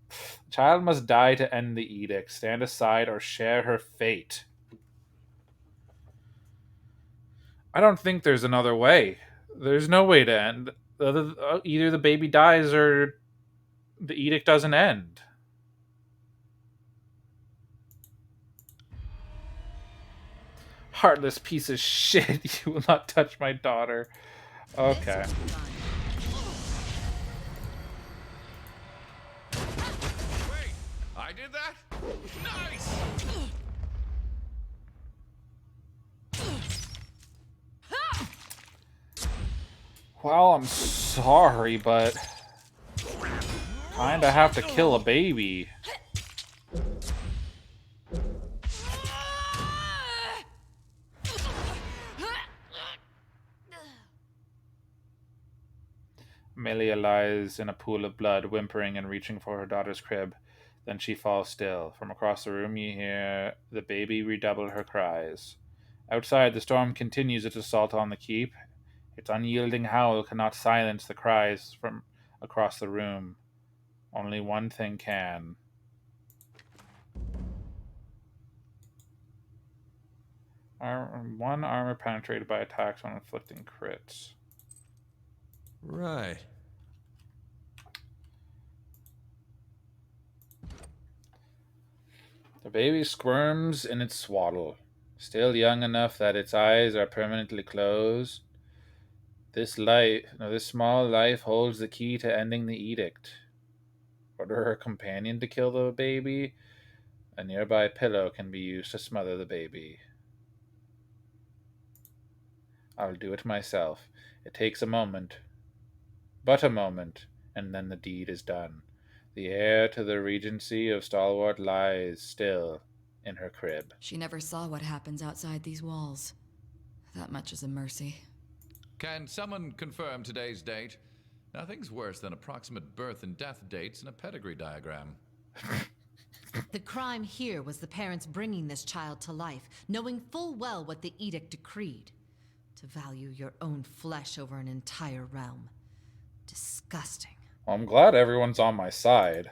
The child must die to end the edict. Stand aside or share her fate. I don't think there's another way. There's no way to end. Either the baby dies or the edict doesn't end. Heartless piece of shit. You will not touch my daughter. Okay. Wait, I did that? Nice! Well, I'm sorry, but kinda have to kill a baby. Amelia lies in a pool of blood, whimpering and reaching for her daughter's crib. Then she falls still. From across the room, you hear the baby redouble her cries. Outside, the storm continues its assault on the keep. Its unyielding howl cannot silence the cries from across the room. Only one thing can. One armor penetrated by attacks on inflicting crits. Right. The baby squirms in its swaddle, still young enough that its eyes are permanently closed. This small life holds the key to ending the edict. Order her companion to kill the baby? A nearby pillow can be used to smother the baby. I'll do it myself. It takes a moment, but a moment, and then the deed is done. The heir to the regency of Stalwart lies still in her crib. She never saw what happens outside these walls. That much is a mercy. Can someone confirm today's date? Nothing's worse than approximate birth and death dates in a pedigree diagram. The crime here was the parents bringing this child to life, knowing full well what the edict decreed. To value your own flesh over an entire realm. Disgusting. Well, I'm glad everyone's on my side.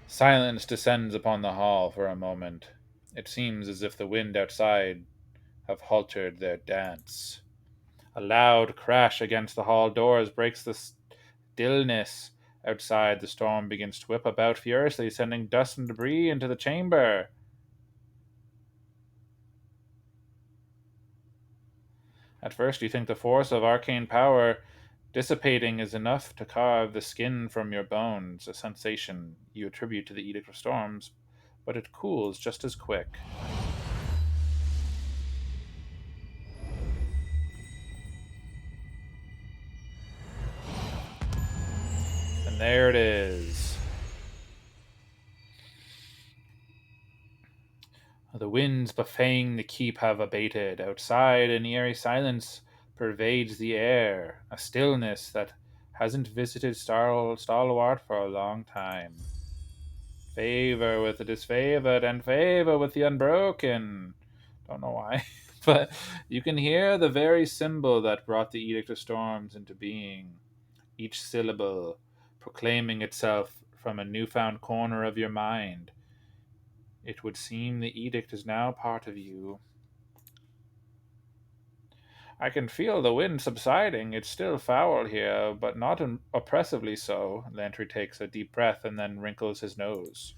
Silence descends upon the hall for a moment. It seems as if the wind outside have halted their dance. A loud crash against the hall doors breaks the stillness. Outside, the storm begins to whip about furiously, sending dust and debris into the chamber. At first, you think the force of arcane power dissipating is enough to carve the skin from your bones, a sensation you attribute to the Edict of Storms, but it cools just as quick. And there it is. The winds buffeting the keep have abated. Outside, an eerie silence pervades the air, a stillness that hasn't visited Stalwart for a long time. Favor with the disfavored and favor with the unbroken. Don't know why, but you can hear the very symbol that brought the Edict of Storms into being. Each syllable proclaiming itself from a newfound corner of your mind. It would seem the edict is now part of you. I can feel the wind subsiding. It's still foul here, but not oppressively so. Lantry takes a deep breath and then wrinkles his nose.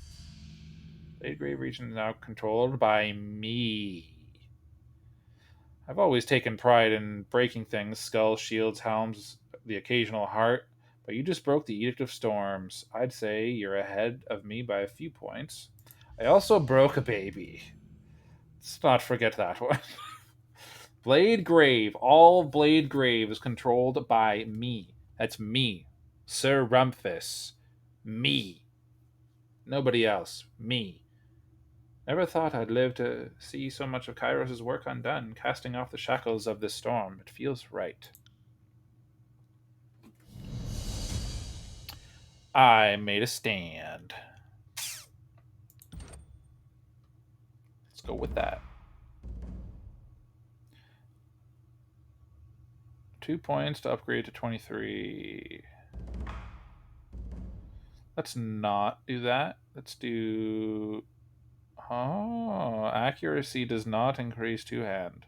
Bladegrave region is now controlled by me. I've always taken pride in breaking things, skulls, shields, helms, the occasional heart, but you just broke the Edict of Storms. I'd say you're ahead of me by a few points. I also broke a baby. Let's not forget that one. Bladegrave. All Bladegrave is controlled by me. That's me. Sir Rumfus. Me. Nobody else. Me. Never thought I'd live to see so much of Kairos' work undone, casting off the shackles of this storm. It feels right. I made a stand. Let's go with that. 2 points to upgrade to 23. Let's not do that. Let's do... Oh, accuracy does not increase two-hand.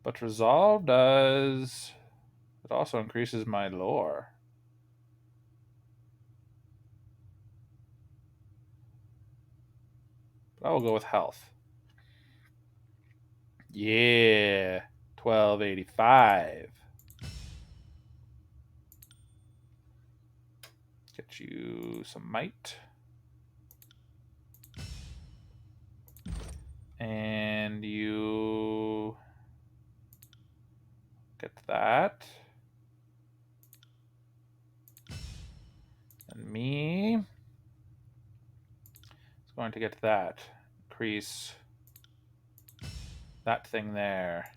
But resolve does. It also increases my lore. But I will go with health. Yeah. 1285. Get you some might. And you get that. And me is going to get that. Increase that thing there.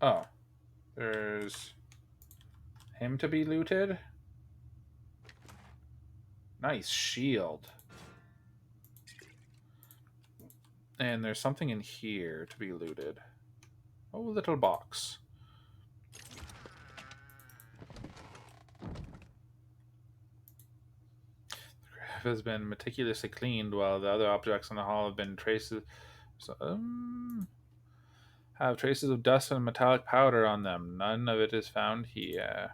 Oh. There's him to be looted. Nice shield. And there's something in here to be looted. Oh, little box. The grave has been meticulously cleaned while the other objects in the hall have been traces... have traces of dust and metallic powder on them. None of it is found here.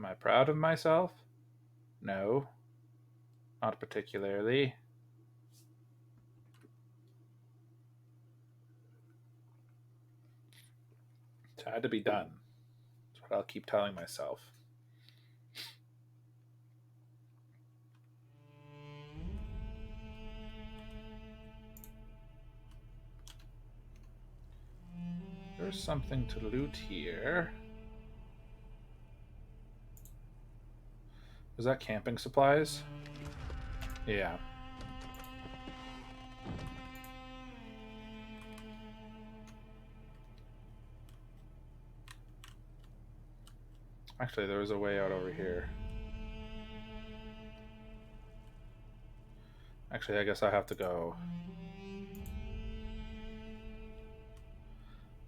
Am I proud of myself? No. Not particularly. It had to be done. That's what I'll keep telling myself. There's something to loot here. Was that camping supplies? Yeah. Actually, there was a way out over here. Actually, I guess I have to go.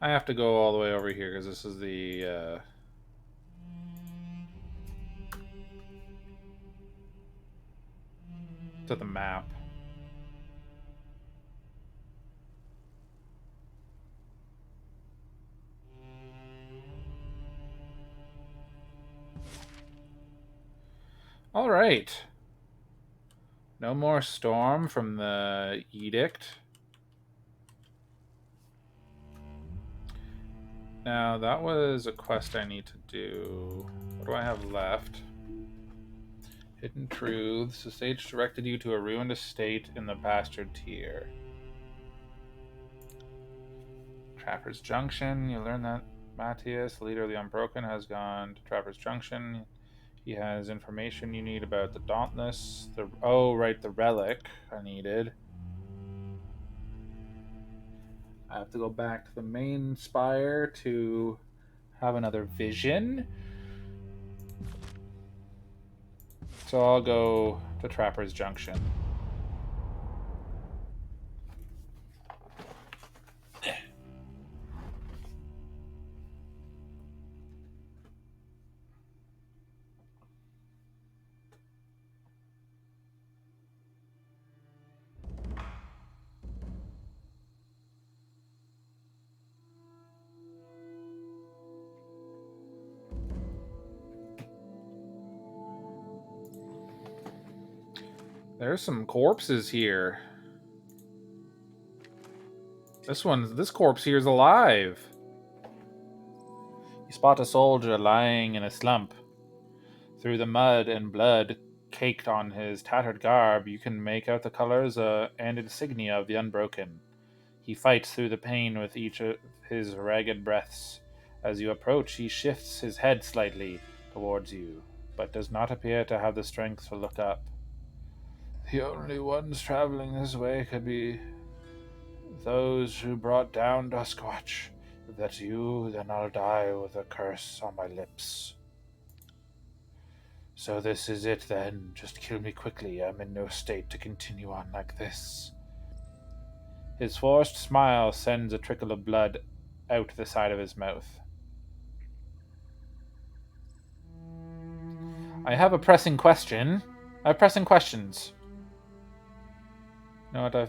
I have to go all the way over here because this is the to the map. All right. No more storm from the edict. Now, that was a quest I need to do. What do I have left? Hidden Truths. The sage directed you to a ruined estate in the Bastard Tier. Trapper's Junction. You learn that Matthias, leader of the Unbroken, has gone to Trapper's Junction. He has information you need about the Dauntless. The relic I needed. I have to go back to the main spire to have another vision. So I'll go to Trapper's Junction. There's some corpses here. This corpse here is alive. You spot a soldier lying in a slump. Through the mud and blood caked on his tattered garb, you can make out the colors and insignia of the Unbroken. He fights through the pain with each of his ragged breaths. As you approach, he shifts his head slightly towards you, but does not appear to have the strength to look up. The only ones traveling this way could be those who brought down Duskwatch. If that's you, then I'll die with a curse on my lips. So this is it then. Just kill me quickly. I'm in no state to continue on like this. His forced smile sends a trickle of blood out the side of his mouth. I have a pressing question. I have pressing questions. You know what, I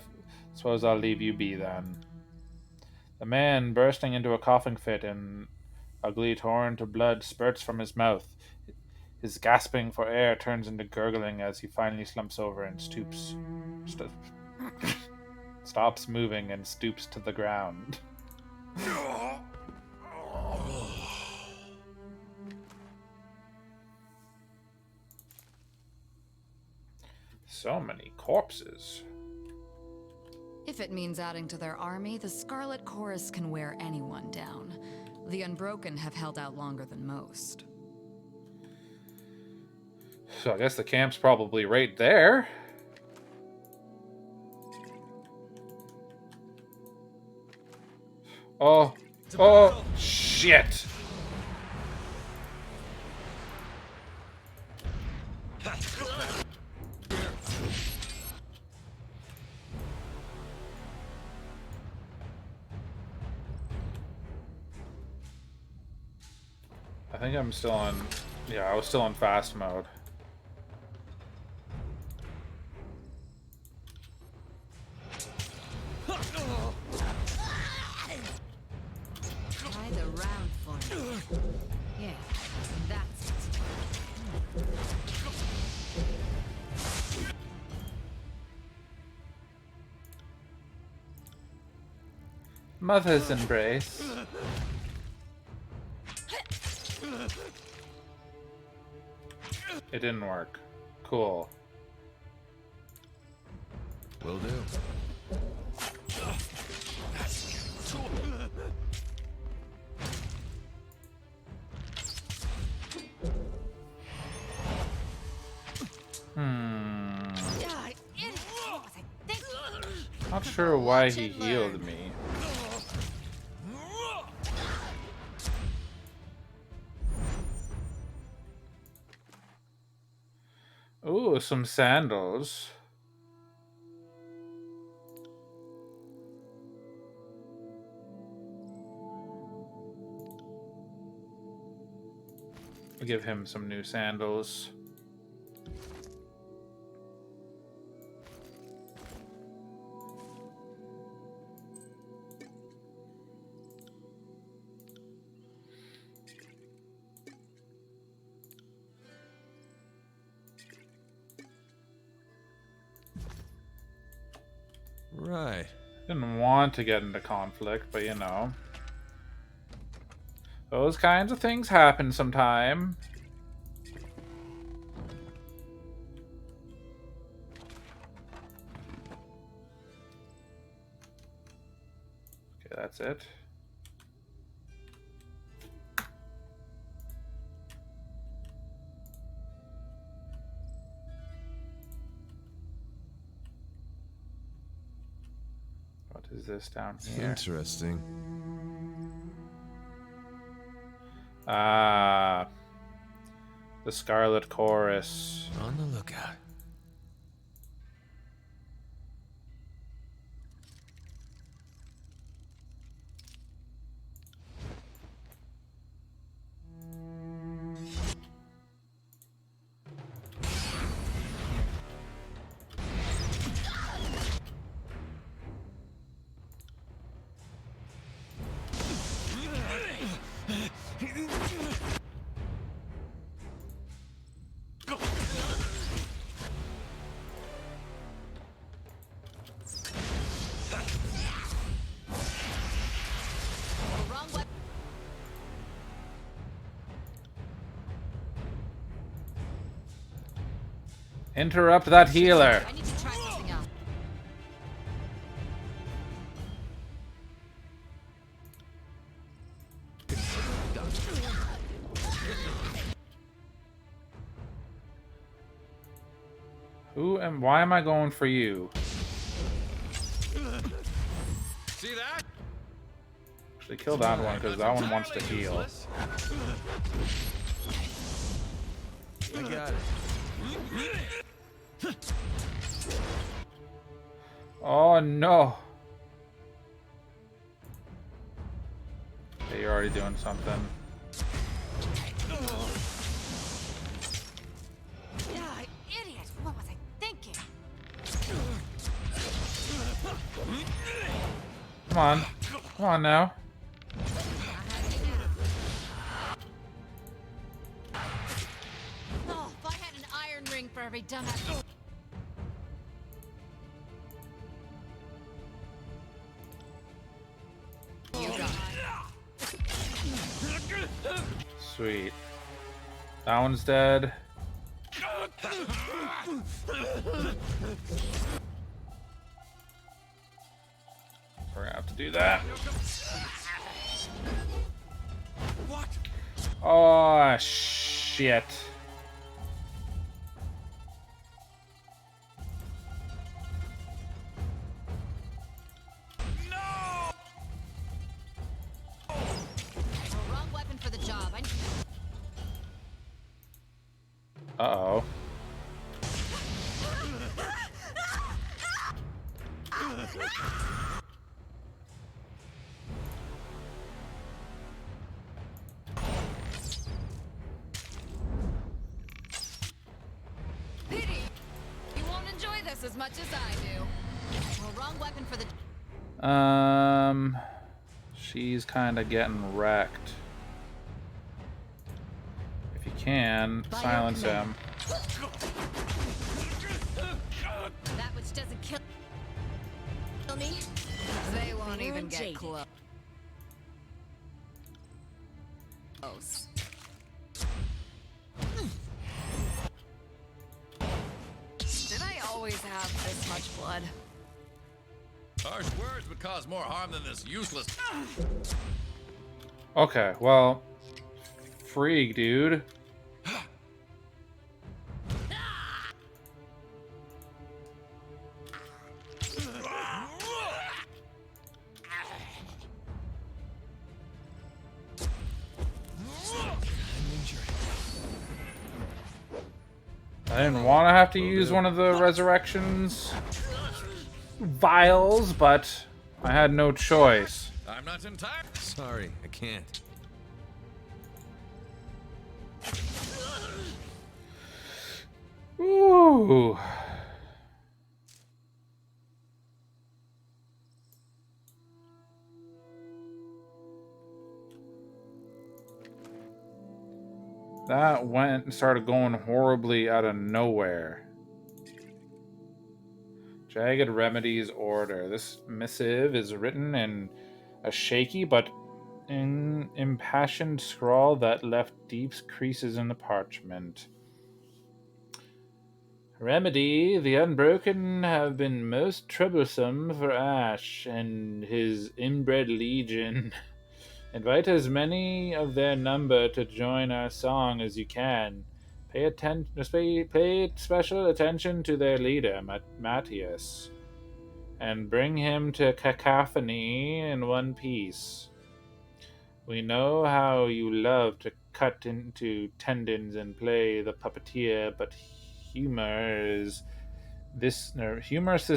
suppose I'll leave you be then. The man, bursting into a coughing fit and ugly torrent of blood spurts from his mouth. His gasping for air turns into gurgling as he finally slumps over and stops moving and stoops to the ground. So many corpses. If it means adding to their army, the Scarlet Chorus can wear anyone down. The Unbroken have held out longer than most. So I guess the camp's probably right there. Oh, shit. I think I'm still on... Yeah, I was still on fast mode. Try the round for me. Yeah, that's it. Mother's embrace. It didn't work. Cool. Will do. Ah, idiot! What was I thinking? Not sure why he healed me. Ooh, some sandals. I'll give him some new sandals. Right. Didn't want to get into conflict, but you know. Those kinds of things happen sometime. Okay, that's it. What is this down here? Interesting. Ah, the Scarlet Chorus. On the lookout. Wrong weapon. Interrupt that healer. I need to try something else. Who and why am I going for you? See that? Actually, kill that one because that one wants to heal. I got it. Oh no. Okay, you're already doing something. Ah, idiot! What was I thinking? Come on. Come on now. Oh, if I had an iron ring for every dumbass. You got it. Sweet. That one's dead. We're gonna have to do that. What? Oh, shit. Wrong weapon for the job. I need Uh-oh. Pity. You won't enjoy this as much as I do. Well, wrong weapon for the. She's kind of getting wrecked. If you can, By your silence command. him. That which doesn't kill me They won't Fair even and get jaded. close. Did I always have this much blood? Harsh words would cause more harm than this useless. Okay, well, freak, dude. I didn't want to have to use one of the resurrections vials, but I had no choice. I'm not entirely. Sorry, I can't. Ooh. That went and started going horribly out of nowhere. Jagged Remedies Order. This missive is written in a shaky but impassioned scrawl that left deep creases in the parchment. Remedy, the Unbroken have been most troublesome for Ash and his inbred legion. Invite as many of their number to join our song as you can. Pay special attention to their leader, Matthias, and bring him to cacophony in one piece. We know how you love to cut into tendons and play the puppeteer, but humorous this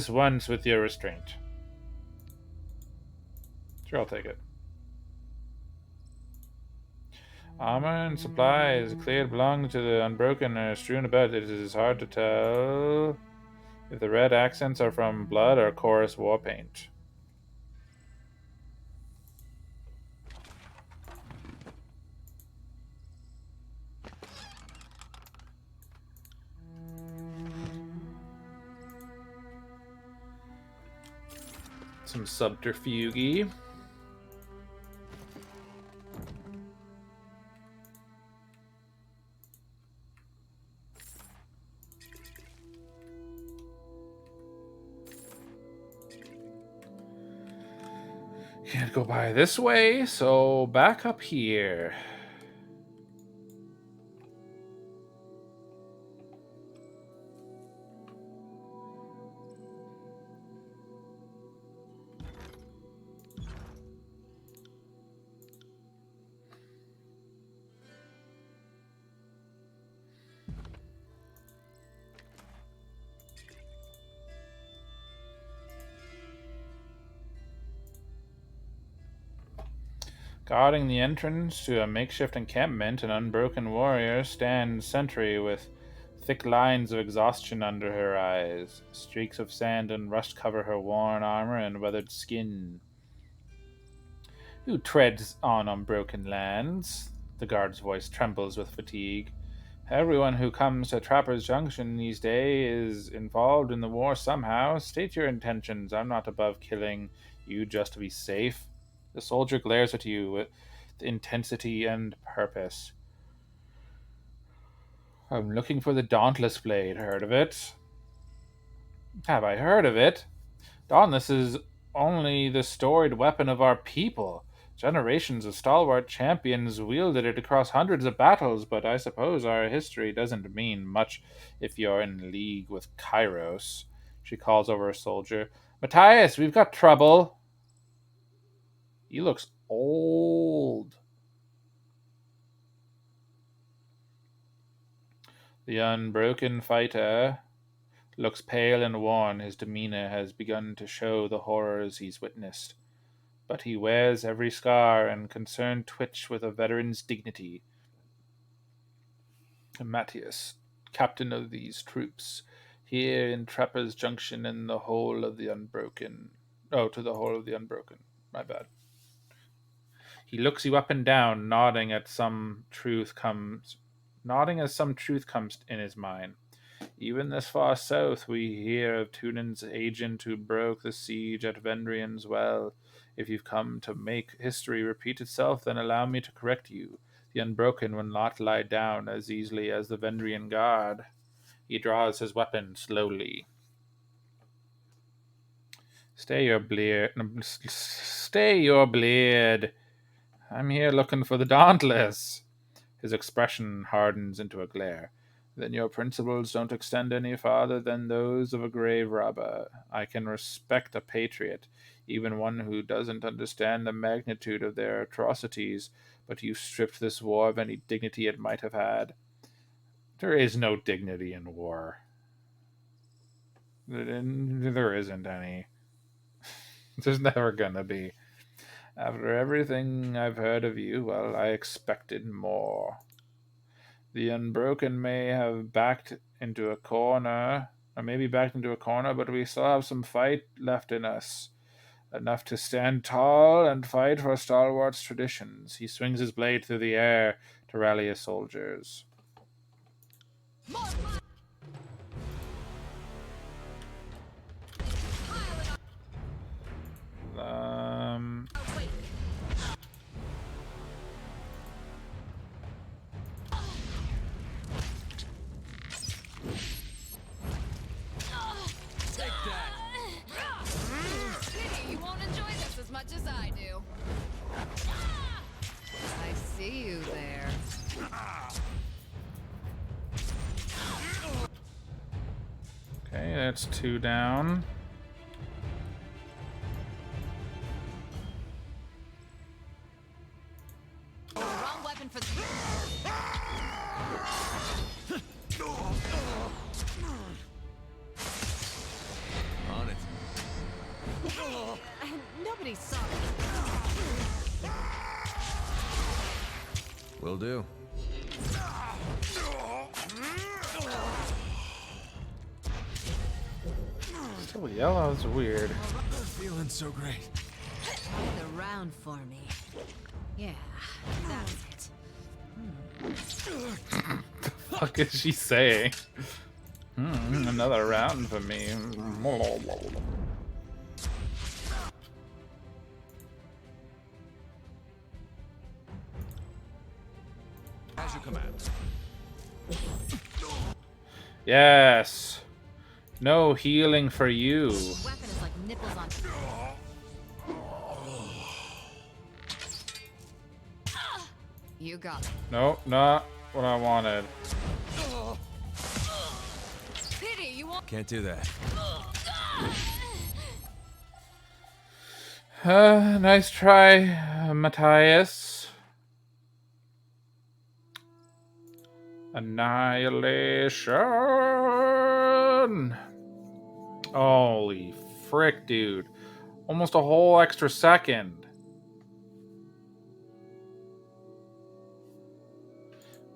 once with your restraint. Sure, I'll take it. Armor and supplies cleared belong to the Unbroken are strewn about. It is hard to tell if the red accents are from blood or chorus war paint. Some subterfuge. Can't go by this way, so back up here. Guarding the entrance to a makeshift encampment, an Unbroken warrior stands sentry with thick lines of exhaustion under her eyes. Streaks of sand and rust cover her worn armor and weathered skin. Who treads on Unbroken lands? The guard's voice trembles with fatigue. Everyone who comes to Trapper's Junction these days is involved in the war somehow. State your intentions. I'm not above killing you just to be safe. The soldier glares at you with intensity and purpose. I'm looking for the Dauntless Blade. Heard of it? Have I heard of it? Dauntless is only the storied weapon of our people. Generations of stalwart champions wielded it across hundreds of battles, but I suppose our history doesn't mean much if you're in league with Kairos. She calls over a soldier. Matthias, we've got trouble. He looks old. The Unbroken fighter looks pale and worn. His demeanor has begun to show the horrors he's witnessed. But he wears every scar and concern twitch with a veteran's dignity. Matthias, captain of these troops, here in Trapper's Junction and the whole of the Unbroken. Oh, to the whole of the Unbroken. My bad. He looks you up and down, nodding as some truth comes in his mind. Even this far south, we hear of Tunan's agent who broke the siege at Vendrian's Well. If you've come to make history repeat itself, then allow me to correct you. The Unbroken will not lie down as easily as the Vendrian Guard. He draws his weapon slowly. Stay your blade. Stay your blade. I'm here looking for the Dauntless. His expression hardens into a glare. Then your principles don't extend any farther than those of a grave robber. I can respect a patriot, even one who doesn't understand the magnitude of their atrocities, but you stripped this war of any dignity it might have had. There is no dignity in war. There isn't any. There's never gonna be. After everything I've heard of you, well, I expected more. The Unbroken may have backed into a corner, or maybe backed into a corner, but we still have some fight left in us. Enough to stand tall and fight for stalwart's traditions. He swings his blade through the air to rally his soldiers. Pity you won't enjoy this as much as I do. I see you there. Okay, that's 2 down. Wrong weapon for the... On it. Nobody saw me. Will do. Still yellow is weird. Feeling so great. The round for me. Yeah, that's it. The fuck is she saying? Another round for me. As you command. Yes. No healing for you. Weapon is like nipples on. You got it. Nope, not what I wanted. Pity you won't... Can't do that. Nice try, Matthias. Annihilation. Holy frick, dude. Almost a whole extra second.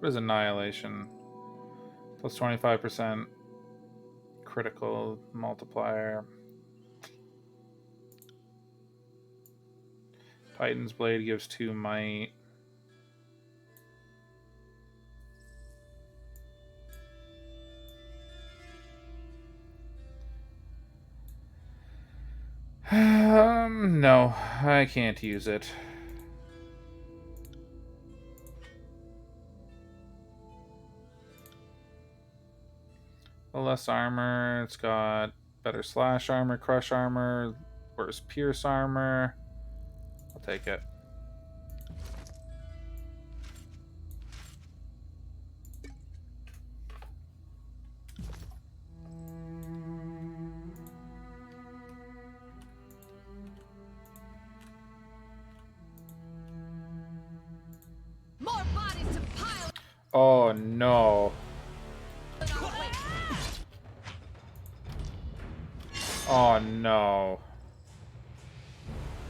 What is annihilation? Plus 25% critical multiplier. Titan's Blade gives 2 might. No, I can't use it. Less armor. It's got better slash armor, crush armor, worse pierce armor. I'll take it. More bodies to pile... Oh no. Oh no.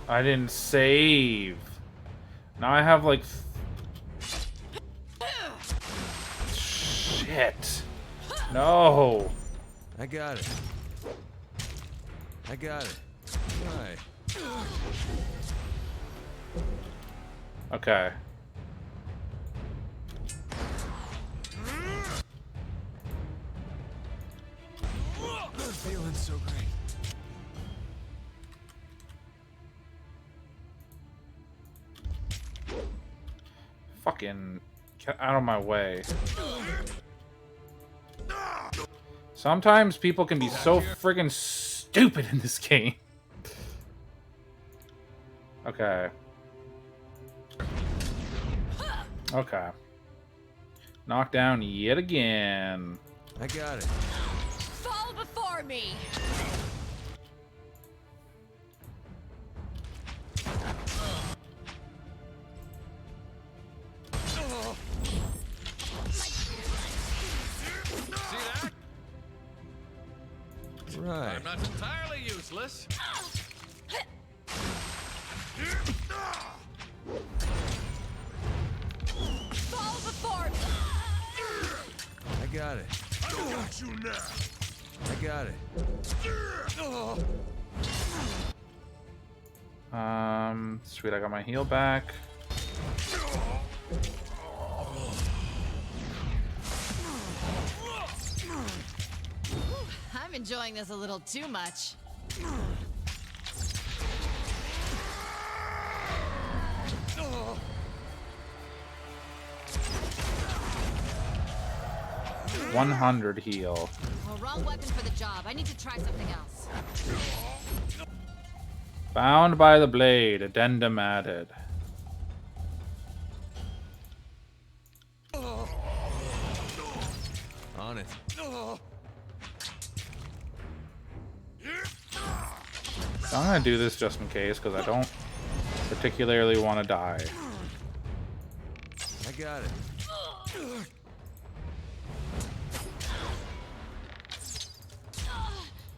I didn't save. Now I have like... Shit. No. I got it. I got it. Right. Okay. so great. Fucking get out of my way. Sometimes people can be so friggin' stupid in this game. Okay. Okay. Knocked down yet again. I got it. Fall before me! See that? Right. I'm not entirely useless. Fall before me! I got it. I got you now. I got it. Sweet, I got my heal back. I'm enjoying this a little too much. Oh. 100 heal. Oh, wrong weapon for the job. I need to try something else. Bound by the blade. Addendum added. On it. So I'm gonna do this just in case, because I don't particularly want to die. I got it.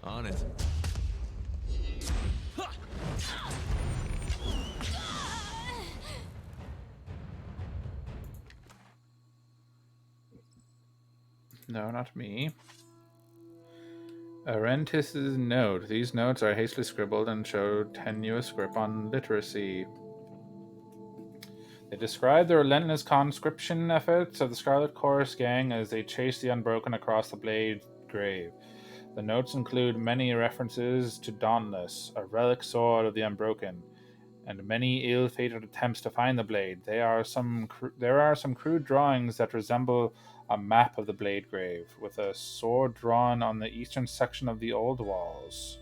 On it. No, not me. Arentis's note. These notes are hastily scribbled and show tenuous grip on literacy. They describe the relentless conscription efforts of the Scarlet Chorus gang as they chase the Unbroken across the Blade Grave. The notes include many references to Dauntless, a relic sword of the Unbroken, and many ill-fated attempts to find the blade. There are some crude drawings that resemble a map of the Blade Grave, with a sword drawn on the eastern section of the old walls.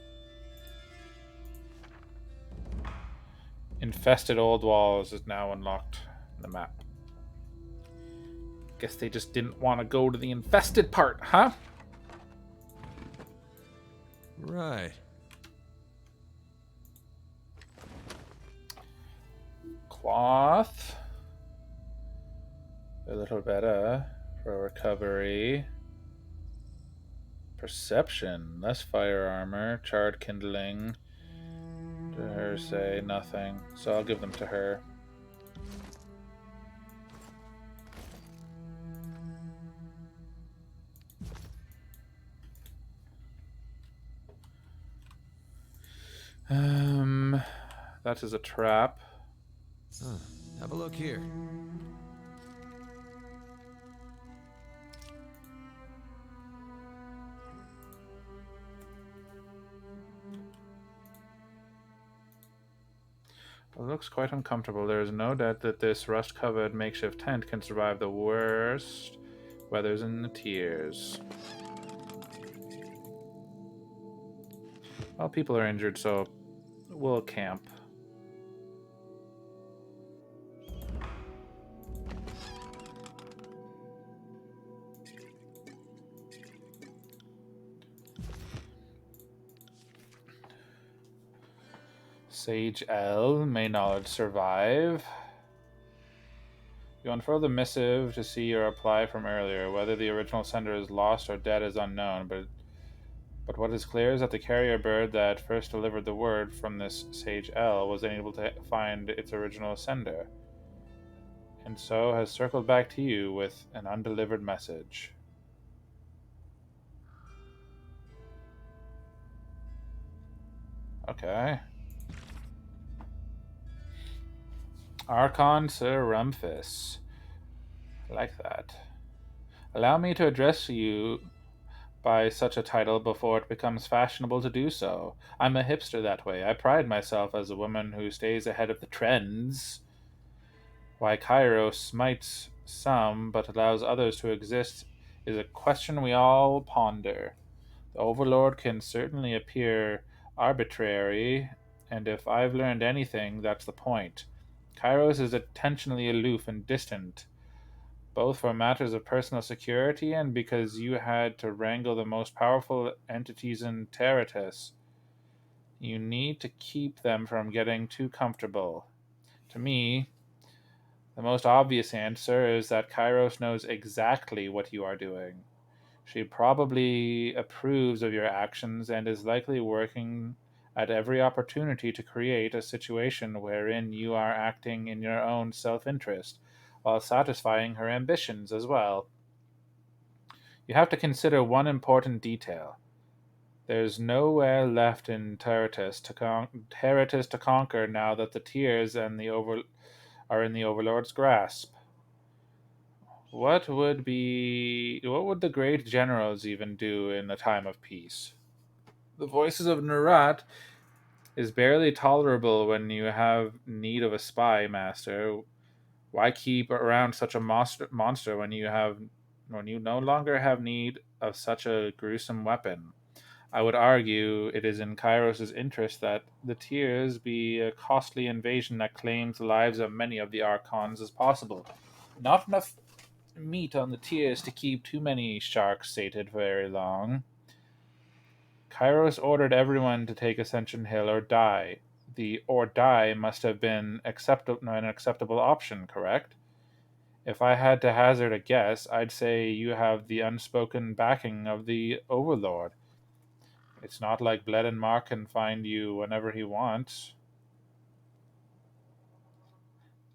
Infested old walls is now unlocked in the map. Guess they just didn't want to go to the infested part, huh? Right. Cloth. A little better for recovery. Perception. Less fire armor. Charred kindling. To her say nothing. So I'll give them to her. That is a trap. Huh. Have a look here. It looks quite uncomfortable. There is no doubt that this rust-covered makeshift tent can survive the worst weathers in the Teirs. Well, people are injured, so we'll camp. Sage L, may knowledge survive. You unfurl the missive to see your reply from earlier. Whether the original sender is lost or dead is unknown, but what is clear is that the carrier bird that first delivered the word from this Sage L was unable to find its original sender, and so has circled back to you with an undelivered message. Okay. Archon Sir Rumfus. I like that. Allow me to address you by such a title before it becomes fashionable to do so. I'm a hipster that way. I pride myself as a woman who stays ahead of the trends. Why Kairos smites some but allows others to exist is a question we all ponder. The Overlord can certainly appear arbitrary, and if I've learned anything, that's the point. Kairos is intentionally aloof and distant, both for matters of personal security and because you had to wrangle the most powerful entities in Terratus. You need to keep them from getting too comfortable. To me, the most obvious answer is that Kairos knows exactly what you are doing. She probably approves of your actions and is likely working at every opportunity to create a situation wherein you are acting in your own self interest, while satisfying her ambitions as well. You have to consider one important detail. There's nowhere left in Terratus to conquer now that the Teirs and are in the Overlord's grasp. What would the great generals even do in a time of peace? The voices of Nurat is barely tolerable when you have need of a spy, master. Why keep around such a monster when you no longer have need of such a gruesome weapon? I would argue it is in Kairos' interest that the Teirs be a costly invasion that claims the lives of many of the Archons as possible. Not enough meat on the Teirs to keep too many sharks sated very long. Kairos ordered everyone to take Ascension Hill or die. The or die must have been an acceptable option, correct? If I had to hazard a guess, I'd say you have the unspoken backing of the Overlord. It's not like Bled and Mark can find you whenever he wants.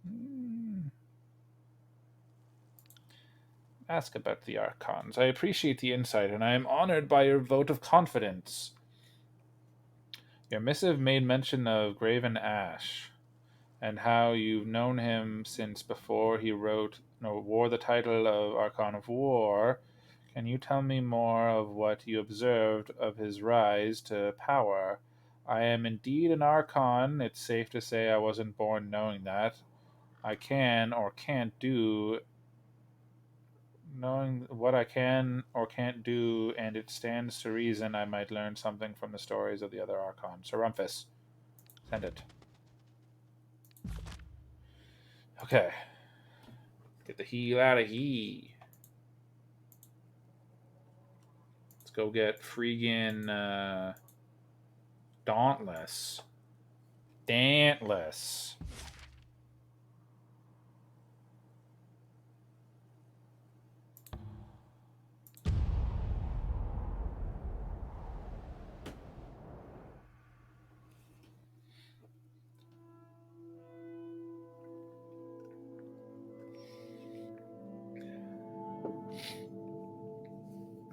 Hmm. Ask about the Archons. I appreciate the insight, and I am honored by your vote of confidence. Your missive made mention of Graven Ash, and how you've known him since before he wore the title of Archon of War. Can you tell me more of what you observed of his rise to power? I am indeed an Archon. It's safe to say I wasn't born knowing that. I can or can't do knowing what I can or can't do, and it stands to reason I might learn something from the stories of the other Archons. Sir Rumfus, send it. Okay. Get the heel out of here. Let's go get freaking Dauntless. Dauntless.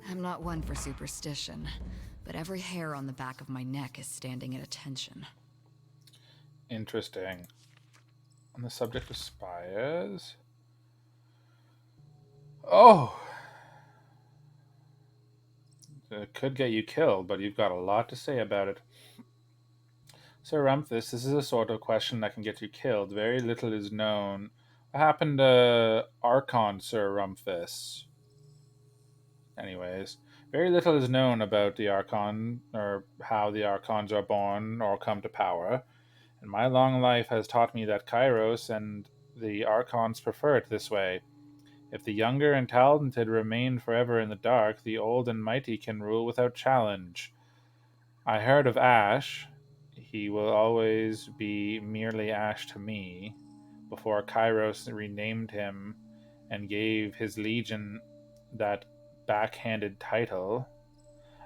I'm not one for superstition, but every hair on the back of my neck is standing at attention. Interesting. On the subject of spires. Oh! It could get you killed, but you've got a lot to say about it. Sir Rumfus, this is a sort of question that can get you killed. Very little is known. What happened to Archon, Sir Rumfus? Anyways, very little is known about the Archon, or how the Archons are born or come to power, and my long life has taught me that Kairos and the Archons prefer it this way. If the younger and talented remain forever in the dark, the old and mighty can rule without challenge. I heard of Ash. He will always be merely Ash to me, before Kairos renamed him and gave his legion that backhanded title.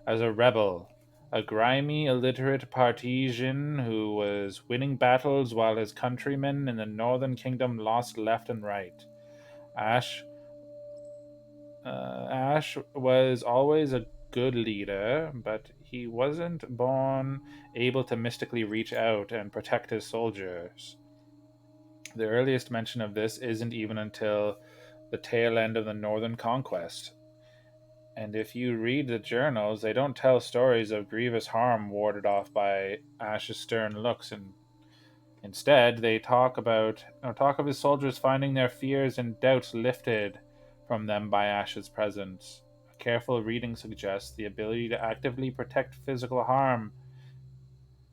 As a rebel, a grimy, illiterate partisan who was winning battles while his countrymen in the Northern Kingdom lost left and right. Ash Ash was always a good leader, but he wasn't born able to mystically reach out and protect his soldiers. The earliest mention of this isn't even until the tail end of the Northern Conquest, And if you read the journals, they don't tell stories of grievous harm warded off by Ash's stern looks, and instead they talk of his soldiers finding their fears and doubts lifted from them by Ash's presence. A careful reading suggests the ability to actively protect physical harm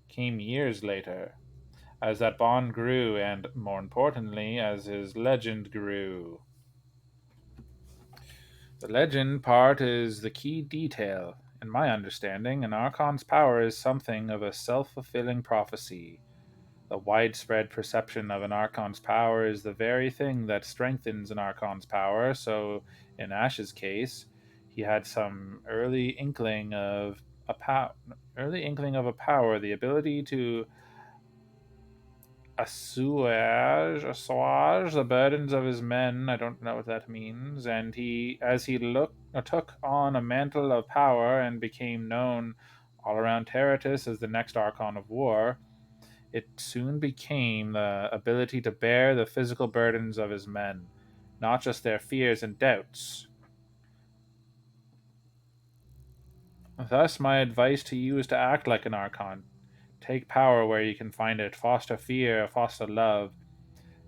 came years later, as that bond grew, and more importantly, as his legend grew. The legend part is the key detail. In my understanding, an Archon's power is something of a self fulfilling prophecy. The widespread perception of an Archon's power is the very thing that strengthens an Archon's power, so in Ash's case, he had some early inkling of a power, the ability to assuage the burdens of his men. I don't know what that means. And took on a mantle of power and became known all around Terratus as the next Archon of War, it soon became the ability to bear the physical burdens of his men, not just their fears and doubts. Thus, my advice to you is to act like an Archon. Take power where you can find it, foster fear, foster love.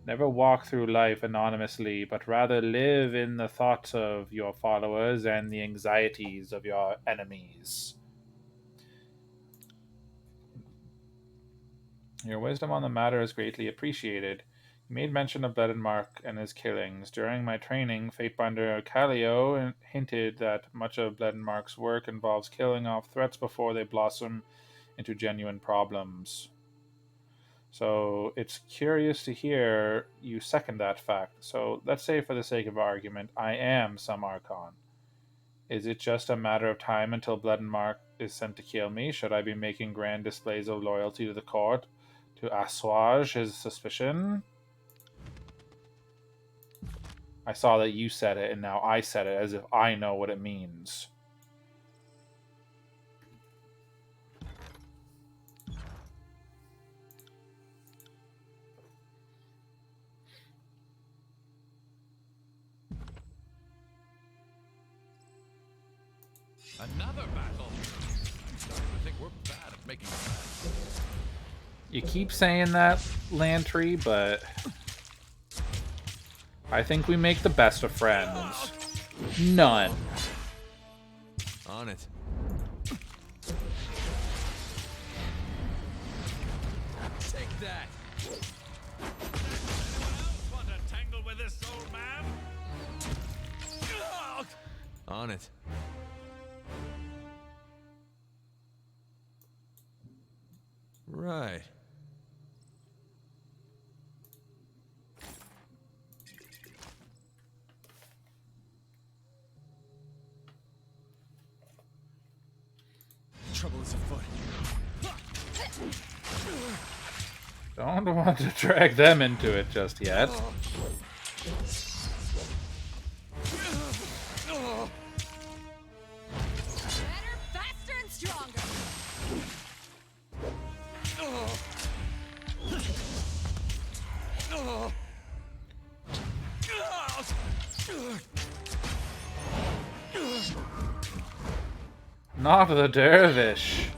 Never walk through life anonymously, but rather live in the thoughts of your followers and the anxieties of your enemies. Your wisdom on the matter is greatly appreciated. You made mention of Bloodmark and his killings. During my training, Fatebinder Callio hinted that much of Bloodmark's work involves killing off threats before they blossom into genuine problems. So it's curious to hear you second that fact. So let's say, for the sake of argument, I am some Archon. Is it just a matter of time until Bloodmark is sent to kill me? Should I be making grand displays of loyalty to the court to assuage his suspicion? I saw that you said it, and now I said it as if I know what it means. Another battle? I think we're bad at making friends. You keep saying that, Lantry, but I think we make the best of friends. None. On it. Take that. Anyone else want to tangle with this old man? On it. Right. Trouble is afoot. Don't want to drag them into it just yet. Better, faster, and stronger. Not the dervish.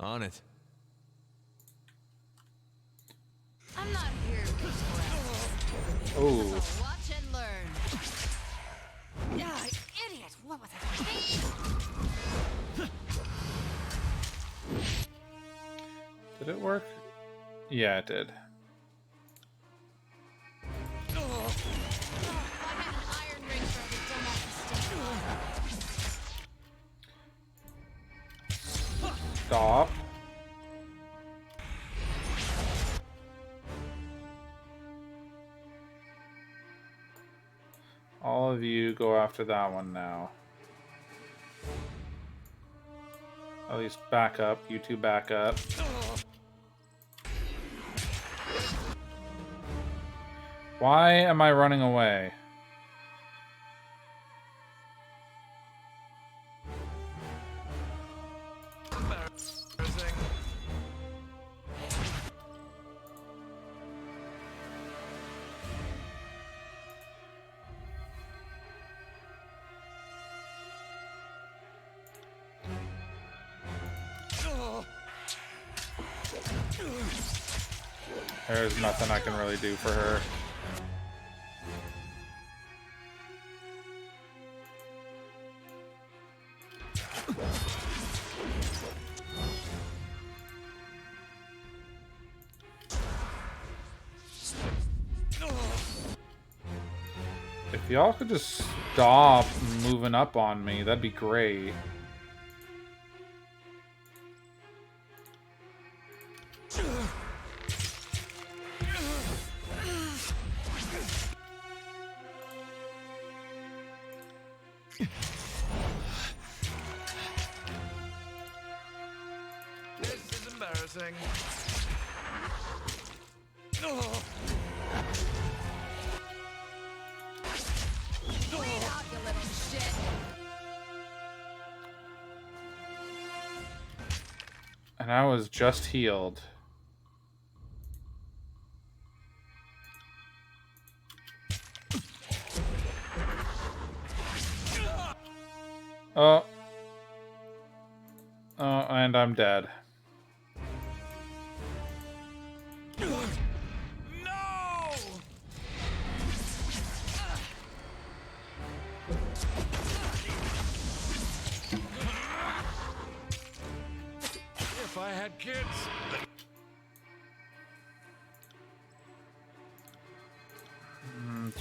On it. I'm not here to be friends. Oh, So watch and learn. Ah, idiot! What was I thinking? did it work? Yeah, it did. If I had an iron ring for every dumbass mistake. Stop. All of you go after that one now. At least back up. You two back up. Why am I running away? Embarrassing. There's nothing I can really do for her. If y'all could just stop moving up on me, that'd be great. This is embarrassing. Bleed out, you little shit. And I was just healed. Oh. Oh, and I'm dead. No! If I had kids.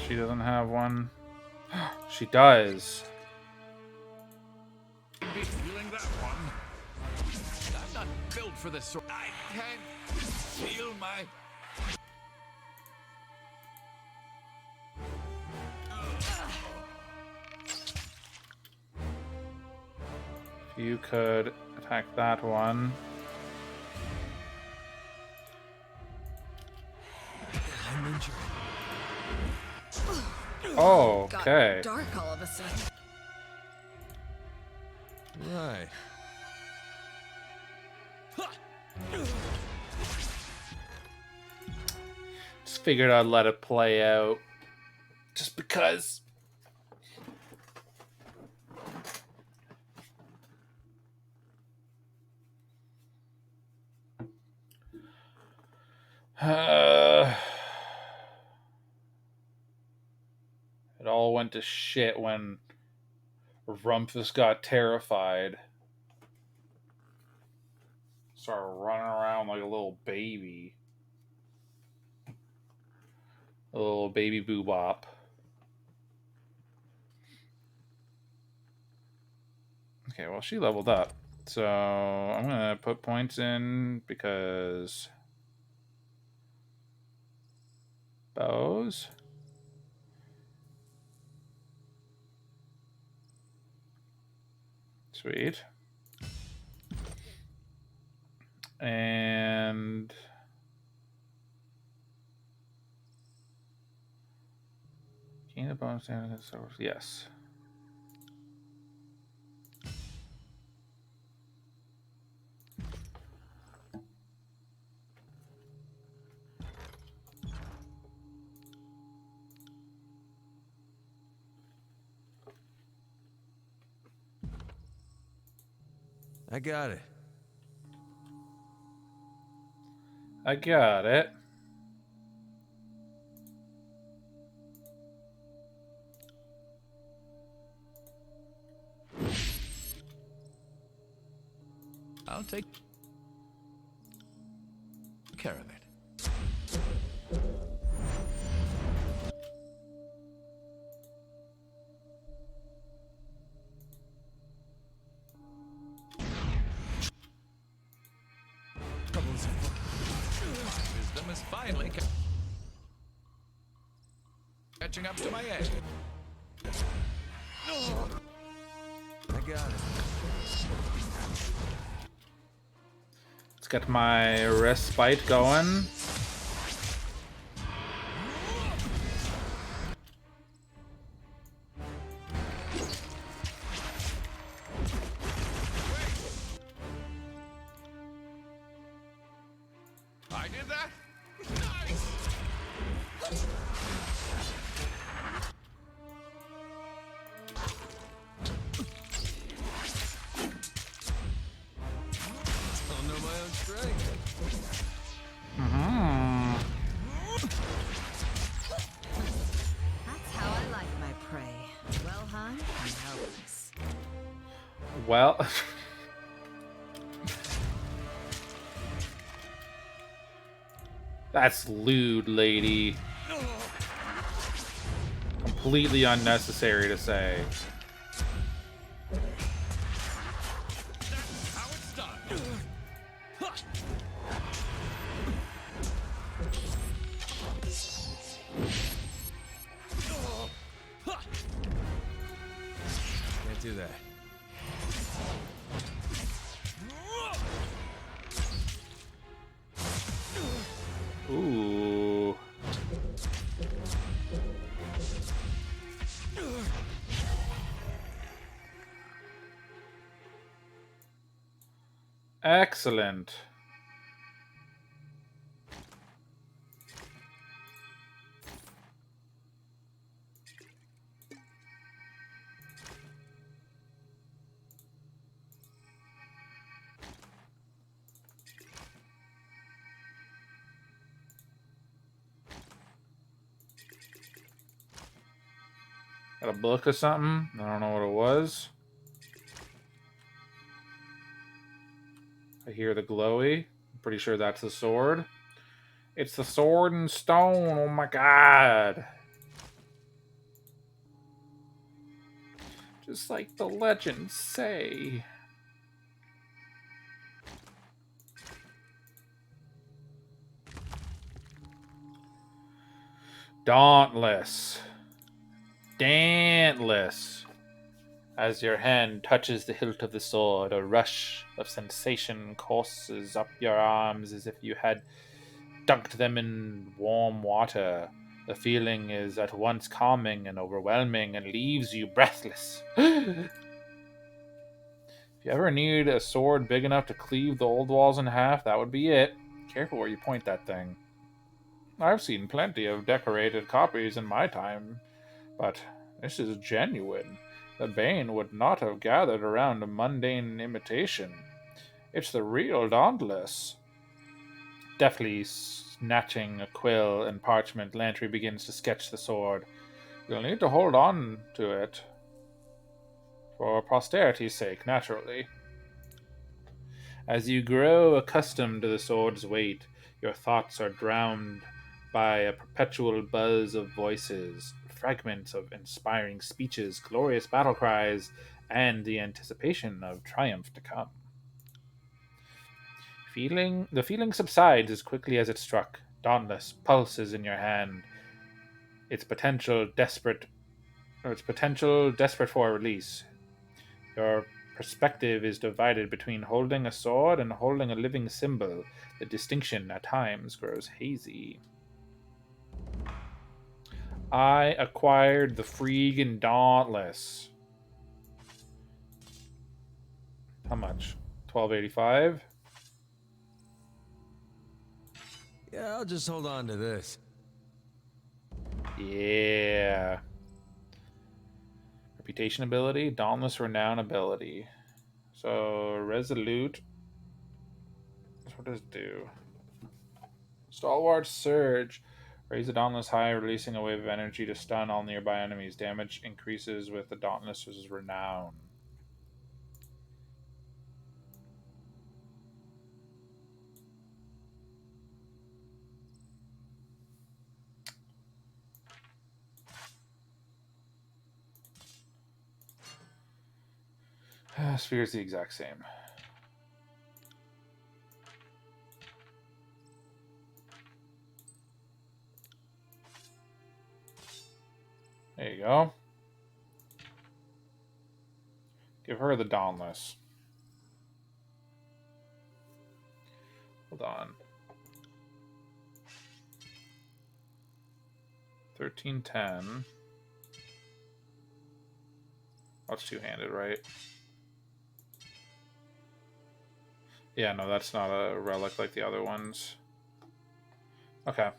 She doesn't have one. She does. Be feeling that one. I'm not built for this sort. I can't feel my. If you could attack that one. I'm injured. Oh, Got okay. dark all of a sudden. Right. Just figured I'd let it play out. Just because. It all went to shit when Rumfus got terrified. Started running around like a little baby. A little baby boobop. Okay, well, she leveled up. So I'm going to put points in because bows. Sweet. And gain a bonus damage. Yes. I got it. I got it. I'll take care of it. Troubles afoot. Wisdom is finally catching up to my age. I got it. Let's get my respite going. I did that? Nice! Don't know my own strength. That's how I like my prey. Well hung and helpless. Well, that's lewd, lady. Completely unnecessary to say. That's how it's done. Can't do that. Ooh. Excellent. Got a book or something? I don't know what it was. I hear the glowy. I'm pretty sure that's the sword. It's the sword and stone. Oh my god. Just like the legends say. Dauntless. Dauntless. As your hand touches the hilt of the sword, a rush of sensation courses up your arms as if you had dunked them in warm water. The feeling is at once calming and overwhelming and leaves you breathless. If you ever need a sword big enough to cleave the old walls in half, that would be it. Careful where you point that thing. I've seen plenty of decorated copies in my time, but this is genuine. The Bane would not have gathered around a mundane imitation. It's the real Dauntless. Deftly snatching a quill and parchment, Lantry begins to sketch the sword. You'll need to hold on to it. For posterity's sake, naturally. As you grow accustomed to the sword's weight, your thoughts are drowned by a perpetual buzz of voices, fragments of inspiring speeches, glorious battle cries, and the anticipation of triumph to come. The feeling subsides as quickly as it struck. Dauntless pulses in your hand, its potential desperate for release. Your perspective is divided between holding a sword and holding a living symbol. The distinction at times grows hazy. I acquired the freaking Dauntless. How much? $12.85? Yeah, I'll just hold on to this. Yeah. Reputation ability, Dauntless Renown ability. So, Resolute. What does it do? Stalwart Surge. Raise the Dauntless high, releasing a wave of energy to stun all nearby enemies. Damage increases with the Dauntless's Renown. Sphere's the exact same. There you go. Give her the Dauntless. Hold on. 1310. That's two-handed, right? Yeah, no, that's not a relic like the other ones. Okay.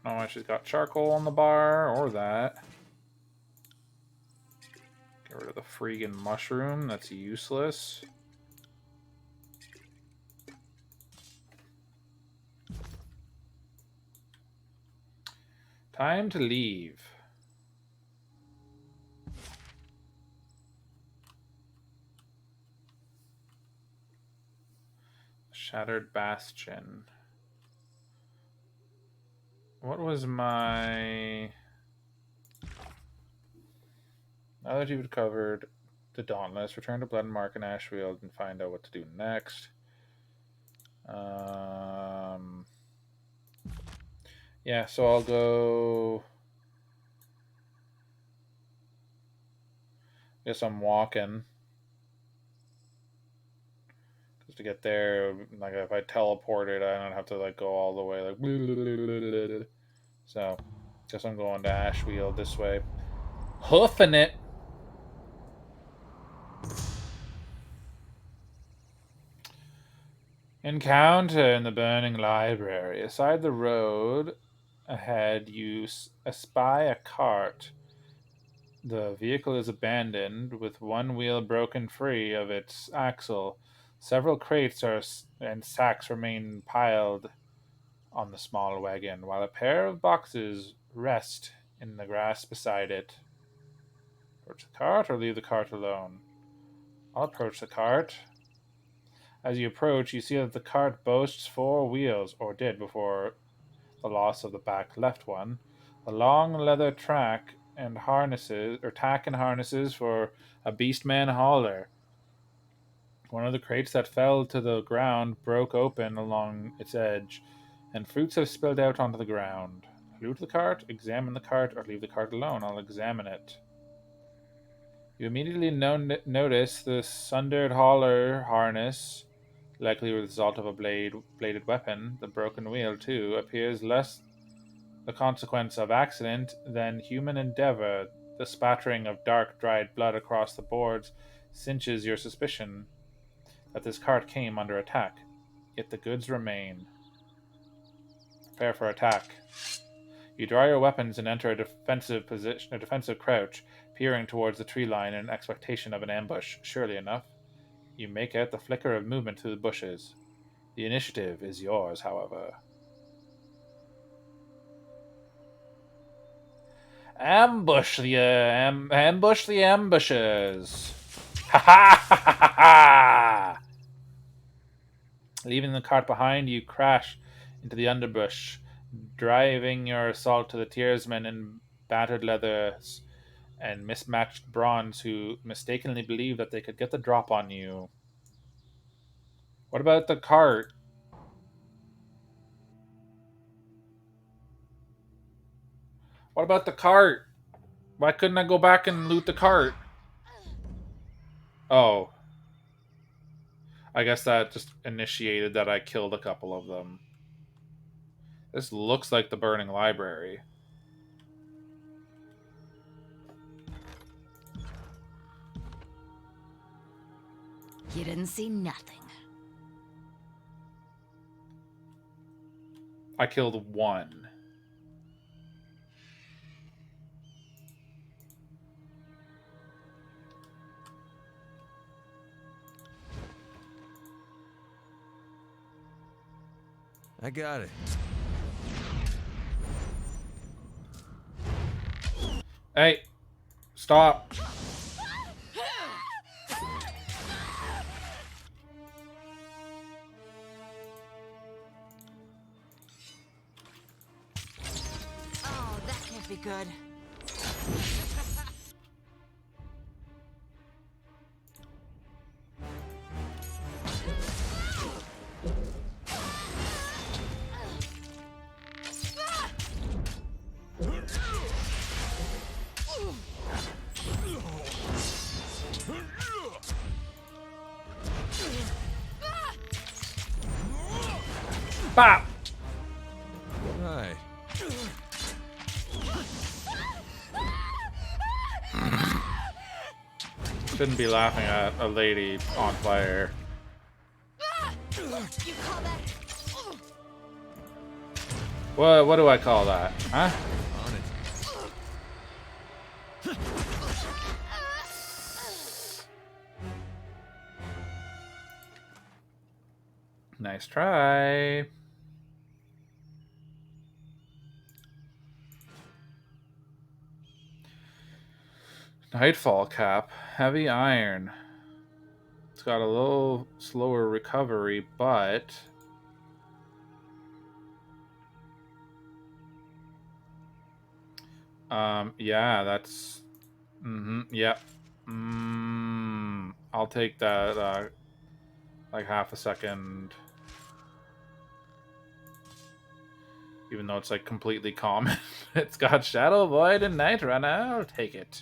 Don't know why she's got charcoal on the bar or that. Get rid of the freaking mushroom. That's useless. Time to leave. Shattered Bastion. What was my... Now that you've covered the Dauntless, return to Bloodmark and Ashfield and find out what to do next. Yeah, so I'll go... Guess I'm walking. Because to get there, like if I teleported, I don't have to like go all the way like... So, guess I'm going to Ashfield this way. Hoofing it! Encounter in the burning library. Aside the road ahead, you espy a cart. The vehicle is abandoned, with one wheel broken free of its axle. Several crates and sacks remain piled on the small wagon, while a pair of boxes rest in the grass beside it. Approach the cart or leave the cart alone? I'll approach the cart. As you approach, you see that the cart boasts 4 wheels, or did before the loss of the back left one. A long leather track and harnesses, or tack and harnesses for a beastman hauler. One of the crates that fell to the ground broke open along its edge, and fruits have spilled out onto the ground. Loot the cart, examine the cart, or leave the cart alone. I'll examine it. You immediately notice the sundered hauler harness, likely the result of a bladed weapon. The broken wheel, too, appears less the consequence of accident than human endeavor. The spattering of dark, dried blood across the boards cinches your suspicion that this cart came under attack. Yet the goods remain. Prepare for attack. You draw your weapons and enter a defensive crouch, peering towards the tree line in expectation of an ambush. Surely enough, you make out the flicker of movement through the bushes. The initiative is yours, however. Ambush the ambushers! Ha ha ha ha ha! Leaving the cart behind, you crash into the underbrush, driving your assault to the Teirsmen in battered leathers and mismatched bronze who mistakenly believed that they could get the drop on you. What about the cart? What about the cart? Why couldn't I go back and loot the cart? Oh. I guess that just initiated that I killed a couple of them. This looks like the burning library. You didn't see nothing. I killed one. I got it. Hey, stop. Oh, that can't be good. Bop! Right. Shouldn't be laughing at a lady on fire. You call that? What do I call that? Huh? On it. Nice try. Nightfall cap. Heavy iron. It's got a little slower recovery, but... yeah, that's... yep. I'll take that, like half a second. Even though it's like completely common. It's got Shadow, Void, and Night Runner. I'll take it.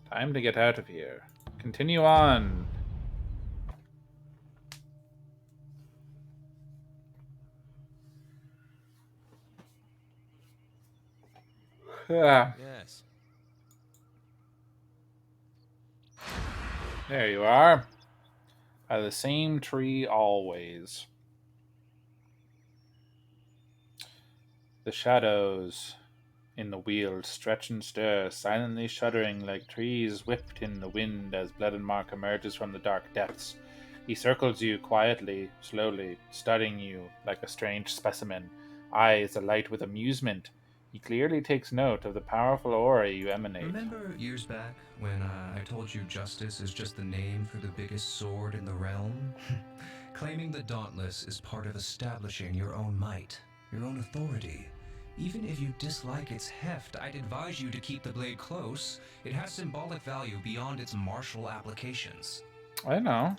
Time to get out of here. Continue on. Yes. There you are. By the same tree always. The shadows in the Weald stretch and stir, silently shuddering like trees whipped in the wind as Blood-and-Mark emerges from the dark depths. He circles you quietly, slowly, studying you like a strange specimen, eyes alight with amusement. He clearly takes note of the powerful aura you emanate. Remember years back when I told you justice is just the name for the biggest sword in the realm? Claiming the Dauntless is part of establishing your own might, your own authority. Even if you dislike its heft, I'd advise you to keep the blade close. It has symbolic value beyond its martial applications. I know.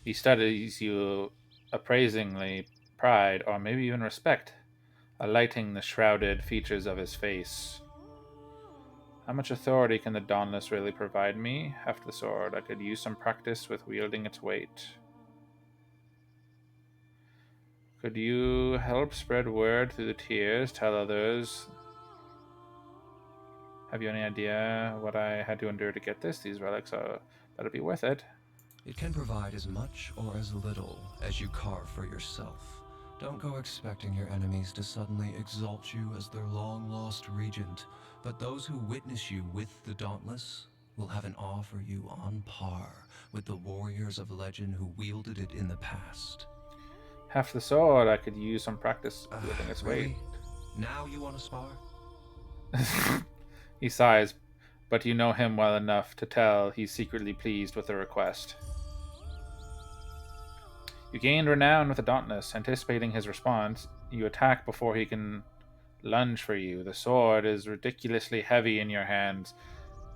He studies you appraisingly, pride, or maybe even respect, alighting the shrouded features of his face. How much authority can the Dauntless really provide me? Heft the sword. I could use some practice with wielding its weight. Could you help spread word through the Teirs, tell others? Have you any idea what I had to endure to get this? These relics are... that'll be worth it. It can provide as much or as little as you carve for yourself. Don't go expecting your enemies to suddenly exalt you as their long-lost regent, but those who witness you with the Dauntless will have an awe for you on par with the warriors of legend who wielded it in the past. Half the sword, I could use some practice wielding its weight. Really? Now you want to spar? He sighs, but you know him well enough to tell he's secretly pleased with the request. You gained renown with the Dauntless. Anticipating his response, you attack before he can lunge for you. The sword is ridiculously heavy in your hands,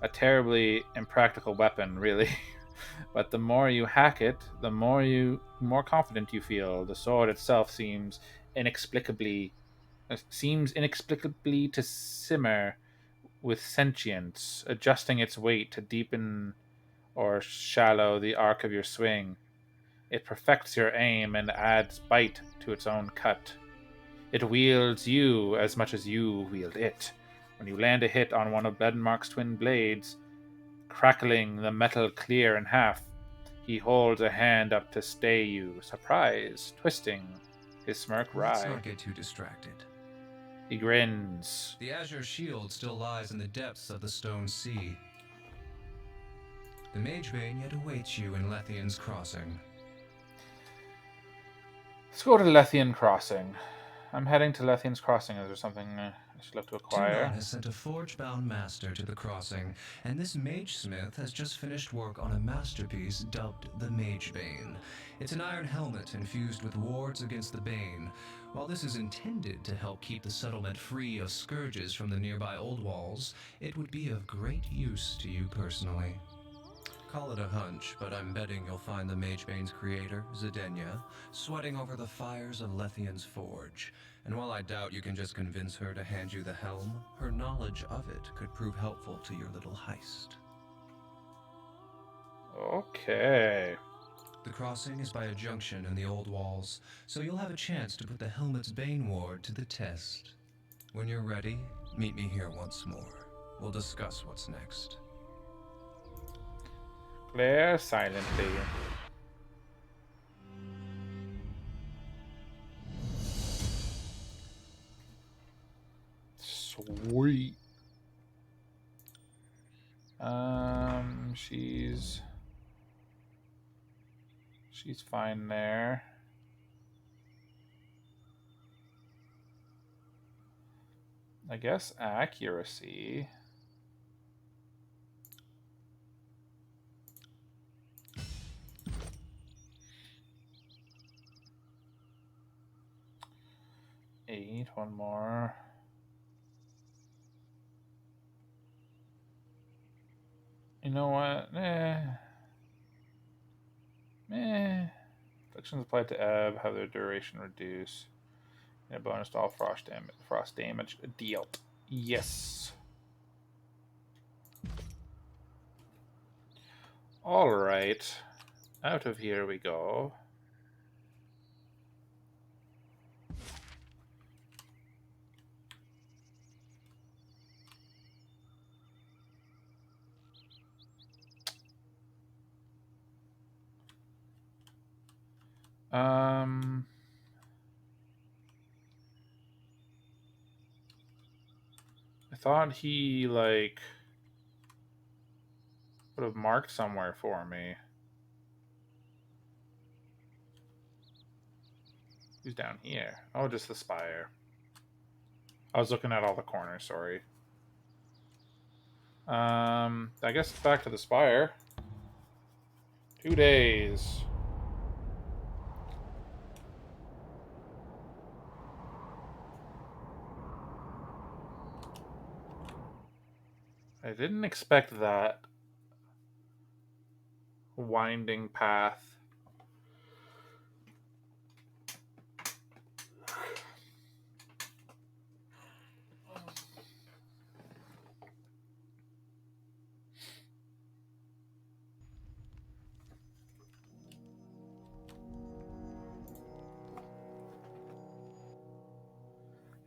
a terribly impractical weapon, really. But the more you hack it, the more confident you feel. The sword itself seems inexplicably to simmer with sentience, adjusting its weight to deepen or shallow the arc of your swing. It perfects your aim and adds bite to its own cut. It wields you as much as you wield it. When you land a hit on one of Blood-and-Mark's twin blades, crackling the metal clear in half, he holds a hand up to stay you, surprise, twisting, his smirk wry. Let's not get too distracted. He grins. The Azure Shield still lies in the depths of the Stone Sea. The Magebane yet awaits you in Lethian's Crossing. Let's go to Lethian Crossing. I'm heading to Lethian's Crossing. Is there something I should look to acquire? Tyranny has sent a forge-bound master to the crossing, and this mage-smith has just finished work on a masterpiece dubbed the Magebane. It's an iron helmet infused with wards against the Bane. While this is intended to help keep the settlement free of scourges from the nearby old walls, it would be of great use to you personally. Call it a hunch, but I'm betting you'll find the Magebane's creator, Zedenya, sweating over the fires of Lethian's forge. And while I doubt you can just convince her to hand you the helm, her knowledge of it could prove helpful to your little heist. Okay. The crossing is by a junction in the old walls, so you'll have a chance to put the helmet's Bane ward to the test. When you're ready, meet me here once more. We'll discuss what's next. Claire silently. Sweet. She's fine there. I guess accuracy. Eight, one more. You know what? Afflictions applied to Ebb have their duration reduced. And a bonus to all frost damage dealt. Yes. Alright. Out of here we go. I thought he, like, would have marked somewhere for me. Who's down here? Oh, just the spire. I was looking at all the corners, sorry. I guess back to the spire. 2 days. I didn't expect that winding path.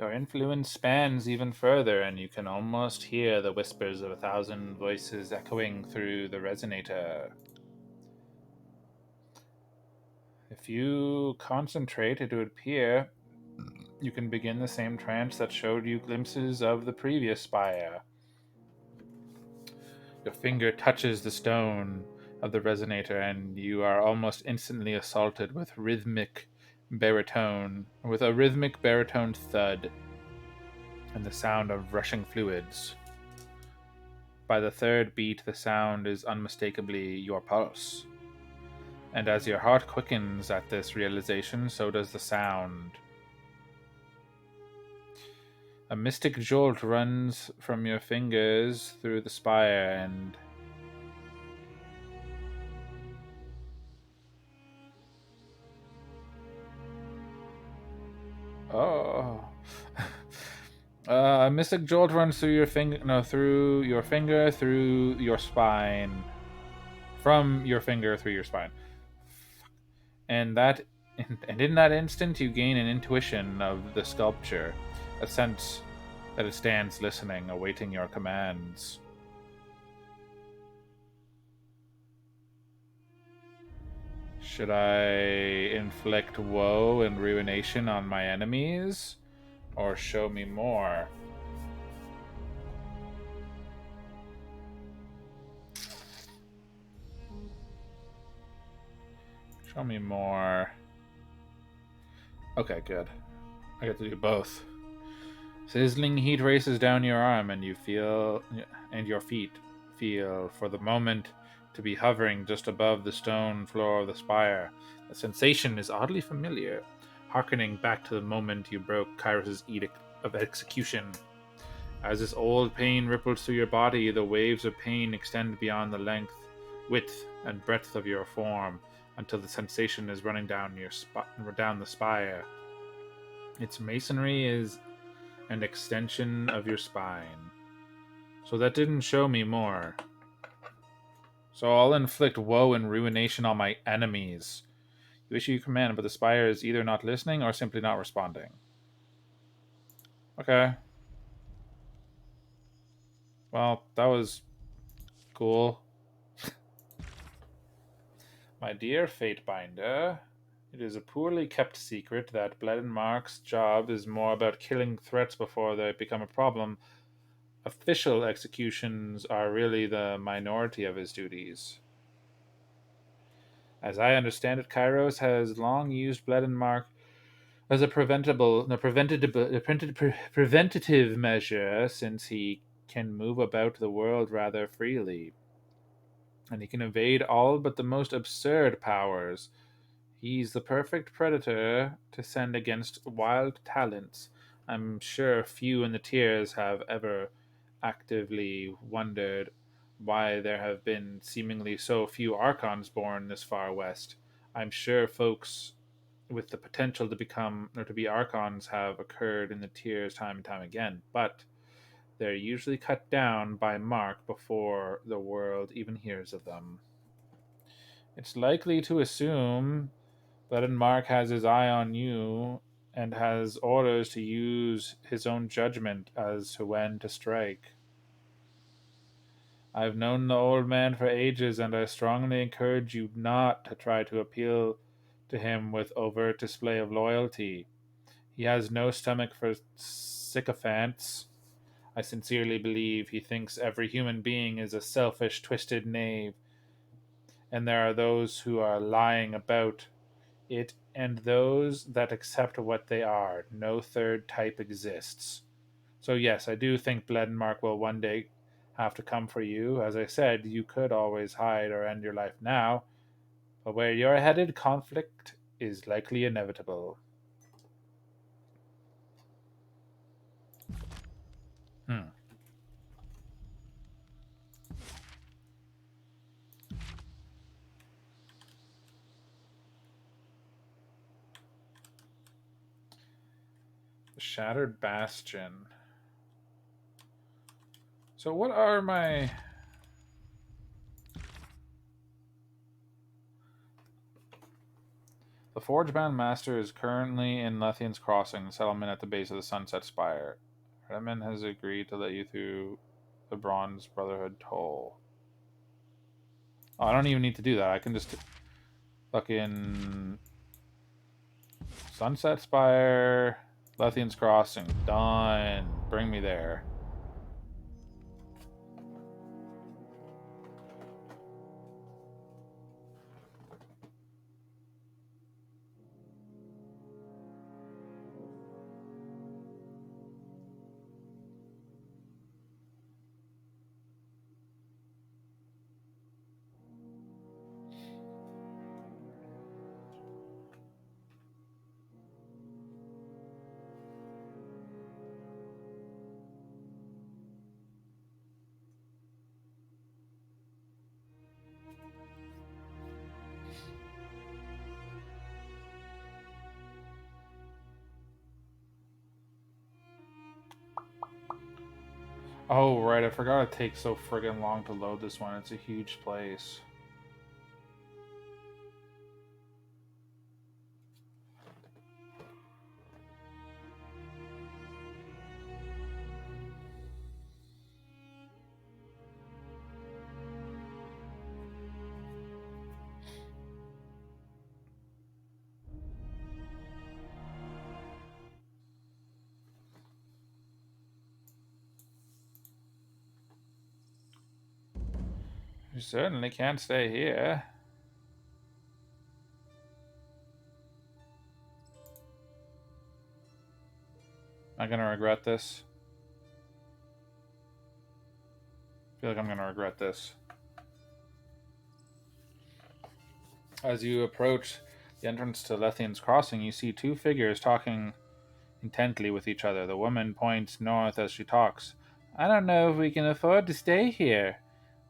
Your influence spans even further, and you can almost hear the whispers of 1,000 voices echoing through the resonator. If you concentrate, it would appear you can begin the same trance that showed you glimpses of the previous spire. Your finger touches the stone of the resonator, and you are almost instantly assaulted with a rhythmic baritone thud and the sound of rushing fluids. By the third beat, the sound is unmistakably your pulse. And as your heart quickens at this realization, so does the sound. A mystic jolt runs from your fingers through the spire, and a mystic jolt runs through your finger, through your spine, from your finger through your spine, and in that instant, you gain an intuition of the sculpture, a sense that it stands listening, awaiting your commands. Should I inflict woe and ruination on my enemies, or show me more? Show me more. Okay, good. I get to do both. Sizzling heat races down your arm, and your feet feel, for the moment, to be hovering just above the stone floor of the spire. The sensation is oddly familiar, harkening back to the moment you broke Kairos' edict of execution. As this old pain ripples through your body, the waves of pain extend beyond the length width and breadth of your form until the sensation is running down down the spire. Its masonry is an extension of your spine. So that didn't show me more. So I'll inflict woe and ruination on my enemies. You issue your command, but the spire is either not listening or simply not responding. Okay. Well, that was cool. My dear Fatebinder, it is a poorly kept secret that Bledenmark's job is more about killing threats before they become a problem. Official executions are really the minority of his duties. As I understand it, Kairos has long used Bledenmark as a preventative measure, since he can move about the world rather freely, and he can evade all but the most absurd powers. He's the perfect predator to send against wild talents. I'm sure few in the Teirs have ever actively wondered why there have been seemingly so few Archons born this far west. I'm sure folks with the potential to become or to be Archons have occurred in the Teirs time and time again, but they're usually cut down by Mark before the world even hears of them. It's likely to assume that Mark has his eye on you and has orders to use his own judgment as to when to strike. I've known the old man for ages, and I strongly encourage you not to try to appeal to him with overt display of loyalty. He has no stomach for sycophants. I sincerely believe he thinks every human being is a selfish, twisted knave, and there are those who are lying about it and those that accept what they are. No third type exists. So yes, I do think Bledenmark will one day have to come for you. As I said, you could always hide or end your life now, but where you're headed, conflict is likely inevitable. Hmm. The Shattered Bastion. So what are my... The Forge-bound Master is currently in Lethian's Crossing, settlement at the base of the Sunset Spire. Redman has agreed to let you through the Bronze Brotherhood toll. Oh, I don't even need to do that. I can just fucking Sunset Spire, Lethian's Crossing. Done. Bring me there. Oh, right. I forgot it takes so friggin' long to load this one. It's a huge place. You certainly can't stay here. Am I gonna regret this? I feel like I'm gonna regret this. As you approach the entrance to Lethian's Crossing, you see two figures talking intently with each other. The woman points north as she talks. I don't know if we can afford to stay here.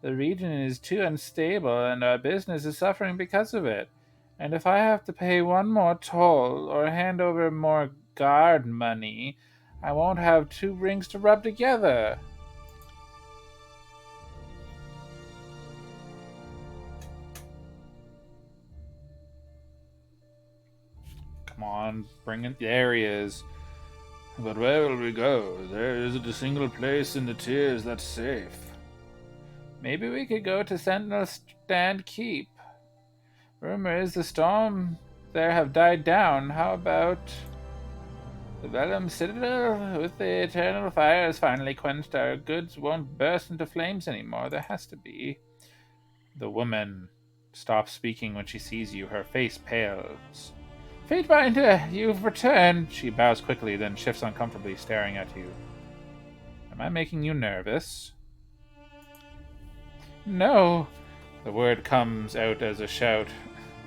The region is too unstable, and our business is suffering because of it. And if I have to pay one more toll or hand over more guard money, I won't have two rings to rub together. Come on, bring it. There he is. But where will we go? There isn't a single place in the Teirs that's safe. Maybe we could go to Sentinel Stand Keep. Rumor is the storm there have died down. How about the Vellum Citadel? With the eternal fires finally quenched, our goods won't burst into flames anymore. There has to be. The woman stops speaking when she sees you. Her face pales. Fatebinder, you've returned. She bows quickly, then shifts uncomfortably, staring at you. Am I making you nervous? No. The word comes out as a shout,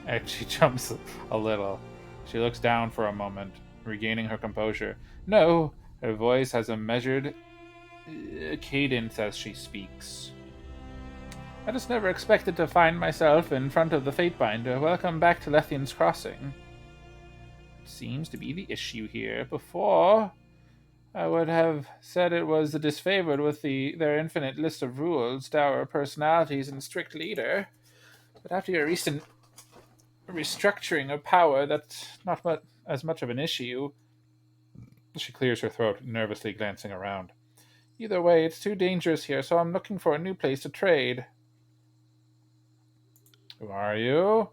and she jumps a little. She looks down for a moment, regaining her composure. No. Her voice has a measured cadence as she speaks. I just never expected to find myself in front of the Fatebinder. Welcome back to Lethian's Crossing. Seems to be the issue here. Before, I would have said it was the disfavored with their infinite list of rules, dour personalities, and strict leader. But after your recent restructuring of power, that's not as much of an issue. She clears her throat, nervously glancing around. Either way, it's too dangerous here, so I'm looking for a new place to trade. Who are you?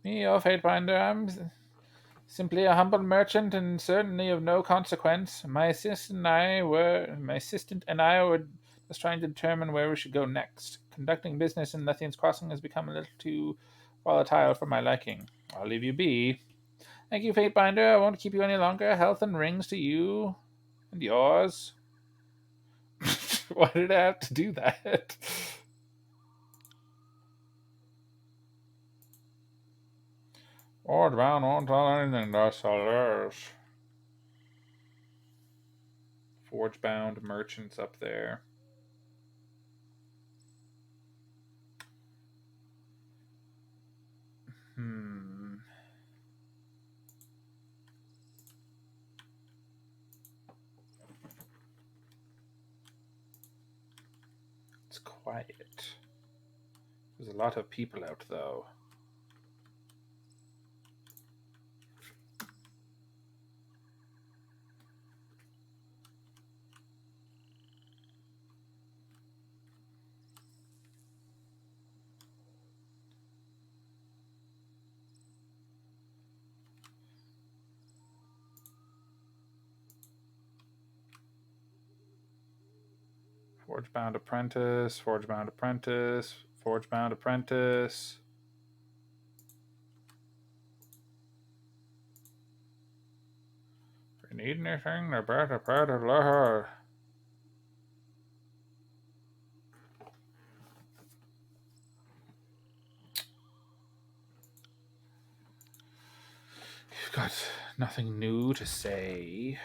Me, your Fatebinder. I'm simply a humble merchant and certainly of no consequence. My assistant and I were just trying to determine where we should go next. Conducting business in Lethian's Crossing has become a little too volatile for my liking. I'll leave you be. Thank you, Fatebinder. I won't keep you any longer. Health and rings to you and yours. Why did I have to do that? Bound won't tell anything, that's all theirs. Forge-bound merchants up there. It's quiet. There's a lot of people out, though. Forge-bound apprentice, forge-bound apprentice, forge-bound apprentice. If you need anything, they're better her. You've got nothing new to say.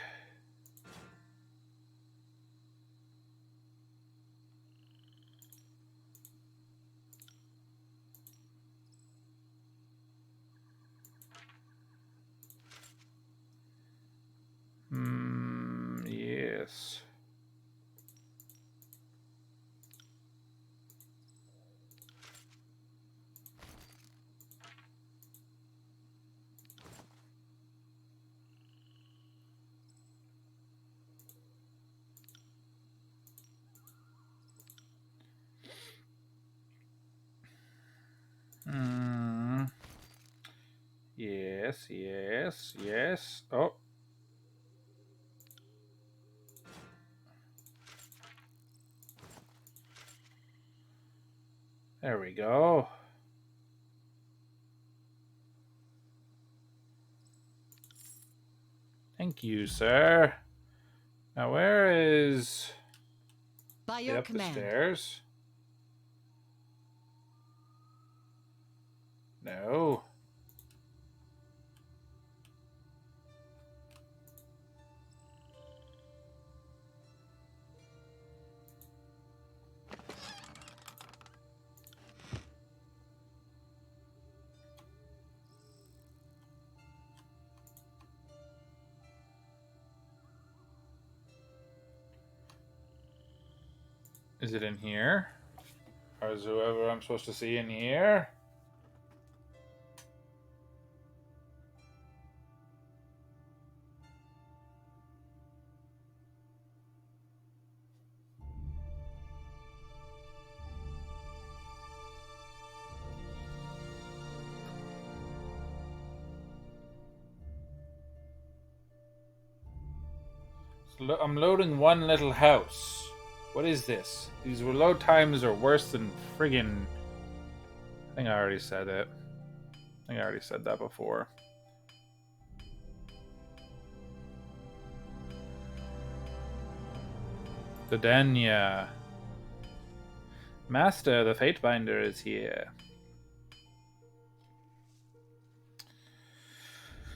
Yes. Yes. Oh. There we go. Thank you, sir. Now where is... By your up command. the stairs? No. Is it in here? Or is whoever I'm supposed to see in here? I'm loading one little house. What is this? These reload times are worse than friggin'... I think I already said it. I think I already said that before. Sedenia. Master, the Fatebinder is here.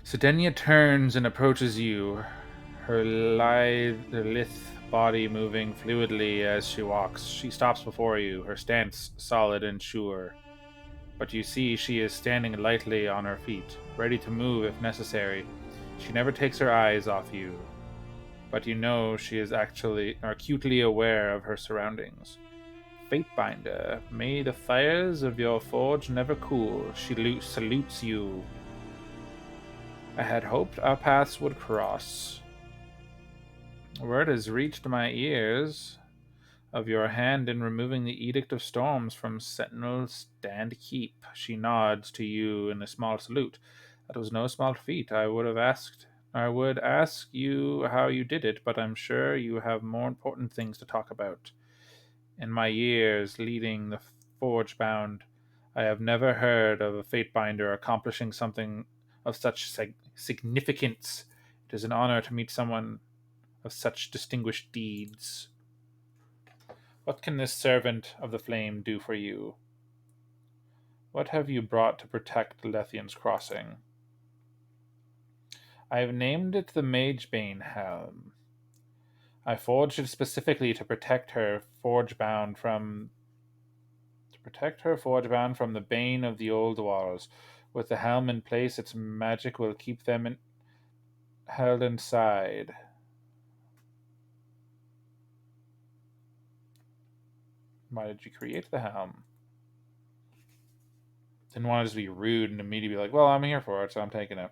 Sedenia turns and approaches you, her lithe body moving fluidly as she walks. She stops before you, her stance solid and sure. But you see she is standing lightly on her feet, ready to move if necessary. She never takes her eyes off you, but you know she is actually acutely aware of her surroundings. Fatebinder, may the fires of your forge never cool. She salutes you. I had hoped our paths would cross. Word has reached my ears of your hand in removing the Edict of Storms from Sentinel Stand Keep. She nods to you in a small salute. That was no small feat. I would ask you how you did it, but I'm sure you have more important things to talk about. In my years leading the Forge Bound, I have never heard of a Fatebinder accomplishing something of such significance. It is an honor to meet someone of such distinguished deeds. What can this servant of the flame do for you? What have you brought to protect Lethian's Crossing? I have named it the Magebane Helm. I forged it specifically to protect her forge-bound from the bane of the old walls. With the helm in place, its magic will keep them held inside. Why did you create the helm? Didn't want to just be rude and immediately be like, well, I'm here for it, so I'm taking it.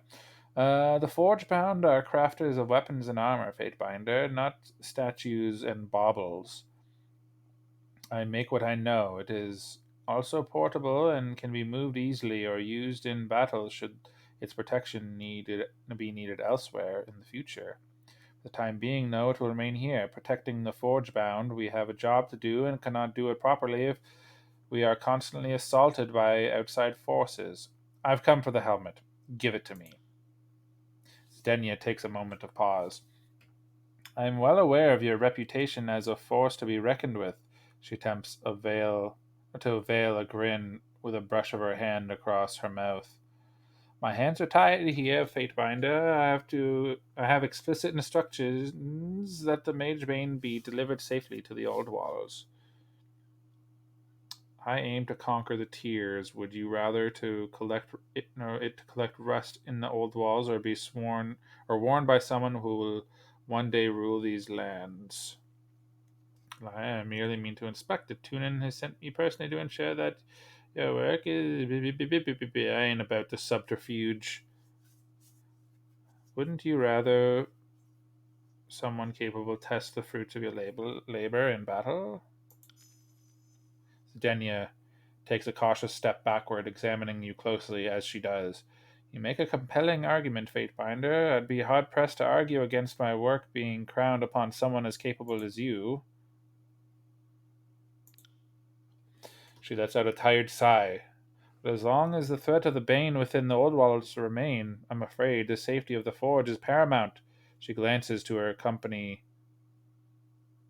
The Forge-bound are crafters of weapons and armor, Fatebinder, not statues and baubles. I make what I know. It is also portable and can be moved easily or used in battle should its protection be needed elsewhere in the future. For the time being, though, it will remain here, protecting the Forge-bound. We have a job to do and cannot do it properly if we are constantly assaulted by outside forces. I've come for the helmet. Give it to me. Zdenia takes a moment to pause. I am well aware of your reputation as a force to be reckoned with. She attempts to veil a grin with a brush of her hand across her mouth. My hands are tied here, Fatebinder. I have explicit instructions that the Magebane be delivered safely to the old walls. I aim to conquer the Teirs. Would you rather to collect rust in the old walls, or be warned by someone who will one day rule these lands? I merely mean to inspect it. Tunin has sent me personally to ensure that your work is. I ain't about the subterfuge. Wouldn't you rather someone capable test the fruits of your labor in battle? Denia takes a cautious step backward, examining you closely as she does. You make a compelling argument, Fatebinder. I'd be hard-pressed to argue against my work being crowned upon someone as capable as you. She lets out a tired sigh. But as long as the threat of the Bane within the old walls remain, I'm afraid the safety of the forge is paramount. She glances to her company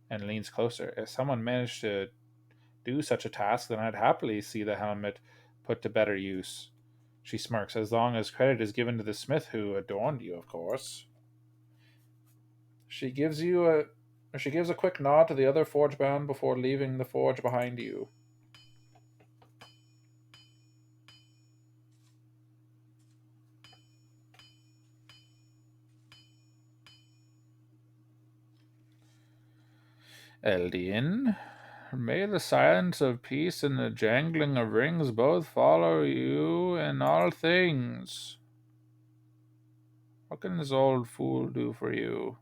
and leans closer. If someone managed to do such a task, then I'd happily see the helmet put to better use. She smirks, as long as credit is given to the smith who adorned you, of course. She gives a quick nod to the other forge-bound before leaving the forge behind you. Eldian, May the silence of peace and the jangling of rings both follow you in all things. What can this old fool do for you?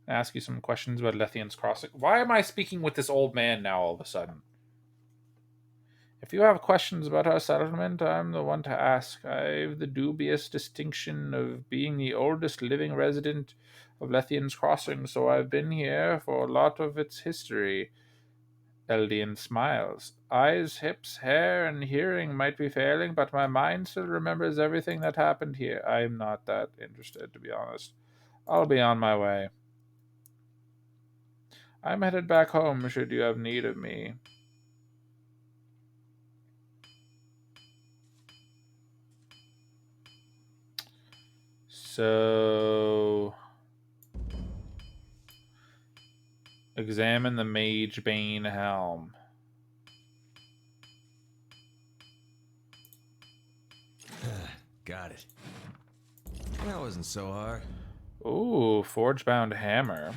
Ask you some questions about Lethian's Crossing. Why am I speaking with this old man now all of a sudden? If you have questions about our settlement, I'm the one to ask. I've the dubious distinction of being the oldest living resident of Lethian's Crossing, so I've been here for a lot of its history. Eldian smiles. Eyes, hips, hair, and hearing might be failing, but my mind still remembers everything that happened here. I'm not that interested, to be honest. I'll be on my way. I'm headed back home should you have need of me. So, examine the Magebane Helm. Got it. That wasn't so hard. Ooh, forge-bound hammer.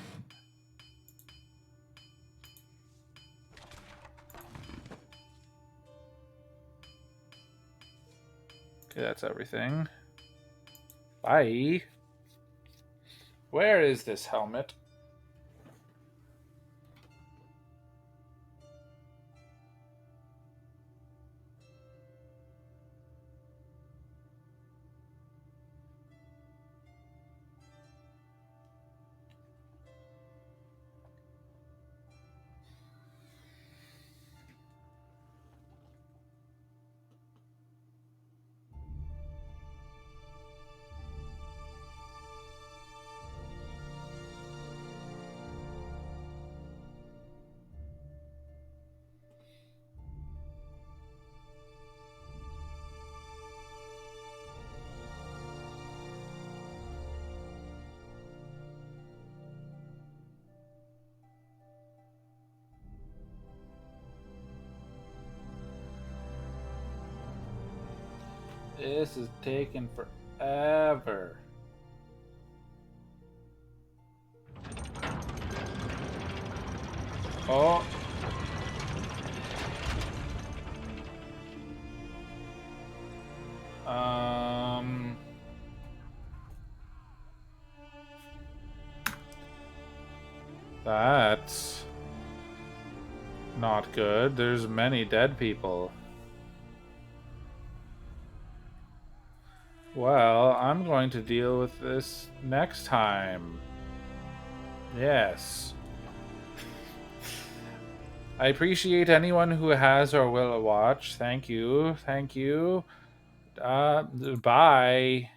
Okay, that's everything. Bye. Where is this helmet? This is taking forever. Oh. That's not good. There's many dead people. Well, I'm going to deal with this next time. Yes. I appreciate anyone who has or will watch. Thank you. Thank you. Bye.